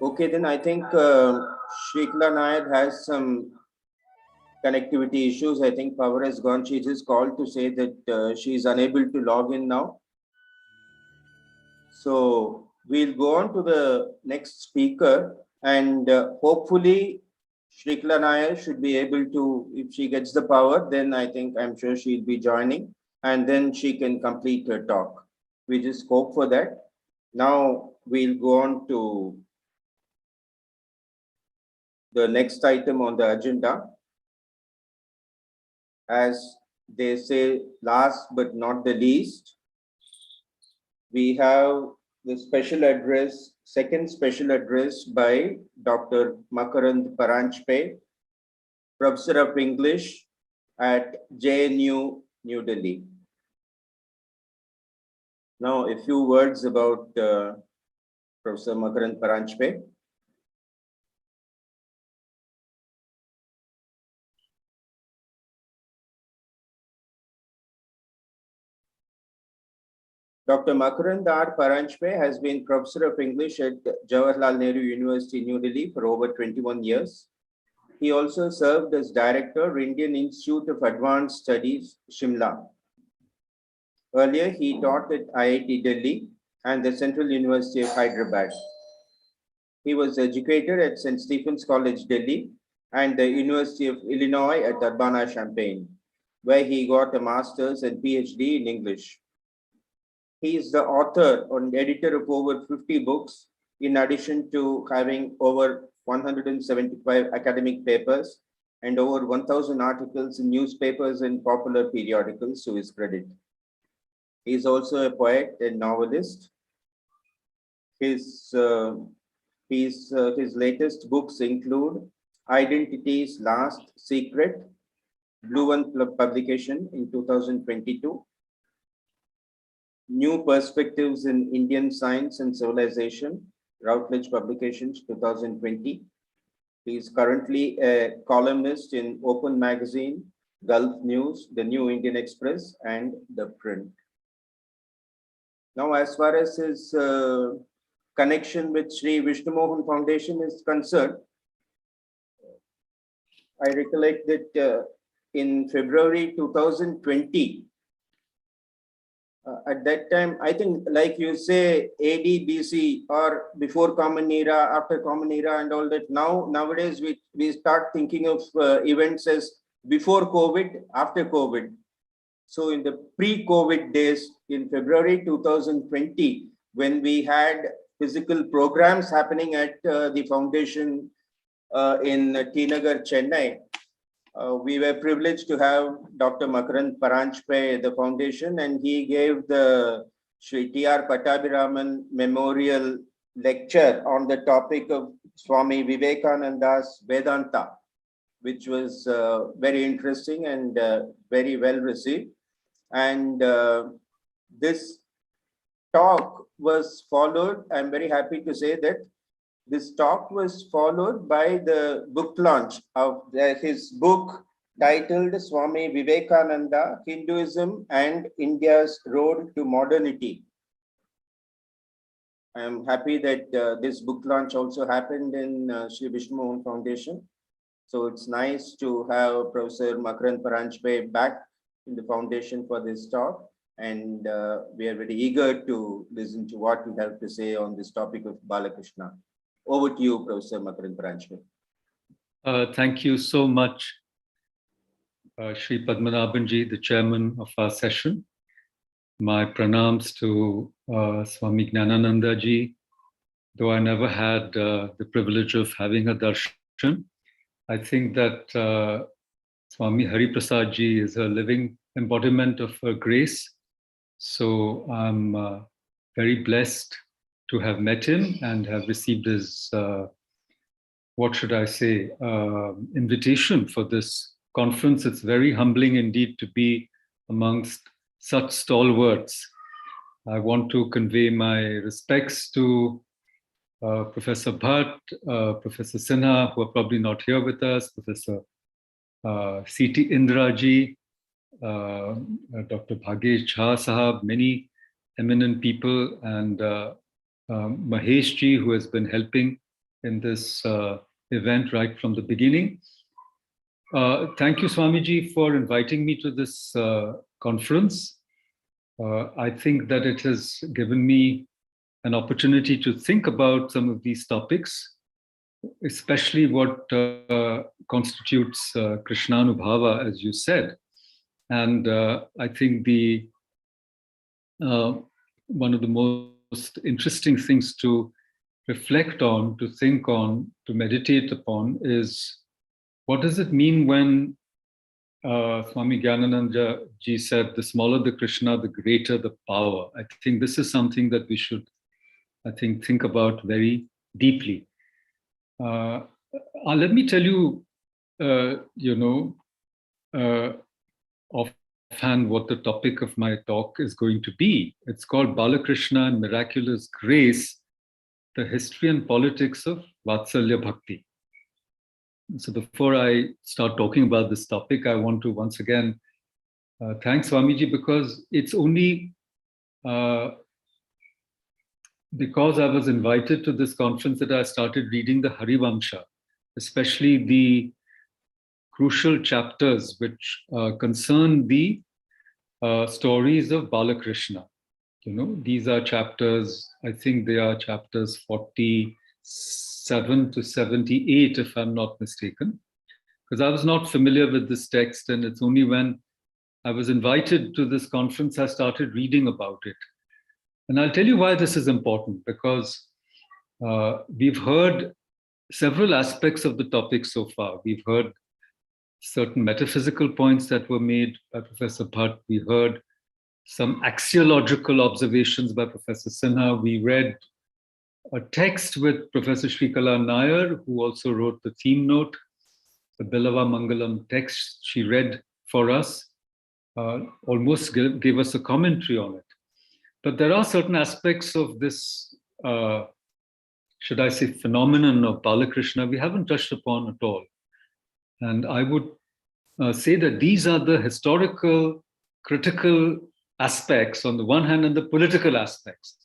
Okay, then I think Shrikla Nayad has some connectivity issues. I think power has gone. She just called to say that she is unable to log in now. So we'll go on to the next speaker, and hopefully Shrikla Nayar should be able to, if she gets the power, then I'm sure she'll be joining, and then she can complete her talk. We just hope for that. Now we'll go on to the next item on the agenda. As they say, last but not the least, we have the special address, second special address by Dr. Makarand Paranchpe, Professor of English at JNU, New Delhi. Now, a few words about Professor Makarand Paranchpe. Dr. Makarand R. Paranchpe has been Professor of English at Jawaharlal Nehru University, New Delhi for over 21 years. He also served as Director, Indian Institute of Advanced Studies, Shimla. Earlier, he taught at IIT Delhi and the Central University of Hyderabad. He was educated at St. Stephen's College, Delhi, and the University of Illinois at Urbana-Champaign, where he got a master's and PhD in English. He is the author and editor of over 50 books, in addition to having over 175 academic papers and over 1,000 articles in newspapers and popular periodicals to his credit. He is also a poet and novelist. His latest books include Identity's Last Secret, Blue One publication in 2022, New Perspectives in Indian Science and Civilization, Routledge Publications, 2020. He is currently a columnist in Open Magazine, Gulf News, The New Indian Express, and The Print. Now, as far as his connection with Shri Vishnu Mohan Foundation is concerned, I recollect that in February 2020, at that time, I think, like you say, AD, BC, or before Common Era, after Common Era, and all that. Nowadays, we start thinking of events as before COVID, after COVID. So in the pre-COVID days, in February 2020, when we had physical programs happening at the foundation in T Nagar, Chennai, we were privileged to have Dr. Makarand Paranchpe, the foundation, and he gave the Shri T.R. Pattabhiraman Memorial Lecture on the topic of Swami Vivekananda's Vedanta, which was very interesting and very well received. And this talk was followed, I'm very happy to say that this talk was followed by the book launch of his book titled Swami Vivekananda, Hinduism and India's Road to Modernity. I am happy that this book launch also happened in Shri Vishnu Mohan Foundation. So it's nice to have Professor Makarand Paranchpe back in the foundation for this talk. And we are very eager to listen to what you have to say on this topic of Balakrishna. Over to you, Professor Makarand Paranchpe. Thank you so much, Shri Padmanabhanji, the chairman of our session. My pranams to Swami Jnanananda ji. Though I never had the privilege of having a darshan, I think that Swami Hari Prasad ji is a living embodiment of her grace. So I'm very blessed to have met him and have received his, what should I say, invitation for this conference. It's very humbling indeed to be amongst such stalwarts. I want to convey my respects to Professor Bhatt, Professor Sinha, who are probably not here with us, Professor C.T. Indra ji, Dr. Bhagesh Jha Sahab, many eminent people, and Mahesh ji, who has been helping in this event right from the beginning. Thank you, Swamiji, for inviting me to this conference. I think that it has given me an opportunity to think about some of these topics, especially what constitutes Krishnanubhava, as you said. And I think one of the most interesting things to reflect on, to think on, to meditate upon is, what does it mean when Swami Gyanananda ji said, the smaller the Krishna, the greater the power? I think this is something that we should, think about very deeply. Let me tell you, offhand what the topic of my talk is going to be. It's called Balakrishna and Miraculous Grace, the History and Politics of Vatsalya Bhakti. So before I start talking about this topic, I want to once again thank Swamiji, because it's only because I was invited to this conference that I started reading the Harivamsha, especially the crucial chapters which concern the stories of Balakrishna. These are chapters, I think they are chapters 47 to 78, if I'm not mistaken, because I was not familiar with this text, and it's only when I was invited to this conference I started reading about it. And I'll tell you why this is important, because we've heard several aspects of the topic so far. We've heard certain metaphysical points that were made by Professor Bhatt. We heard some axiological observations by Professor Sinha. We read a text with Professor Shrikala Nair, who also wrote the theme note, the Bilava Mangalam text she read for us, almost gave us a commentary on it. But there are certain aspects of this, should I say, phenomenon of Balakrishna we haven't touched upon at all. And I would say that these are the historical, critical aspects on the one hand, and the political aspects.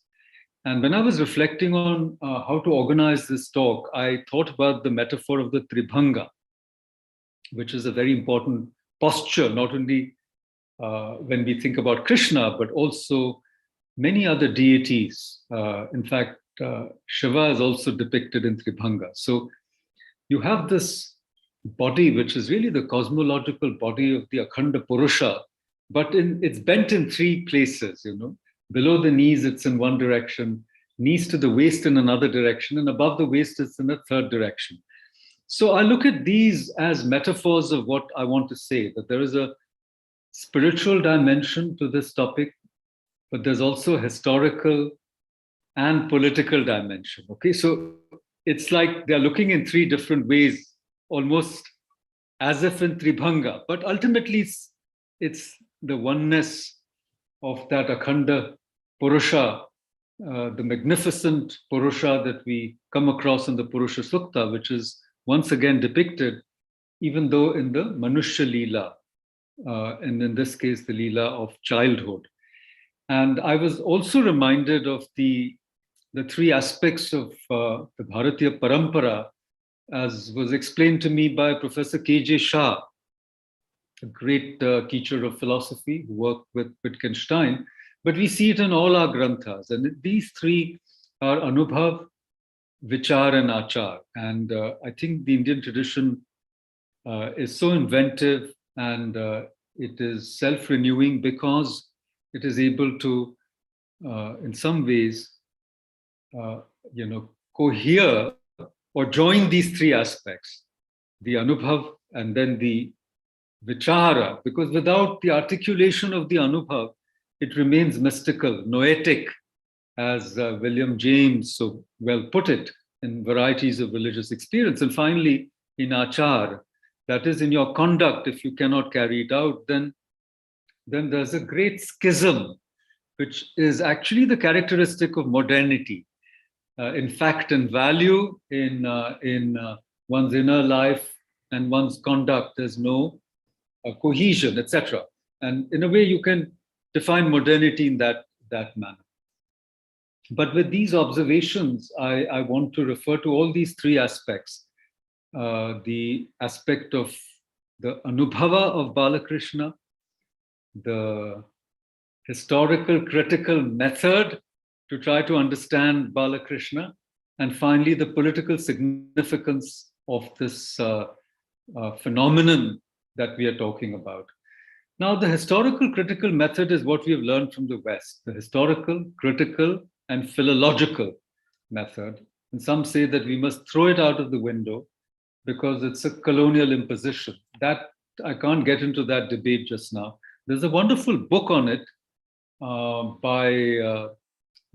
And when I was reflecting on how to organize this talk, I thought about the metaphor of the Tribhanga, which is a very important posture, not only when we think about Krishna, but also many other deities. In fact, Shiva is also depicted in Tribhanga. So you have this body, which is really the cosmological body of the Akhanda Purusha, but it's bent in three places. Below the knees, it's in one direction, knees to the waist in another direction, and above the waist, it's in a third direction. So I look at these as metaphors of what I want to say, that there is a spiritual dimension to this topic, but there's also a historical and political dimension. Okay, so it's like they're looking in three different ways, almost as if in Tribhanga, but ultimately it's the oneness of that Akhanda Purusha, the magnificent Purusha that we come across in the Purusha Sukta, which is once again depicted, even though in the Manushya Leela, and in this case, the Leela of childhood. And I was also reminded of the three aspects of the Bharatiya Parampara, as was explained to me by Professor K.J. Shah, a great teacher of philosophy who worked with Wittgenstein. But we see it in all our granthas. And these three are Anubhav, Vichar, and Achar. And I think the Indian tradition is so inventive, and it is self-renewing because it is able to, in some ways, cohere or join these three aspects, the Anubhav and then the Vichara, because without the articulation of the Anubhav, it remains mystical, noetic, as William James so well put it, in Varieties of Religious Experience. And finally, in Achar, that is in your conduct, if you cannot carry it out, then there's a great schism, which is actually the characteristic of modernity. In fact and value, in one's inner life and one's conduct, there's no cohesion, etc. And in a way, you can define modernity in that manner. But with these observations, I want to refer to all these three aspects. The aspect of the Anubhava of Balakrishna, the historical critical method to try to understand Balakrishna, and finally the political significance of this phenomenon that we are talking about. Now, the historical critical method is what we have learned from the West, the historical, critical, and philological method. And some say that we must throw it out of the window because it's a colonial imposition. That I can't get into that debate just now. There's a wonderful book on it by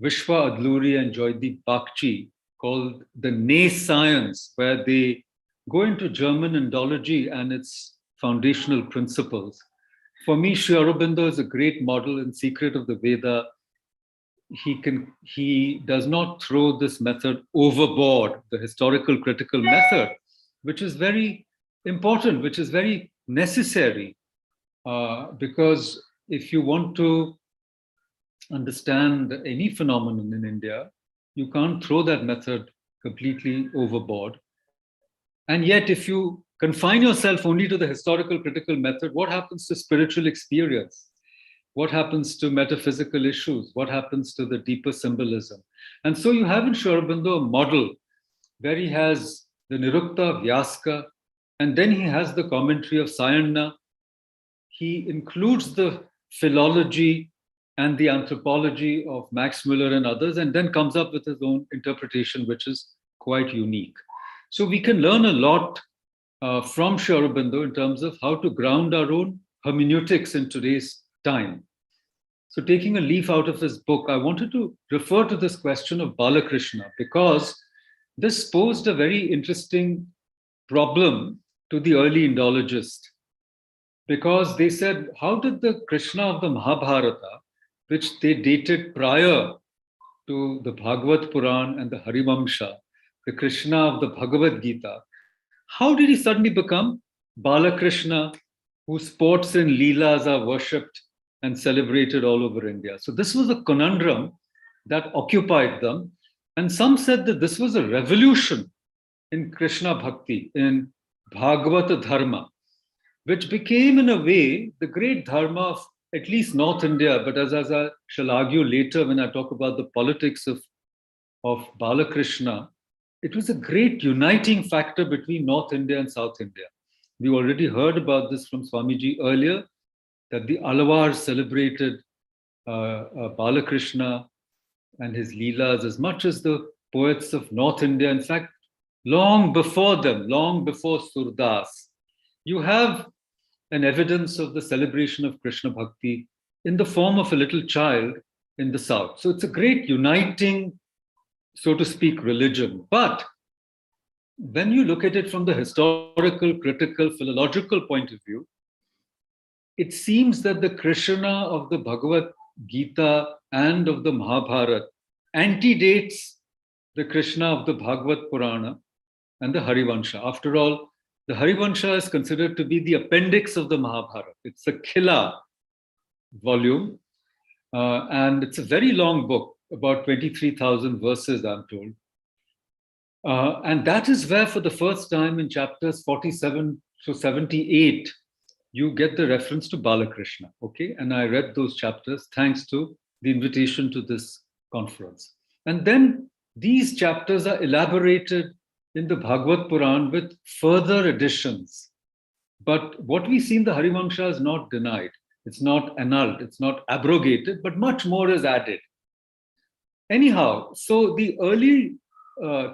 Vishwa Adluri and Joydeep Bakchi called The Nay Science, where they go into German Indology and its foundational principles. For me, Sri Aurobindo is a great model in Secret of the Veda. He does not throw this method overboard, the historical critical method, which is very important, which is very necessary, because if you want to understand any phenomenon in India, you can't throw that method completely overboard. And yet, if you confine yourself only to the historical critical method, what happens to spiritual experience? What happens to metaphysical issues? What happens to the deeper symbolism? And so you have in Sri Aurobindo a model where he has the Nirukta, Vyaska, and then he has the commentary of Sayana. He includes the philology and the anthropology of Max Muller and others, and then comes up with his own interpretation, which is quite unique. So we can learn a lot from Sri Aurobindo in terms of how to ground our own hermeneutics in today's time. So taking a leaf out of his book, I wanted to refer to this question of Balakrishna because this posed a very interesting problem to the early Indologists. Because they said, how did the Krishna of the Mahabharata, which they dated prior to the Bhagavad Puran and the Harivamsha, the Krishna of the Bhagavad Gita, how did he suddenly become Balakrishna, whose sports and leelas are worshipped and celebrated all over India? So this was a conundrum that occupied them. And some said that this was a revolution in Krishna Bhakti, in Bhagavata Dharma, which became in a way the great Dharma of at least North India, but as I shall argue later when I talk about the politics of Balakrishna, it was a great uniting factor between North India and South India. We already heard about this from Swamiji earlier, that the Alawars celebrated Balakrishna and his Leelas as much as the poets of North India. In fact, long before them, long before Surdas, you have an evidence of the celebration of Krishna Bhakti in the form of a little child in the South. So it's a great uniting, so to speak, religion. But when you look at it from the historical, critical, philological point of view, it seems that the Krishna of the Bhagavad Gita and of the Mahabharata antedates the Krishna of the Bhagavad Purana and the Harivansha. After all, the Harivansha is considered to be the appendix of the Mahabharata. It's a Khila volume, and it's a very long book, about 23,000 verses, I'm told. And that is where, for the first time in chapters 47 to 78, you get the reference to Balakrishna. Okay, and I read those chapters thanks to the invitation to this conference. And then these chapters are elaborated in the Bhagavad Puran with further additions. But what we see in the Harivansha is not denied. It's not annulled. It's not abrogated, but much more is added. Anyhow, so the early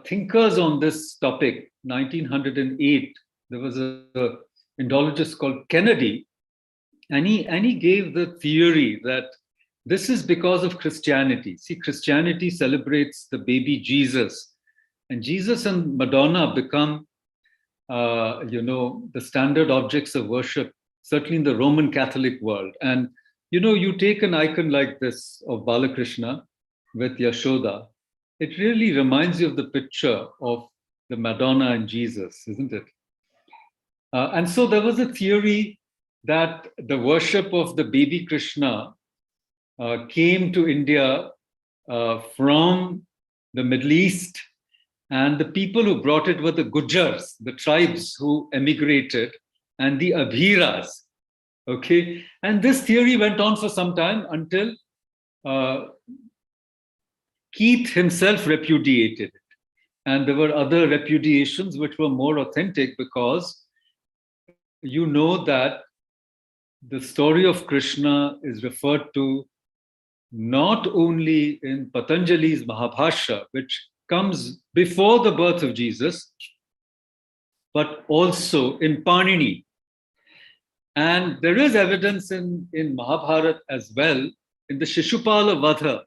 thinkers on this topic, 1908, there was a Indologist called Kennedy, and he gave the theory that this is because of Christianity. See, Christianity celebrates the baby Jesus, and Jesus and Madonna become, the standard objects of worship, certainly in the Roman Catholic world. And, you take an icon like this of Balakrishna with Yashoda, it really reminds you of the picture of the Madonna and Jesus, isn't it? And so there was a theory that the worship of the baby Krishna came to India from the Middle East, and the people who brought it were the Gujars, the tribes who emigrated, and the Abhiras. Okay, and this theory went on for some time until Keith himself repudiated it. And there were other repudiations which were more authentic, because you know that the story of Krishna is referred to not only in Patanjali's Mahabhashya, which comes before the birth of Jesus, but also in Panini. And there is evidence in Mahabharata as well, in the Shishupala Vadha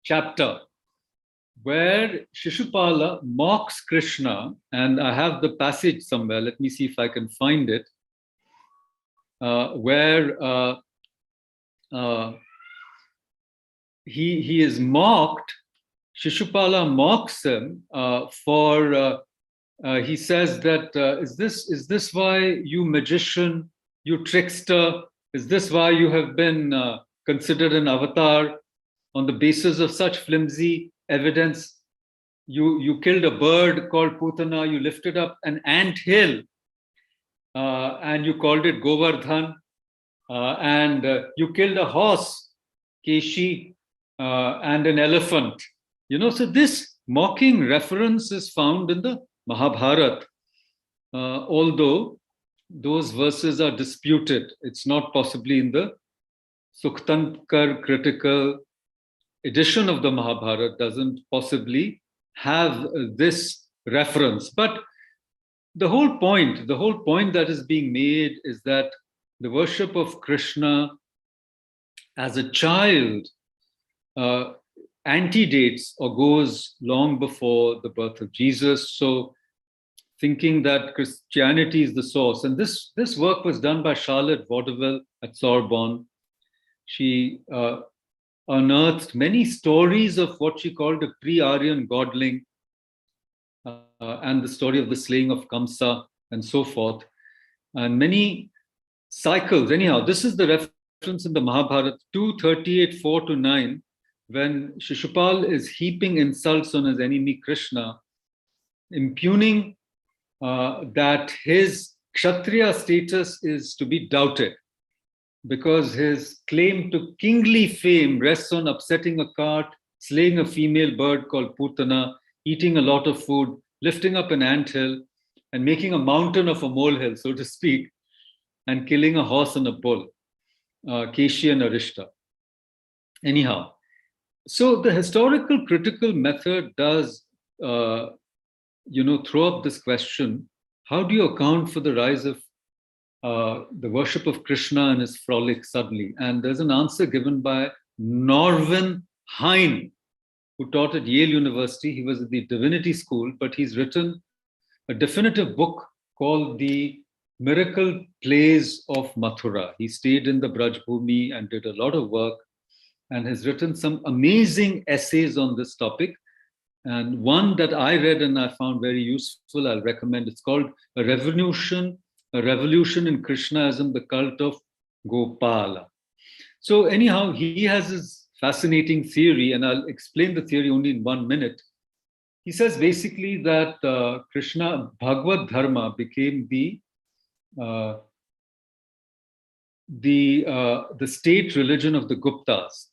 chapter, where Shishupala mocks Krishna, and I have the passage somewhere, let me see if I can find it, where he is mocked. Shishupala mocks him he says that, is this why, you magician, you trickster, is this why you have been considered an avatar? On the basis of such flimsy evidence, you killed a bird called Putana, you lifted up an ant hill, and you called it Govardhan, and you killed a horse, Keshi, and an elephant. So this mocking reference is found in the Mahabharata, although those verses are disputed. It's not possibly in the Suktankar critical edition of the Mahabharata, doesn't possibly have this reference. But the whole point that is being made is that the worship of Krishna as a child antedates or goes long before the birth of Jesus. So thinking that Christianity is the source. And this work was done by Charlotte Vaudeville at Sorbonne. She unearthed many stories of what she called a pre-Aryan godling, and the story of the slaying of Kamsa and so forth, and many cycles. Anyhow, this is the reference in the Mahabharata 2:38:4-9, when Shishupal is heaping insults on his enemy Krishna, impugning that his Kshatriya status is to be doubted, because his claim to kingly fame rests on upsetting a cart, slaying a female bird called Putana, eating a lot of food, lifting up an anthill, and making a mountain of a molehill, so to speak, and killing a horse and a bull, Keshi and Arishta. Anyhow, so the historical critical method does, throw up this question: how do you account for the rise of the worship of Krishna and his frolic suddenly? And there's an answer given by Norvin Hine, who taught at Yale University. He was at the Divinity School, but he's written a definitive book called The Miracle Plays of Mathura. He stayed in the Braj Bhumi and did a lot of work, and has written some amazing essays on this topic. And one that I read and I found very useful, I'll recommend. It's called A Revolution in Krishnaism, the Cult of Gopala. So anyhow, he has his fascinating theory, and I'll explain the theory only in 1 minute. He says basically that Krishna, Bhagavad Dharma became the state religion of the Guptas,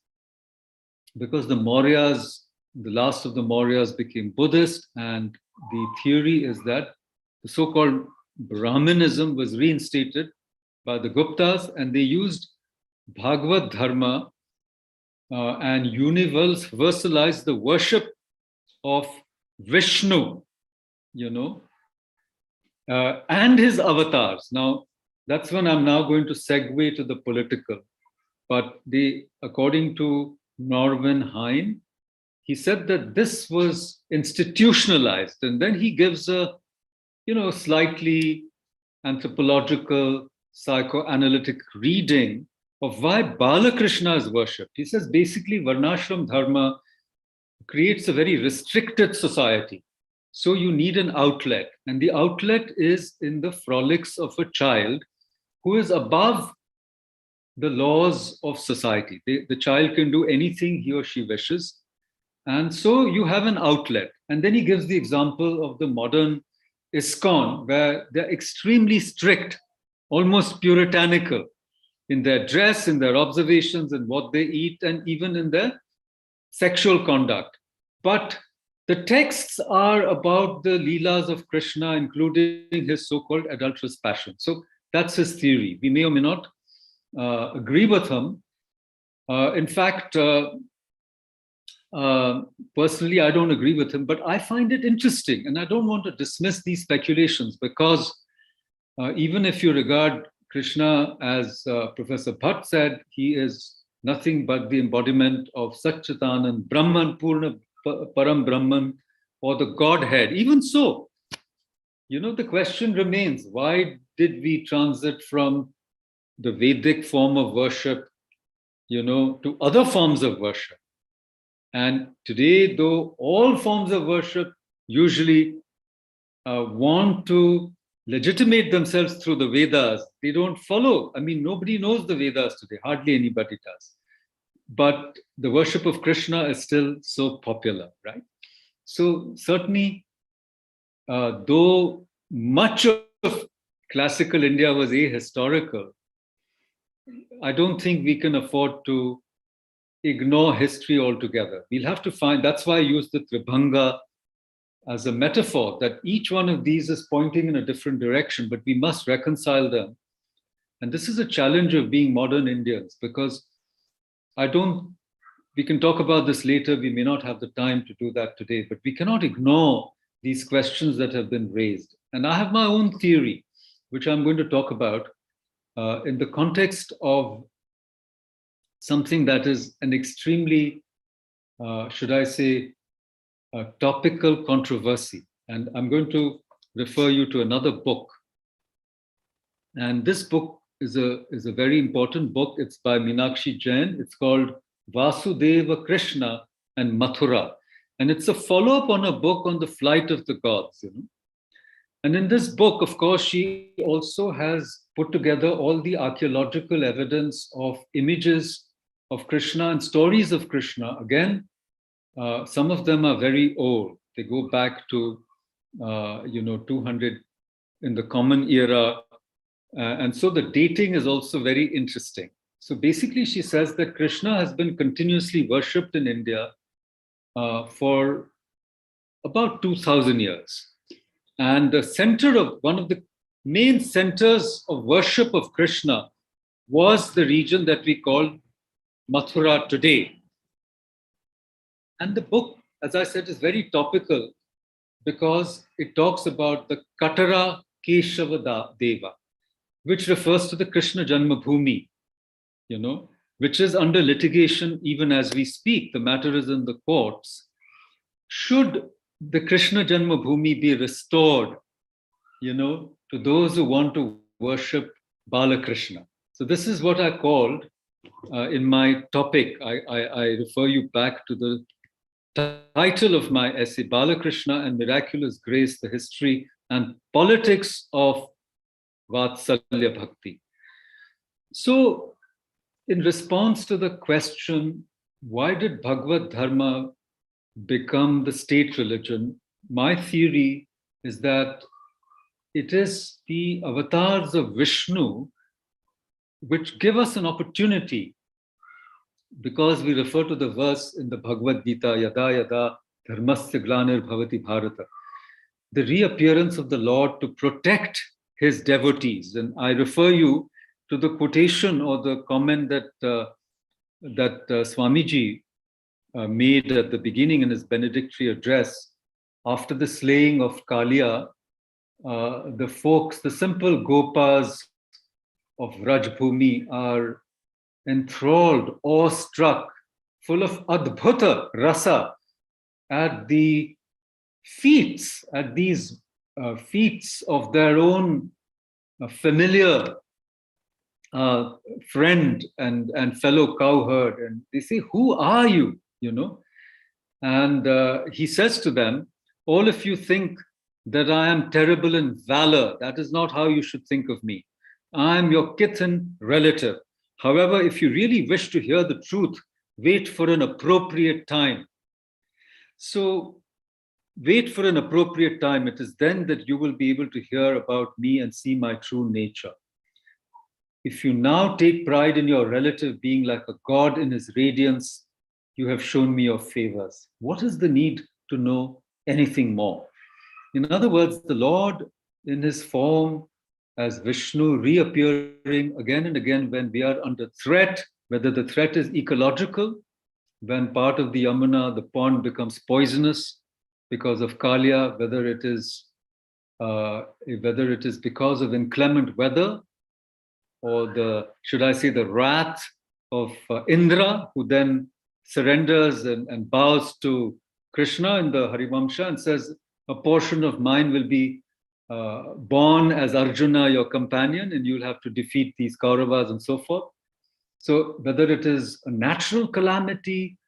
because the Mauryas, the last of the Mauryas, became Buddhist, and the theory is that the so-called Brahmanism was reinstated by the Guptas, and they used Bhagavad Dharma and universalized the worship of Vishnu, and his avatars. Now, that's when I'm now going to segue to the political. But according to Norvin Hine, he said that this was institutionalized, and then he gives a slightly anthropological, psychoanalytic reading of why Balakrishna is worshipped. He says basically Varnashram Dharma creates a very restricted society. So you need an outlet, and the outlet is in the frolics of a child who is above the laws of society. The child can do anything he or she wishes, And so you have an outlet. And then he gives the example of the modern ISKCON, where they're extremely strict, almost puritanical in their dress, in their observations, in what they eat, and even in their sexual conduct. But the texts are about the Leelas of Krishna, including his so-called adulterous passion. So that's his theory. We may or may not agree with him. In fact, personally, I don't agree with him, but I find it interesting, and I don't want to dismiss these speculations, because even if you regard Krishna, as Professor Bhatt said, he is nothing but the embodiment of Satchitanand, Brahman, Purna Param Brahman, or the Godhead. Even so, the question remains, why did we transit from the Vedic form of worship, to other forms of worship? And today, though all forms of worship usually want to legitimate themselves through the Vedas, they don't follow. I mean, nobody knows the Vedas today, hardly anybody does. But the worship of Krishna is still so popular, right? So certainly, though much of classical India was ahistorical, I don't think we can afford to ignore history altogether. We'll have to find, that's why I use the Tribhanga as a metaphor, that each one of these is pointing in a different direction, but we must reconcile them. And this is a challenge of being modern Indians, because we can talk about this later, we may not have the time to do that today, but we cannot ignore these questions that have been raised. And I have my own theory, which I'm going to talk about in the context of something that is an extremely, should I say, topical controversy. And I'm going to refer you to another book. And this book is a very important book. It's by Meenakshi Jain. It's called Vasudeva, Krishna and Mathura. And it's a follow-up on a book on the flight of the gods. And in this book, of course, she also has put together all the archaeological evidence of images of Krishna and stories of Krishna. Again, some of them are very old. They go back to, 200 in the Common Era. And so the dating is also very interesting. So basically, she says that Krishna has been continuously worshipped in India for about 2000 years. And the center of one of the main centers of worship of Krishna was the region that we call Mathura today. And the book, as I said, is very topical because it talks about the Katara Keshava Deva, which refers to the Krishna Janmabhoomi, which is under litigation even as we speak. The matter is in the courts. Should the Krishna Janmabhoomi be restored, to those who want to worship Balakrishna? So this is what I called in my topic. I refer you back to the title of my essay, Balakrishna and Miraculous Grace, the History and Politics of Vatsalya Bhakti. So in response to the question, why did Bhagavad Dharma become the state religion? My theory is that it is the avatars of Vishnu which give us an opportunity, because we refer to the verse in the Bhagavad Gita, Yada Yada Dharmasya Glanir Bhavati Bharata, the reappearance of the Lord to protect his devotees. And I refer you to the quotation or the comment that Swamiji made at the beginning in his benedictory address. After the slaying of Kalia, the folks, the simple Gopas of Rajbhumi are enthralled, awestruck, full of adbhuta rasa at the feats, at these feats of their own familiar friend and fellow cowherd. And they say, who are you? And he says to them, all of you think that I am terrible in valor. That is not how you should think of me. I am your kith and relative. However, if you really wish to hear the truth, wait for an appropriate time. So wait for an appropriate time. It is then that you will be able to hear about me and see my true nature. If you now take pride in your relative being like a god in his radiance, you have shown me your favors. What is the need to know anything more? In other words, the Lord in his form as Vishnu reappearing again and again when we are under threat, whether the threat is ecological, when part of the Yamuna, the pond, becomes poisonous because of Kalya, whether it is because of inclement weather, or should I say the wrath of Indra, who then surrenders and bows to Krishna in the Harivamsha and says, a portion of mine will be born as Arjuna, your companion, and you'll have to defeat these Kauravas and so forth. So whether it is a natural calamity,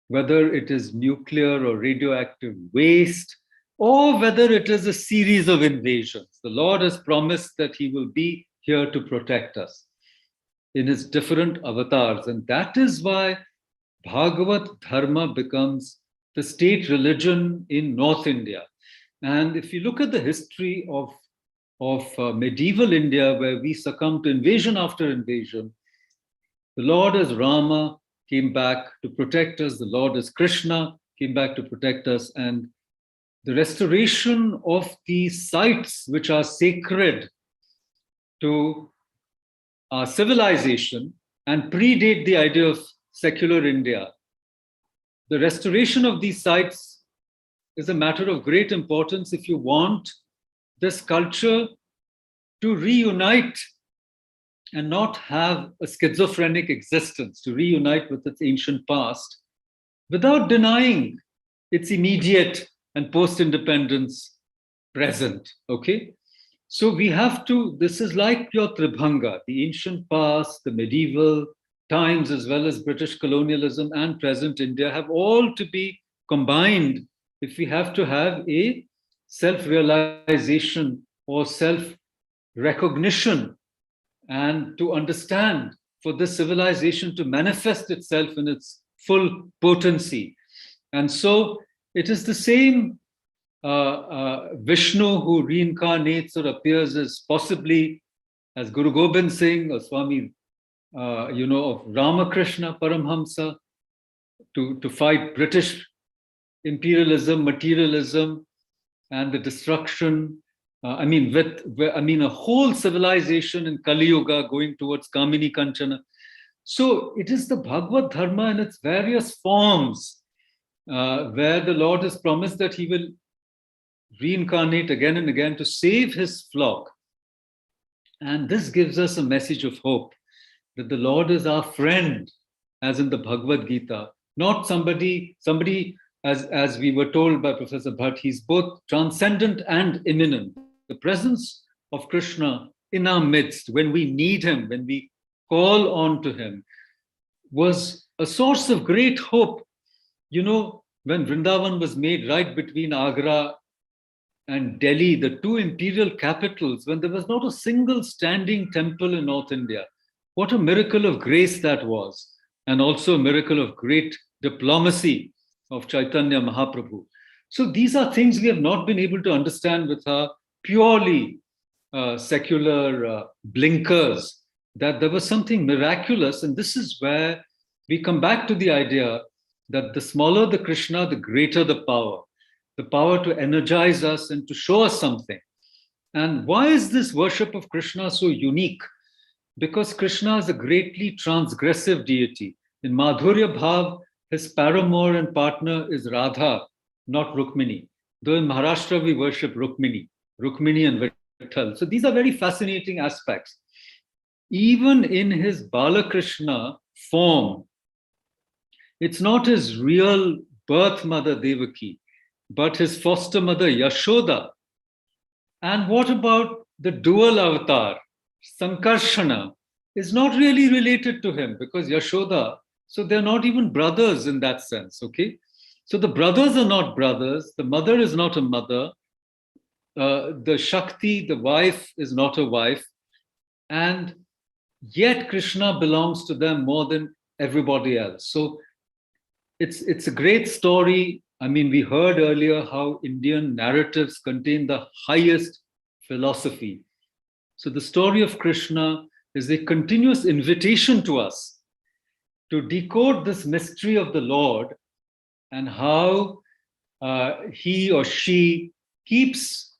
whether it is nuclear or radioactive waste, or whether it is a series of invasions, the Lord has promised that he will be here to protect us in his different avatars. And that is why Bhagavad Dharma becomes the state religion in North India. And if you look at the history of medieval India, where we succumbed to invasion after invasion, the Lord as Rama came back to protect us. The Lord as Krishna came back to protect us. And the restoration of these sites which are sacred to our civilization and predate the idea of secular India. The restoration of these sites is a matter of great importance if you want this culture to reunite and not have a schizophrenic existence, to reunite with its ancient past without denying its immediate and post-independence present, okay? So we have to, this is like your Tribhanga, the ancient past, the medieval times, as well as British colonialism and present India have all to be combined if we have to have a self-realization or self-recognition and to understand for this civilization to manifest itself in its full potency. And so it is the same Vishnu who reincarnates or appears as possibly as Guru Gobind Singh or Swami, of Ramakrishna Paramhamsa to fight British imperialism, materialism, and the destruction. A whole civilization in Kali Yuga going towards Kamini Kanchana. So it is the Bhagavad Dharma in its various forms where the Lord has promised that he will reincarnate again and again to save his flock. And this gives us a message of hope that the Lord is our friend, as in the Bhagavad Gita, not somebody as we were told by Professor Bhatt, he's both transcendent and immanent. The presence of Krishna in our midst, when we need him, when we call on to him, was a source of great hope. You know, when Vrindavan was made right between Agra and Delhi, the two imperial capitals, when there was not a single standing temple in North India, what a miracle of grace that was, and also a miracle of great diplomacy of Chaitanya Mahaprabhu. So these are things we have not been able to understand with our purely secular blinkers, that there was something miraculous. And this is where we come back to the idea that the smaller the Krishna, the greater the power to energize us and to show us something. And why is this worship of Krishna so unique? Because Krishna is a greatly transgressive deity. In Madhurya Bhav, his paramour and partner is Radha, not Rukmini. Though in Maharashtra we worship Rukmini and Vitthal. So these are very fascinating aspects. Even in his Balakrishna form, it's not his real birth mother Devaki, but his foster mother Yashoda. And what about the dual avatar, Sankarshana, is not really related to him because Yashoda, so they're not even brothers in that sense, okay? So the brothers are not brothers, the mother is not a mother, the Shakti, the wife, is not a wife, and yet Krishna belongs to them more than everybody else. So it's a great story I mean, we heard earlier how Indian narratives contain the highest philosophy. So the story of Krishna is a continuous invitation to us to decode this mystery of the Lord and how he or she keeps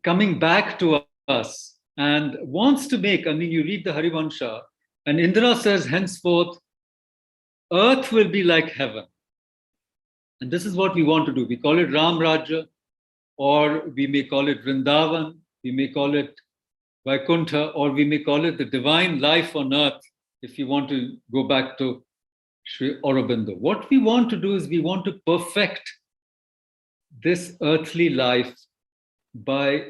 coming back to us and wants to make, I mean, you read the Harivansha, and Indra says, henceforth, earth will be like heaven. And this is what we want to do. We call it Ram Raja, or we may call it Vrindavan, we may call it Vaikuntha, or we may call it the divine life on earth, if you want to go back to Shri Aurobindo. What we want to do is we want to perfect this earthly life by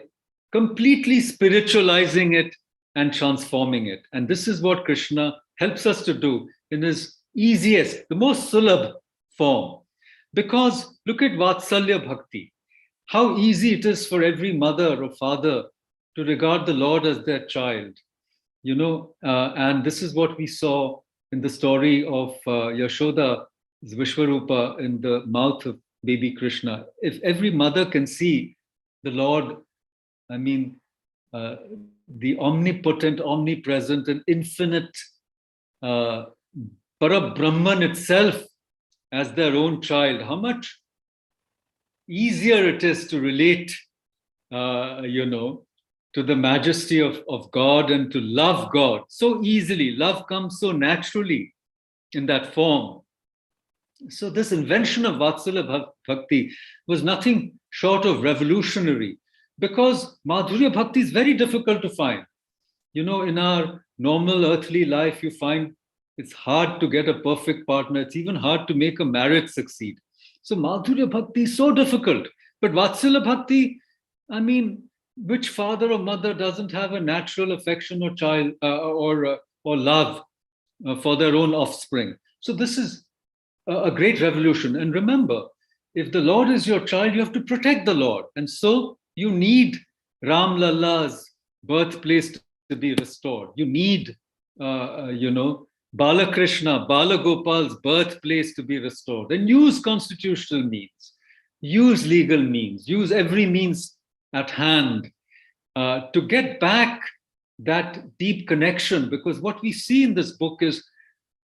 completely spiritualizing it and transforming it. And this is what Krishna helps us to do in his easiest, the most sulabh form. Because look at Vatsalya Bhakti, how easy it is for every mother or father to regard the Lord as their child. You know, and this is what we saw in the story of Yashoda's Vishwarupa in the mouth of baby Krishna. If every mother can see the Lord, I mean, the omnipotent, omnipresent, and infinite Parabrahman itself as their own child, how much easier it is to relate, you know, to the majesty of God and to love God so easily. Love comes so naturally in that form. So this invention of Vatsalya Bhakti was nothing short of revolutionary, because Madhurya Bhakti is very difficult to find. You know, in our normal earthly life, you find it's hard to get a perfect partner. It's even hard to make a marriage succeed. So Madhurya Bhakti is so difficult. But Vatsalya Bhakti, I mean, which father or mother doesn't have a natural affection or child or love for their own offspring? So this is a great revolution. And remember, if the Lord is your child, you have to protect the Lord. And so you need Ram Lalla's birthplace to be restored. You need, you know, Balakrishna, Balagopal's birthplace to be restored. And use constitutional means, use legal means, use every means at hand to get back that deep connection. Because what we see in this book is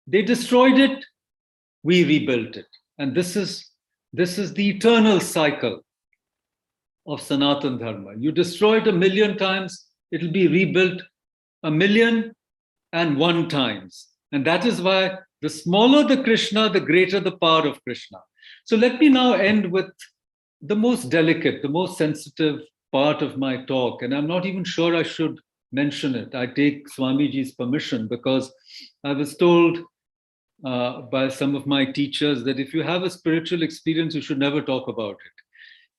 they destroyed it, we rebuilt it. And this is the eternal cycle of Sanatan Dharma. You destroy it 1,000,000 times, it'll be rebuilt 1,000,001 times. And that is why the smaller the Krishna, the greater the power of Krishna. So let me now end with the most delicate, the most sensitive part of my talk. And I'm not even sure I should mention it. I take Swamiji's permission, because I was told by some of my teachers that if you have a spiritual experience, you should never talk about it,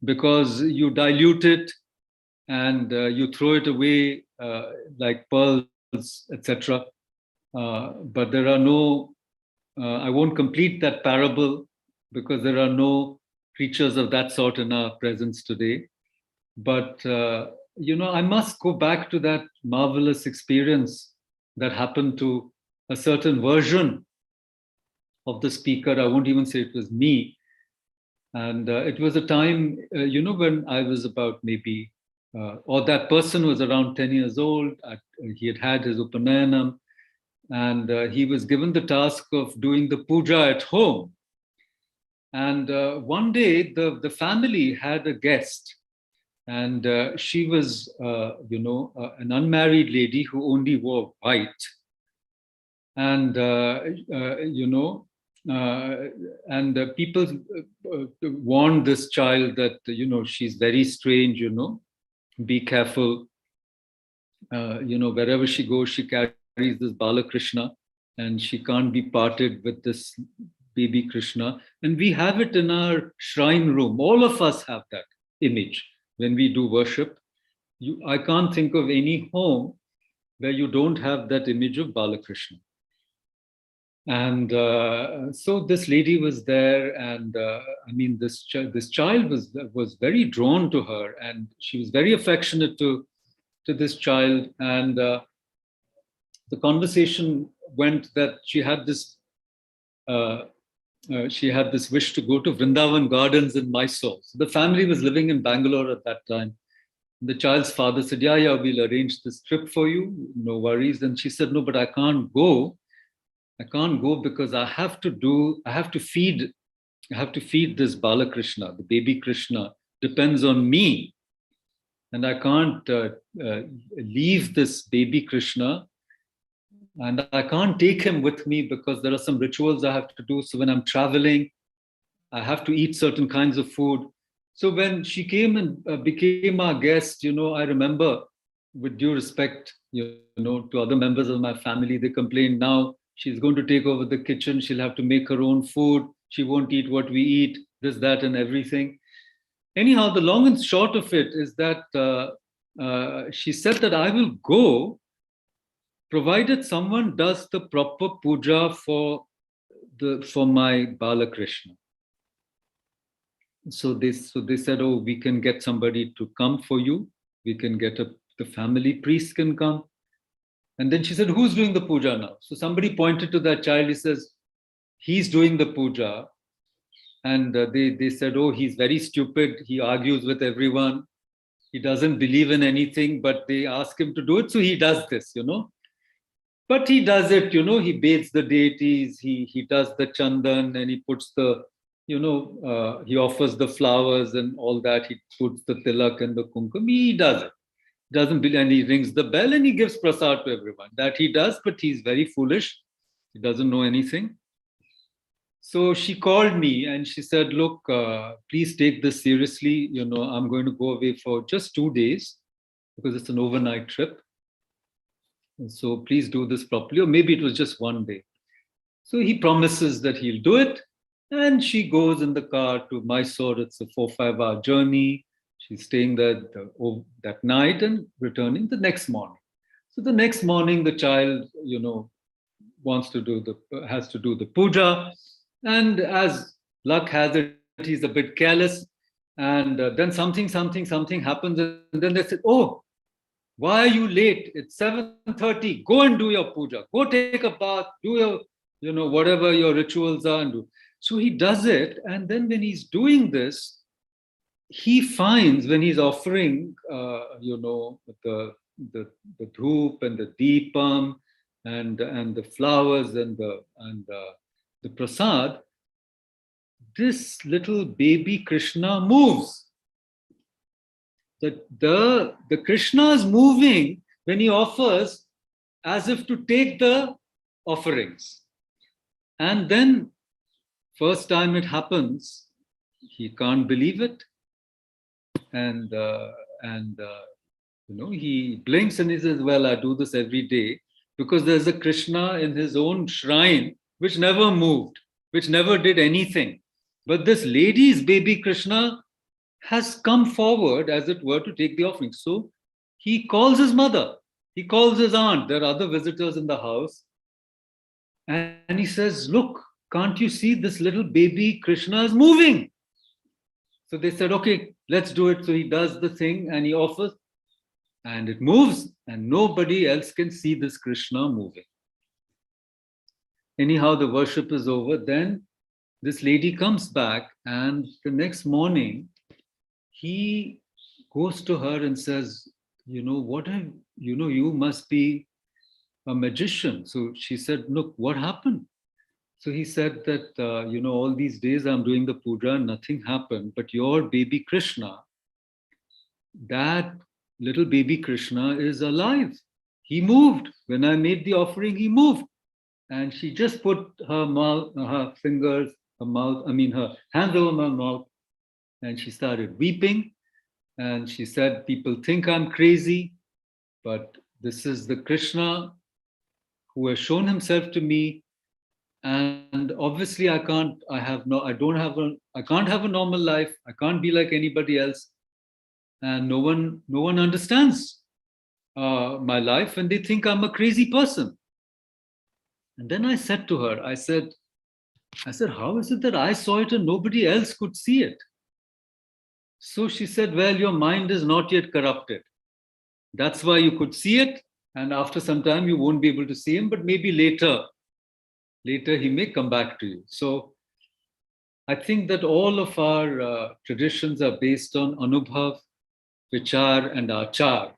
because you dilute it and you throw it away like pearls, etc. But there are no, I won't complete that parable, because there are no creatures of that sort in our presence today. But, you know, I must go back to that marvelous experience that happened to a certain version of the speaker. I won't even say it was me. And it was a time, you know, when I was about maybe, or that person was around 10 years old. He had had his Upanayanam, and he was given the task of doing the puja at home. And one day the family had a guest, and she was, you know, an unmarried lady who only wore white. And, you know, and people warned this child that, you know, she's very strange, you know, be careful. You know, wherever she goes, she carries this Balakrishna, and she can't be parted with this baby Krishna. And we have it in our shrine room. All of us have that image when we do worship. I can't think of any home where you don't have that image of Balakrishna. And so this lady was there, and I mean, this child was very drawn to her, and she was very affectionate to this child. And the conversation went that she had this she had this wish to go to Vrindavan Gardens in Mysore. So the family was living in Bangalore at that time. The child's father said, yeah, we'll arrange this trip for you. No worries. And she said, no, but I can't go. I can't go because I have to feed this Balakrishna, the baby Krishna, depends on me. And I can't leave this baby Krishna, and I can't take him with me because there are some rituals I have to do. So when I'm traveling, I have to eat certain kinds of food. So when she came and became our guest, I remember, with due respect, to other members of my family, they complained, now she's going to take over the kitchen. She'll have to make her own food. She won't eat what we eat, this, that, and everything. Anyhow, the long and short of it is that she said that I will go provided someone does the proper puja for my Balakrishna. So they said, oh, we can get somebody to come for you. We can get the family priest can come. And then she said, who's doing the puja now? So somebody pointed to that child. He says, he's doing the puja. And they said, oh, he's very stupid. He argues with everyone. He doesn't believe in anything, but they ask him to do it. So he does this, But he does it, he bathes the deities. He does the chandan and he puts the, he offers the flowers and all that. He puts the tilak and the kumkum. He does it. Doesn't believe, and he rings the bell and he gives prasad to everyone. That he does, but he's very foolish. He doesn't know anything. So she called me and she said, look, please take this seriously. I'm going to go away for just 2 days because it's an overnight trip. And so please do this properly. Or maybe it was just 1 day. So he promises that he'll do it. And she goes in the car to Mysore. It's a 4-5 hour journey. She's staying there that night and returning the next morning. So the next morning, the child, has to do the puja. And as luck has it, he's a bit careless. And then something happens. And then they said, oh, why are you late? It's 7:30. Go and do your puja. Go take a bath. Do your, whatever your rituals are and do. So he does it. And then when he's doing this, he finds when he's offering, the dhoop and the deepam and the flowers and the prasad, this little baby Krishna moves. The Krishna is moving when he offers as if to take the offerings. And then first time it happens, he can't believe it. And he blinks and he says, well, I do this every day because there's a Krishna in his own shrine which never moved, which never did anything. But this lady's baby Krishna has come forward, as it were, to take the offering. So he calls his mother, he calls his aunt. There are other visitors in the house. And he says, look, can't you see this little baby Krishna is moving? So they said, okay, let's do it. So he does the thing and he offers and it moves and nobody else can see this Krishna moving. Anyhow, the worship is over. Then this lady comes back and the next morning, he goes to her and says, you must be a magician. So she said, look, what happened? So he said that, all these days I'm doing the puja and nothing happened, but your baby Krishna, that little baby Krishna is alive. He moved. When I made the offering, he moved. And she just put her mouth, her fingers, her hands over my mouth, and she started weeping. And she said, people think I'm crazy, but this is the Krishna who has shown himself to me. And obviously I can't have a normal life. I can't be like anybody else. And no one understands my life and they think I'm a crazy person. And then I said to her, I said, how is it that I saw it and nobody else could see it? So she said, well, your mind is not yet corrupted. That's why you could see it. And after some time, you won't be able to see him, but maybe later he may come back to you. So I think that all of our traditions are based on Anubhav, Vichar, and Achar.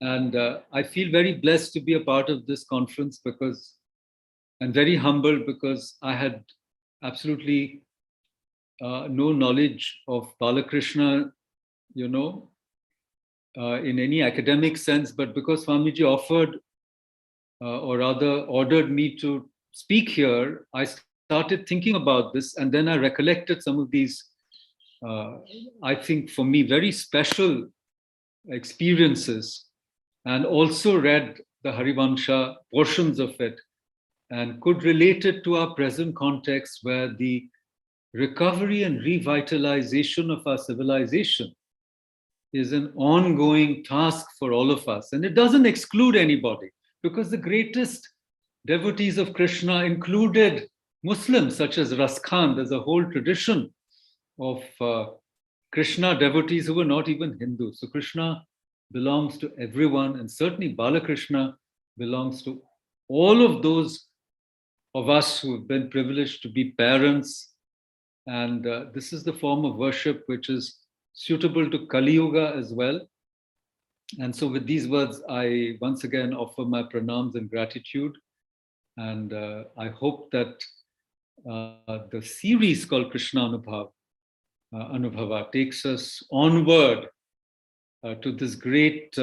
And I feel very blessed to be a part of this conference because I'm very humbled because I had absolutely no knowledge of Balakrishna, in any academic sense, but because Swamiji offered, or rather ordered me to speak here, I started thinking about this, and then I recollected some of these, I think for me, very special experiences, and also read the Harivansha portions of it, and could relate it to our present context where the recovery and revitalization of our civilization is an ongoing task for all of us. And it doesn't exclude anybody, because the greatest devotees of Krishna included Muslims, such as Ras Khan. There's a whole tradition of Krishna devotees who were not even Hindu. So Krishna belongs to everyone, and certainly Balakrishna belongs to all of those of us who have been privileged to be parents. And this is the form of worship which is suitable to Kali Yuga as well. And so with these words, I once again offer my pranams and gratitude. And I hope that the series called Krishna Anubhava takes us onward to this great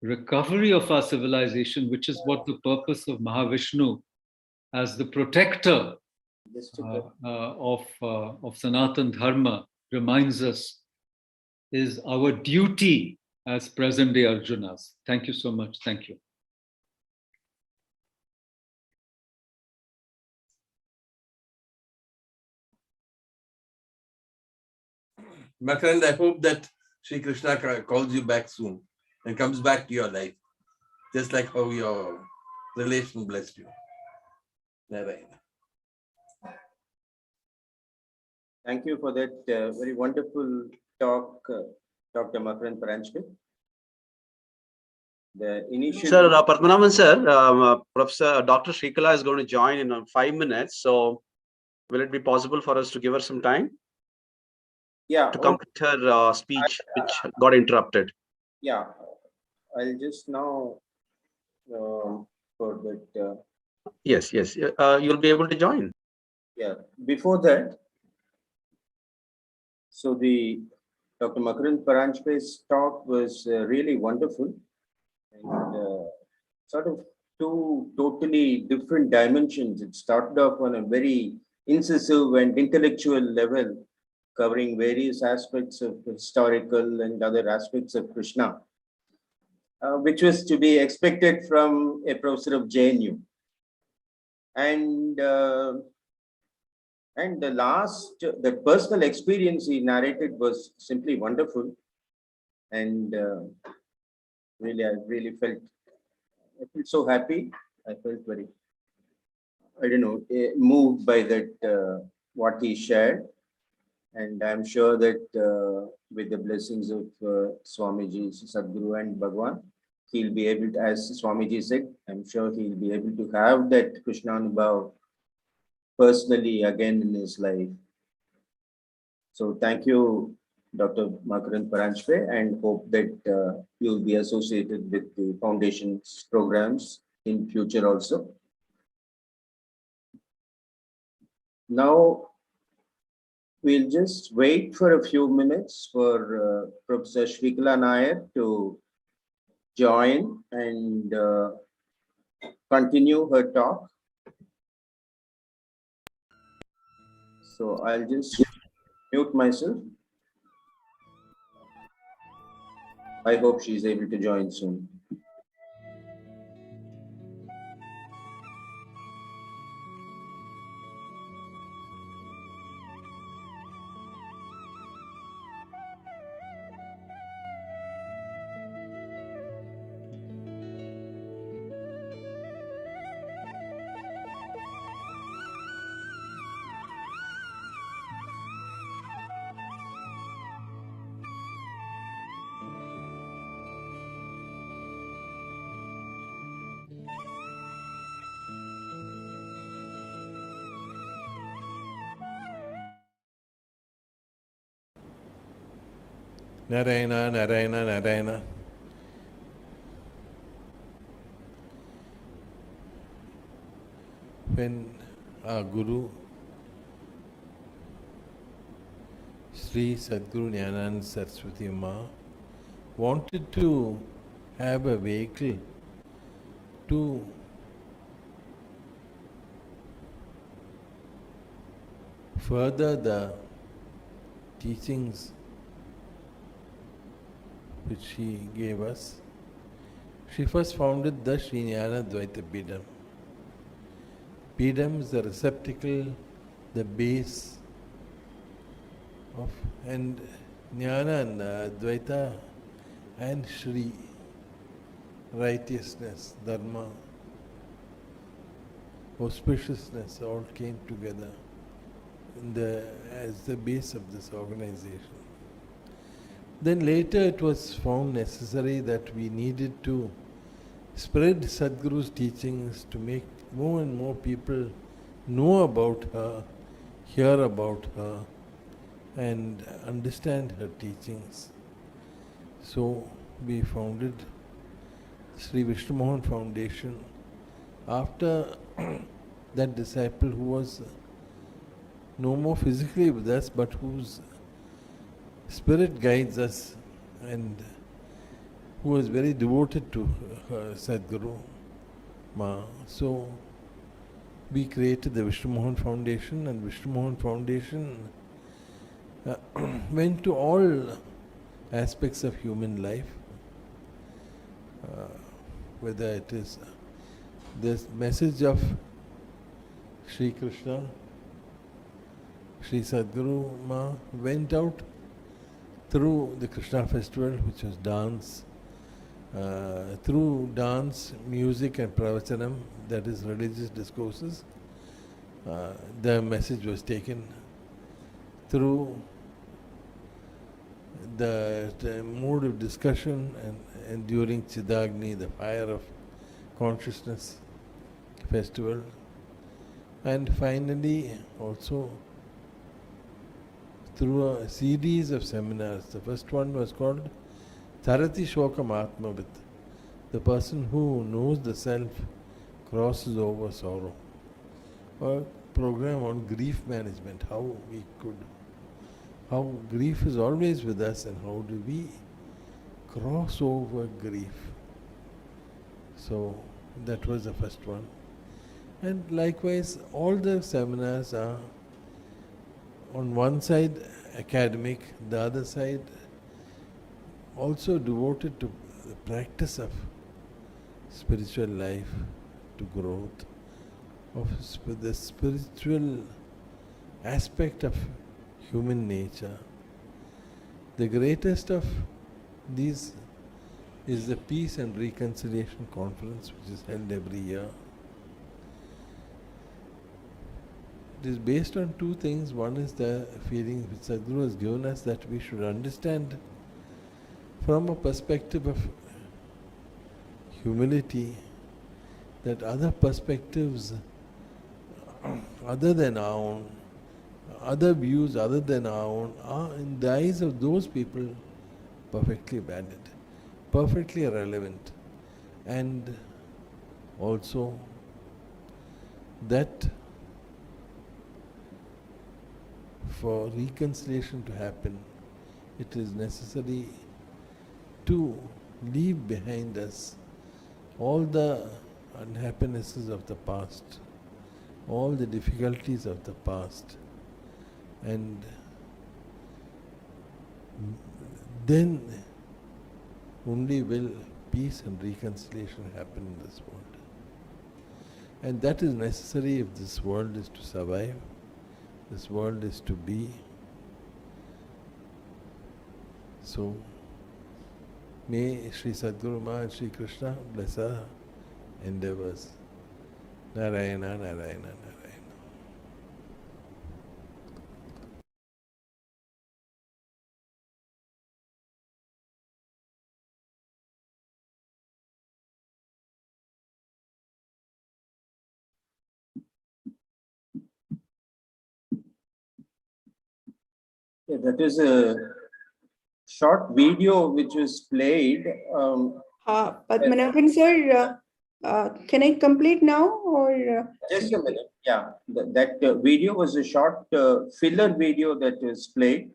recovery of our civilization, which is what the purpose of Mahavishnu as the protector of Sanatan Dharma reminds us is our duty as present day Arjunas. Thank you so much. Thank you. My friend, I hope that Sri Krishna calls you back soon and comes back to your life, just like how your relation blessed you. Narayana. Thank you for that very wonderful talk, Dr. Makran Paranchkit. The initial... Sir, Padmanabhan sir, Professor Dr. Shrikala is going to join in 5 minutes. So will it be possible for us to give her some time? Yeah. To complete her speech, which got interrupted. Yeah, I'll just now for that. Yes. You'll be able to join. Yeah, before that, so the Dr. Makran Paranchkit's talk was really wonderful, and sort of two totally different dimensions. It started off on a very incisive and intellectual level, covering various aspects of historical and other aspects of Krishna, which was to be expected from a professor of JNU. And the personal experience he narrated was simply wonderful. And really, I felt so happy. I felt very, moved by that, what he shared. And I'm sure that with the blessings of Swamiji, Sadguru and Bhagwan, he'll be able to, as Swamiji said, I'm sure he'll be able to have that Krishna Anubhav personally again in his life. So thank you, Dr. Makran Paranchkit, and hope that you'll be associated with the Foundation's programs in future also. Now, we'll just wait for a few minutes for Professor Shrikala Nair to join and continue her talk. So I'll just mute myself. I hope she's able to join soon. Narayana, Narayana, Narayana. When our Guru, Shri Sadguru Jnanananda Saraswati Ma, wanted to have a vehicle to further the teachings which she gave us, she first founded the Sri Jnana Dvaita Pidam. Pidam is the receptacle, the base of, and Jnana and Dvaita and Shri, righteousness, Dharma, auspiciousness all came together as the base of this organization. Then later it was found necessary that we needed to spread Sadhguru's teachings to make more and more people know about her, hear about her, and understand her teachings. So we founded Sri Vishnu Mohan Foundation after that disciple who was no more physically with us, but whose spirit guides us and who was very devoted to her Sadhguru Ma. So we created the Vishnu Mohan Foundation, and Vishnu Mohan Foundation went to all aspects of human life, whether it is the message of Shri Krishna, Shri Sadhguru Ma went out through the Krishna festival, which was dance, through dance, music and pravachanam, that is religious discourses. The message was taken through the mode of discussion and during Chidagni, the fire of consciousness festival, and finally also through a series of seminars. The first one was called Tarati Shokam Atmavit. The person who knows the self crosses over sorrow. A program on grief management, how grief is always with us and how do we cross over grief. So that was the first one. And likewise, all the seminars are on one side academic, the other side also devoted to the practice of spiritual life, to growth, of the spiritual aspect of human nature. The greatest of these is the Peace and Reconciliation Conference, which is held every year. It is based on two things. One is the feeling which Sadhguru has given us that we should understand from a perspective of humility that other perspectives other than our own, other views other than our own are in the eyes of those people perfectly valid, perfectly relevant, and also that for reconciliation to happen, it is necessary to leave behind us all the unhappinesses of the past, all the difficulties of the past, and then only will peace and reconciliation happen in this world. And that is necessary if this world is to survive, this world is to be. So, may Sri Sadhguru Ma and Sri Krishna bless our endeavors. Narayana, Narayana, Narayana. Yeah, that is a short video which was played. Padmanabhan sir, can I complete now or? Just a minute. Yeah, that video was a short filler video that was played.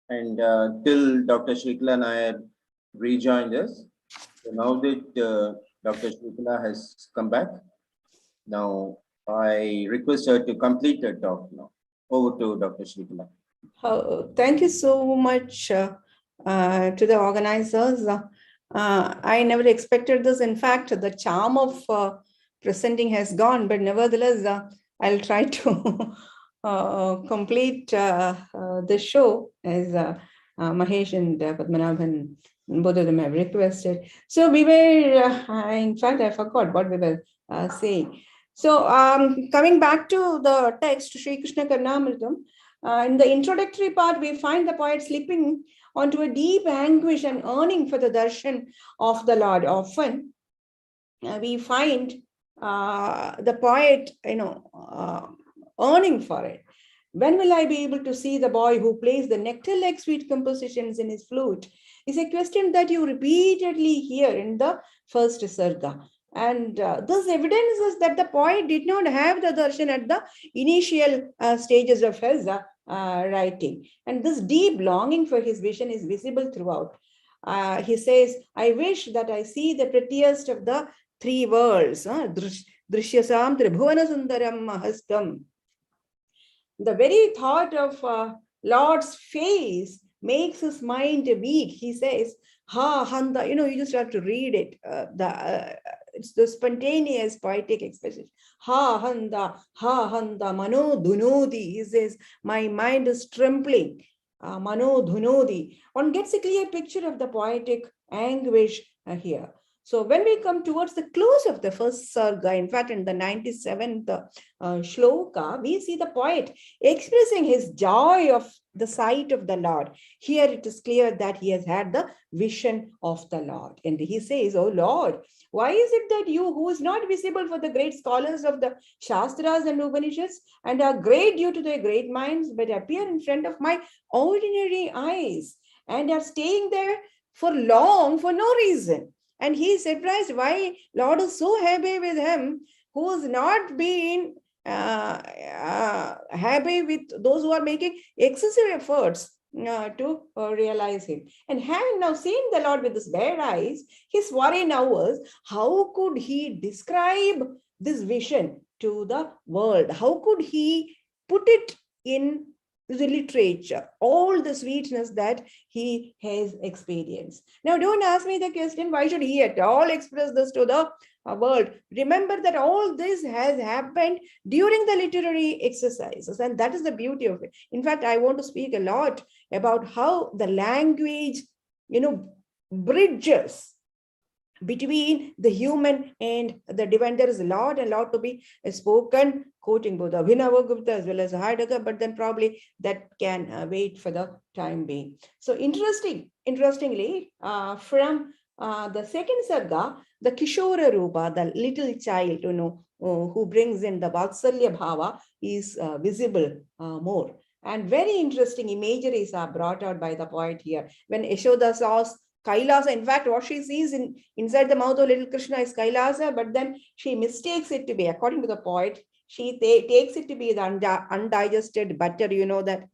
And till Dr. Shrikala Nair rejoined us. So now that Dr. Shrikala has come back, now I request her to complete her talk now. Over to Dr. Shrikala. Thank you so much to the organizers. I never expected this. In fact, the charm of presenting has gone, but nevertheless, I'll try to complete the show as Mahesh and Padmanabhan, both of them have requested. So we were, in fact, I forgot what we were saying. So coming back to the text, Shri Krishna Karnamritam, in the introductory part, we find the poet slipping onto a deep anguish and yearning for the darshan of the Lord. Often we find the poet, yearning for it. When will I be able to see the boy who plays the nectar-like sweet compositions in his flute? Is a question that you repeatedly hear in the first sarga. And this evidence is that the poet did not have the darshan at the initial stages of his writing. And this deep longing for his vision is visible throughout. He says, I wish that I see the prettiest of the three worlds. Drishyasam tribhuvana sundaram mahastam. The very thought of Lord's face makes his mind weak. He says, ha handa, you just have to read it. It's the spontaneous poetic expression. Ha handa, mano dhunodi. He says, my mind is trembling. Mano dhunodi. One gets a clear picture of the poetic anguish here. So when we come towards the close of the first sarga, in fact, in the 97th shloka, we see the poet expressing his joy of the sight of the Lord. Here it is clear that he has had the vision of the Lord. And he says, oh Lord, why is it that you, who is not visible for the great scholars of the Shastras and Upanishads and are great due to their great minds, but appear in front of my ordinary eyes and are staying there for long for no reason? And he is surprised why Lord is so happy with him, who has not been happy with those who are making excessive efforts to realize him. And having now seen the Lord with his bare eyes, his worry now was, how could he describe this vision to the world? How could he put it in the literature, all the sweetness that he has experienced? Now, don't ask me the question, why should he at all express this to the world? Remember that all this has happened during the literary exercises, and that is the beauty of it. In fact, I want to speak a lot about how the language, bridges between the human and the divine. There is a lot to be spoken, quoting both Abhinavagupta as well as Heidegger, but then probably that can wait for the time being. So interestingly, from the second sarga, the Kishora Rupa, the little child, who brings in the Vatsalya Bhava, is visible more. And very interesting imageries are brought out by the poet here. When Yashoda saws Kailasa, in fact, what she sees inside the mouth of little Krishna is Kailasa, but then she mistakes it to be, according to the poet, she takes it to be the undigested butter, that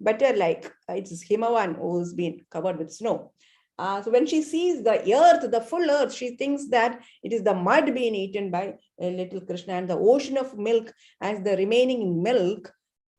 butter like it's Himavan who's been covered with snow. So when she sees the earth, the full earth, she thinks that it is the mud being eaten by little Krishna, and the ocean of milk as the remaining milk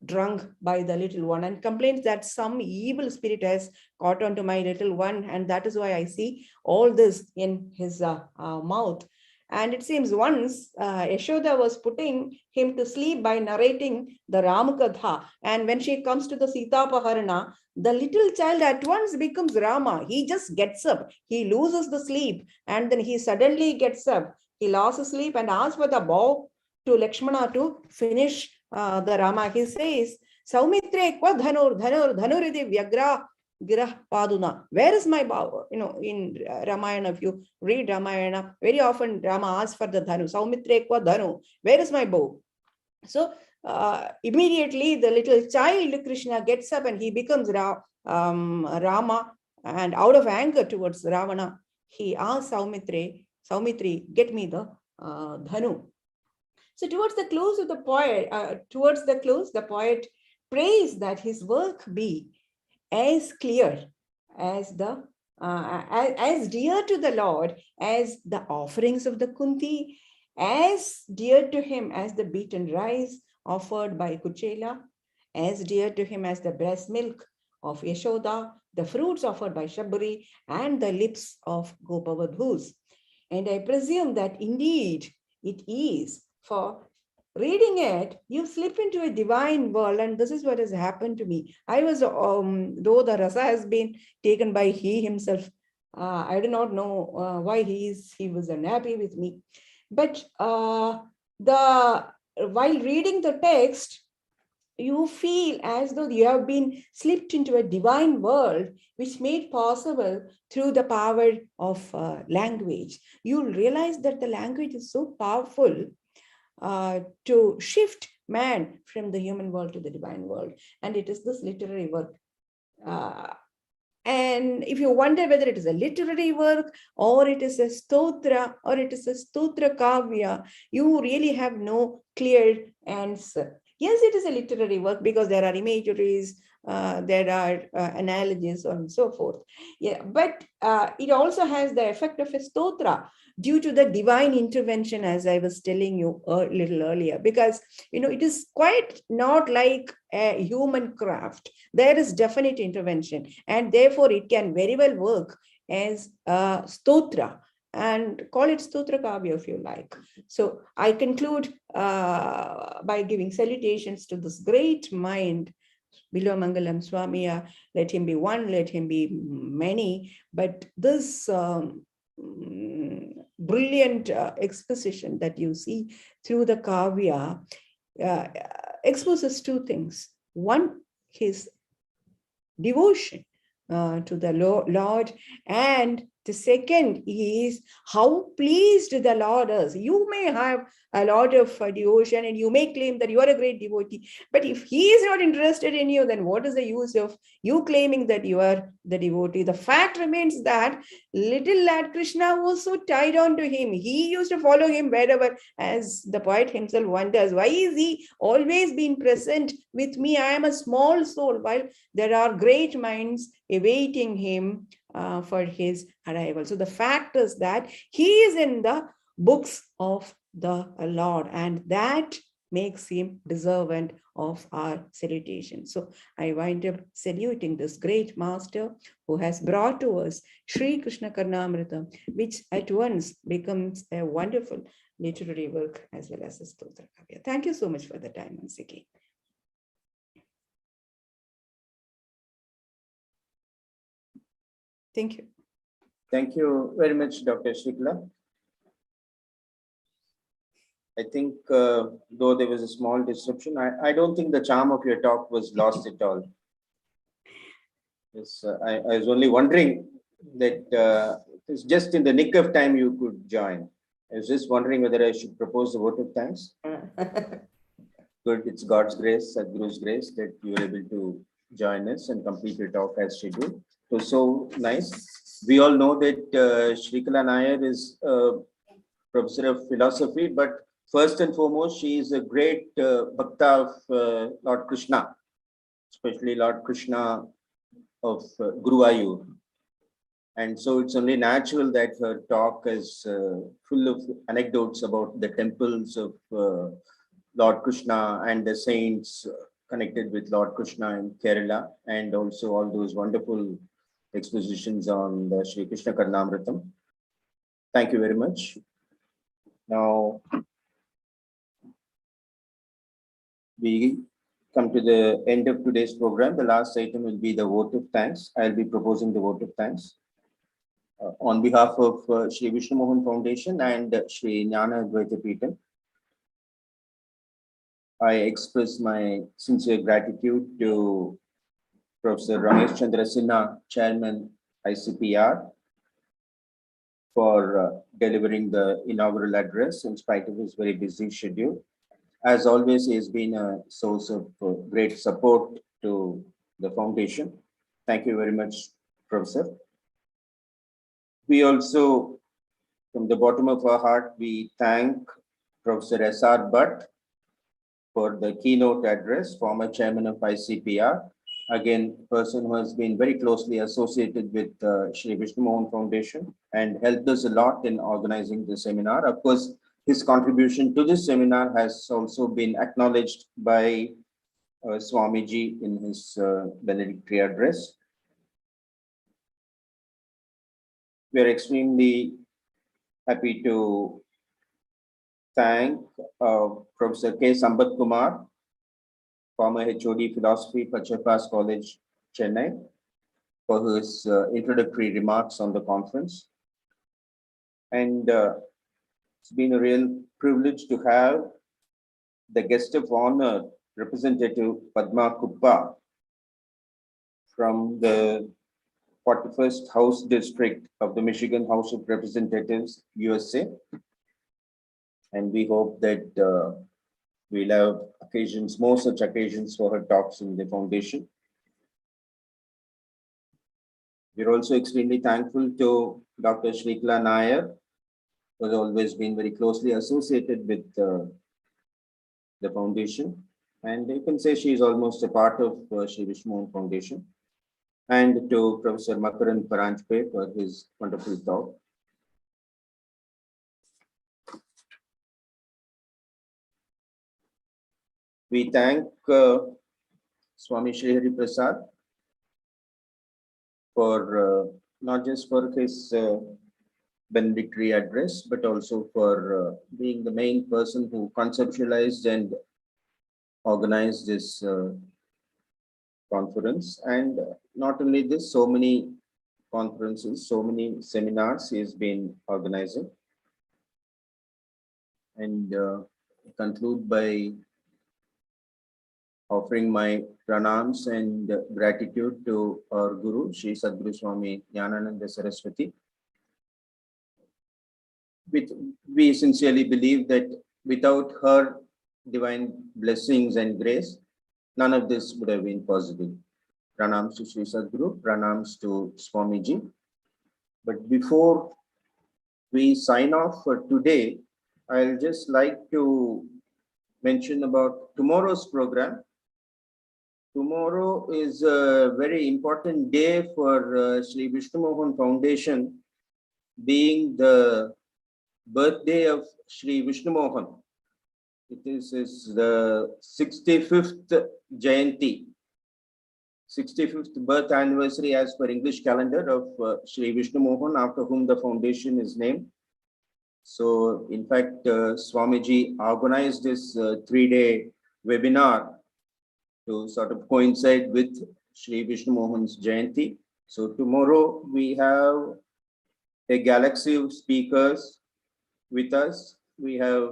drunk by the little one, and complains that some evil spirit has caught onto my little one, and that is why I see all this in his mouth. And it seems once Yashoda was putting him to sleep by narrating the Ramakatha, and when she comes to the Sita Paharana, the little child at once becomes Rama. He just gets up, he loses the sleep, and then he suddenly gets up. He lost sleep and asks for the bow to Lakshmana to finish the Rama. He says, Saumitre kwa dhanuridi vyagra girah paduna. Where is my bow? In Ramayana, if you read Ramayana, very often Rama asks for the dhanu. Saumitre kwa dhanu. Where is my bow? So immediately the little child Krishna gets up and he becomes Rama, and out of anger towards Ravana, he asked Saumitri, get me the Dhanu. So towards the close of the poet prays that his work be as clear as as dear to the Lord as the offerings of the Kunti, as dear to him as the beaten rice offered by Kuchela, as dear to him as the breast milk of Yashoda, the fruits offered by Shabari, and the lips of Gopavadhus. And I presume that indeed it is. For reading it, you slip into a divine world, and this is what has happened to me. I was, though the rasa has been taken by he himself, I do not know why he was unhappy with me. But while reading the text, you feel as though you have been slipped into a divine world, which made possible through the power of language. You'll realize that the language is so powerful to shift man from the human world to the divine world. And it is this literary work. And if you wonder whether it is a literary work or it is a stotra or it is a stotra kavya, you really have no clear answer. Yes, it is a literary work because there are imageries, there are analogies, and so forth. Yeah, but it also has the effect of a stotra due to the divine intervention, as I was telling you a little earlier, because it is quite not like a human craft. There is definite intervention, and therefore it can very well work as a stotra. And call it stotra kavya if you like. So I conclude by giving salutations to this great mind, Bilo Mangalam Swamiya. Let him be one, let him be many. But this brilliant exposition that you see through the kavya exposes two things. One, his devotion to the Lord, and the second is how pleased the Lord is. You may have a lot of devotion and you may claim that you are a great devotee, but if he is not interested in you, then what is the use of you claiming that you are the devotee? The fact remains that little lad Krishna was so tied on to him. He used to follow him wherever, as the poet himself wonders, why is he always been present with me? I am a small soul, while there are great minds awaiting him for his arrival. So the fact is that he is in the books of the Lord, and that makes him deserving of our salutation. So I wind up saluting this great master who has brought to us Shri Krishna Karnamritam, which at once becomes a wonderful literary work as well as a stotra kavya. Thank you so much for the time once again. Thank you. Thank you very much, Dr. Shrikala. I think though there was a small disruption, I don't think the charm of your talk was lost at all. Yes, I was only wondering that it's just in the nick of time you could join. I was just wondering whether I should propose a vote of thanks. Good, it's God's grace, Sadhguru's grace that you were able to join us and complete your talk as scheduled. It was so nice. We all know that Shrikala Nair is a professor of philosophy, but first and foremost, she is a great bhakta of Lord Krishna, especially Lord Krishna of Guruvayur. And so it's only natural that her talk is full of anecdotes about the temples of Lord Krishna and the saints connected with Lord Krishna in Kerala, and also all those wonderful expositions on the Shri Krishna Karnamritam. Thank you very much. Now, we come to the end of today's program. The last item will be the vote of thanks. I'll be proposing the vote of thanks. On behalf of Shri Vishnu Mohan Foundation and Shri Jnana Advaita Peetham, I express my sincere gratitude to Professor Ramesh Chandra Sinha, Chairman, ICPR, for delivering the inaugural address in spite of his very busy schedule. As always, he has been a source of great support to the foundation. Thank you very much, Professor. We also, from the bottom of our heart, we thank Professor S.R. Bhatt for the keynote address, former chairman of ICPR, again, person who has been very closely associated with Shri Vishnu Mohan Foundation and helped us a lot in organizing the seminar. Of course, his contribution to this seminar has also been acknowledged by Swamiji in his benedictory address. We are extremely happy to thank Professor K. Sambad Kumar, former HOD Philosophy, Pachapas College, Chennai, for his introductory remarks on the conference. And it's been a real privilege to have the guest of honor, Representative Padma Kuppa from the 41st House District of the Michigan House of Representatives, USA. And we hope that we'll have occasions, more such occasions for her talks in the foundation. We're also extremely thankful to Dr. Shrikala Nair, who has always been very closely associated with the foundation. And you can say she is almost a part of Shri Vishnu Mohan Foundation. And to Professor Makaran Paranjpe for his wonderful talk. We thank Swami Shri Hari Prasad for not just for his benedictory address, but also for being the main person who conceptualized and organized this conference. And not only this, so many conferences, so many seminars he has been organizing. And conclude by offering my pranams and gratitude to our Guru, Shri Sadguru Swami Jnanananda Saraswati. We sincerely believe that without her divine blessings and grace, none of this would have been possible. Pranams to Shri Sadguru, pranams to Swamiji. But before we sign off for today, I'll just like to mention about tomorrow's program. Tomorrow is a very important day for Shri Vishnu Mohan Foundation, being the birthday of Shri Vishnu Mohan. It is the 65th Jayanti, 65th birth anniversary as per English calendar of Shri Vishnu Mohan, after whom the foundation is named. So, in fact, Swamiji organized this 3-day webinar to sort of coincide with Shri Vishnu Mohan's Jayanti. So tomorrow we have a galaxy of speakers with us. We have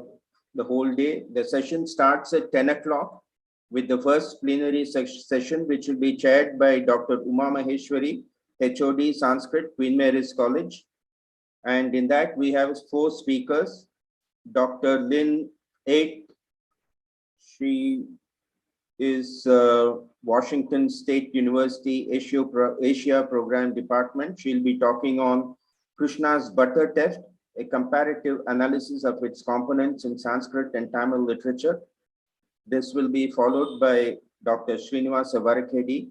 the whole day. The session starts at 10 o'clock with the first plenary session, which will be chaired by Dr. Uma Maheshwari, HOD Sanskrit, Queen Mary's College. And in that we have 4 speakers. Dr. Lynn 8, she is Washington State University Asia Program Department. She'll be talking on Krishna's butter theft, a comparative analysis of its components in Sanskrit and Tamil literature. This will be followed by Dr. Srinivasa Varakhedi,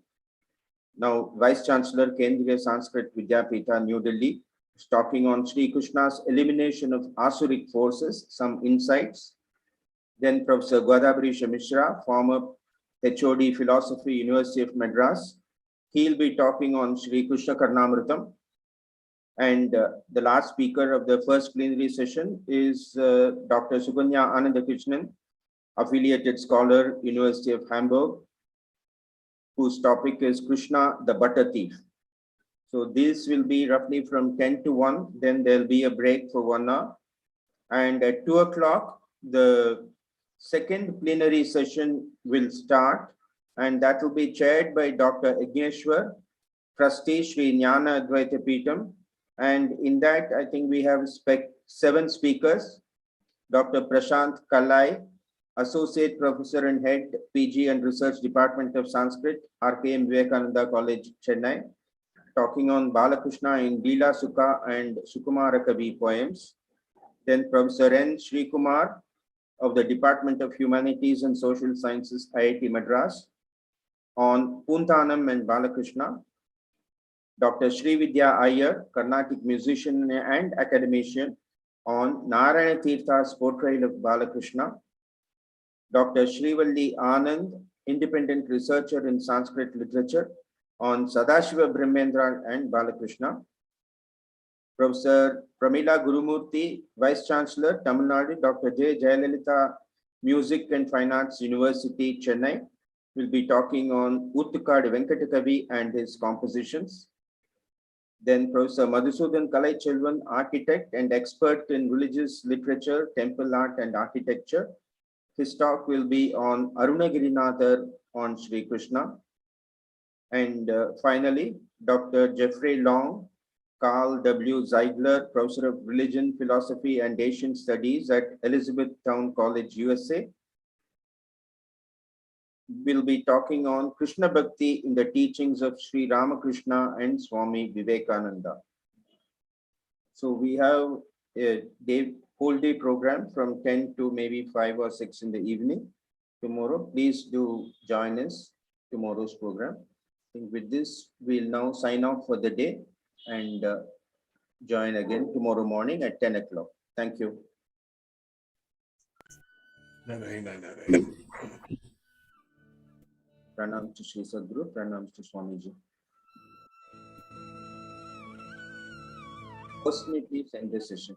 now Vice Chancellor, Kendriya Sanskrit Vidyapitha, New Delhi, is talking on Sri Krishna's elimination of Asuric forces, some insights. Then Professor Godabarisha Mishra, former HOD Philosophy, University of Madras. He'll be talking on Sri Krishna Karnamritam. And the last speaker of the first plenary session is Dr. Sukanya Anandakrishnan, affiliated scholar, University of Hamburg, whose topic is Krishna, the butter thief. So this will be roughly from 10 to 1, then there'll be a break for 1 hour. And at 2 o'clock, the second plenary session will start, and that will be chaired by Dr. Agneshwar, trustee Shri Jnana Advaita Peetham. And in that, I think we have 7 speakers: Dr. Prashant Kalai, Associate Professor and Head, PG and Research Department of Sanskrit, RKM Vivekananda College, Chennai, talking on Balakrishna in Leela Sukha and Sukumara Kavi poems. Then Professor N. Shri Kumar of the Department of Humanities and Social Sciences, IIT Madras, on Puntanam and Balakrishna. Dr. Sri Vidya Iyer, Carnatic musician and academician, on Narayana Tirtha's portrayal of Balakrishna. Dr. Srivalli Anand, independent researcher in Sanskrit literature, on Sadashiva Brahmendra and Balakrishna. Professor Pramila Gurumurthy, Vice Chancellor, Tamil Nadu, Dr. J. Jayalalitha Music and Fine Arts University, Chennai, will be talking on Uttukadu Venkatakavi and his compositions. Then Professor Madhusudan Kalaiselvan, architect and expert in religious literature, temple art and architecture. His talk will be on Arunagirinathar on Sri Krishna. And finally, Dr. Jeffrey Long, Carl W. Zeigler, Professor of Religion, Philosophy and Asian Studies at Elizabethtown College, USA, will be talking on Krishna Bhakti in the teachings of Sri Ramakrishna and Swami Vivekananda. So we have a whole day program from 10 to maybe 5 or 6 in the evening tomorrow. Please do join us tomorrow's program. I think with this, we'll now sign off for the day and join again tomorrow morning at 10 o'clock. Thank you. Pranam to Shri Sadguru, Pranam to Swamiji. Host me, please, end the session.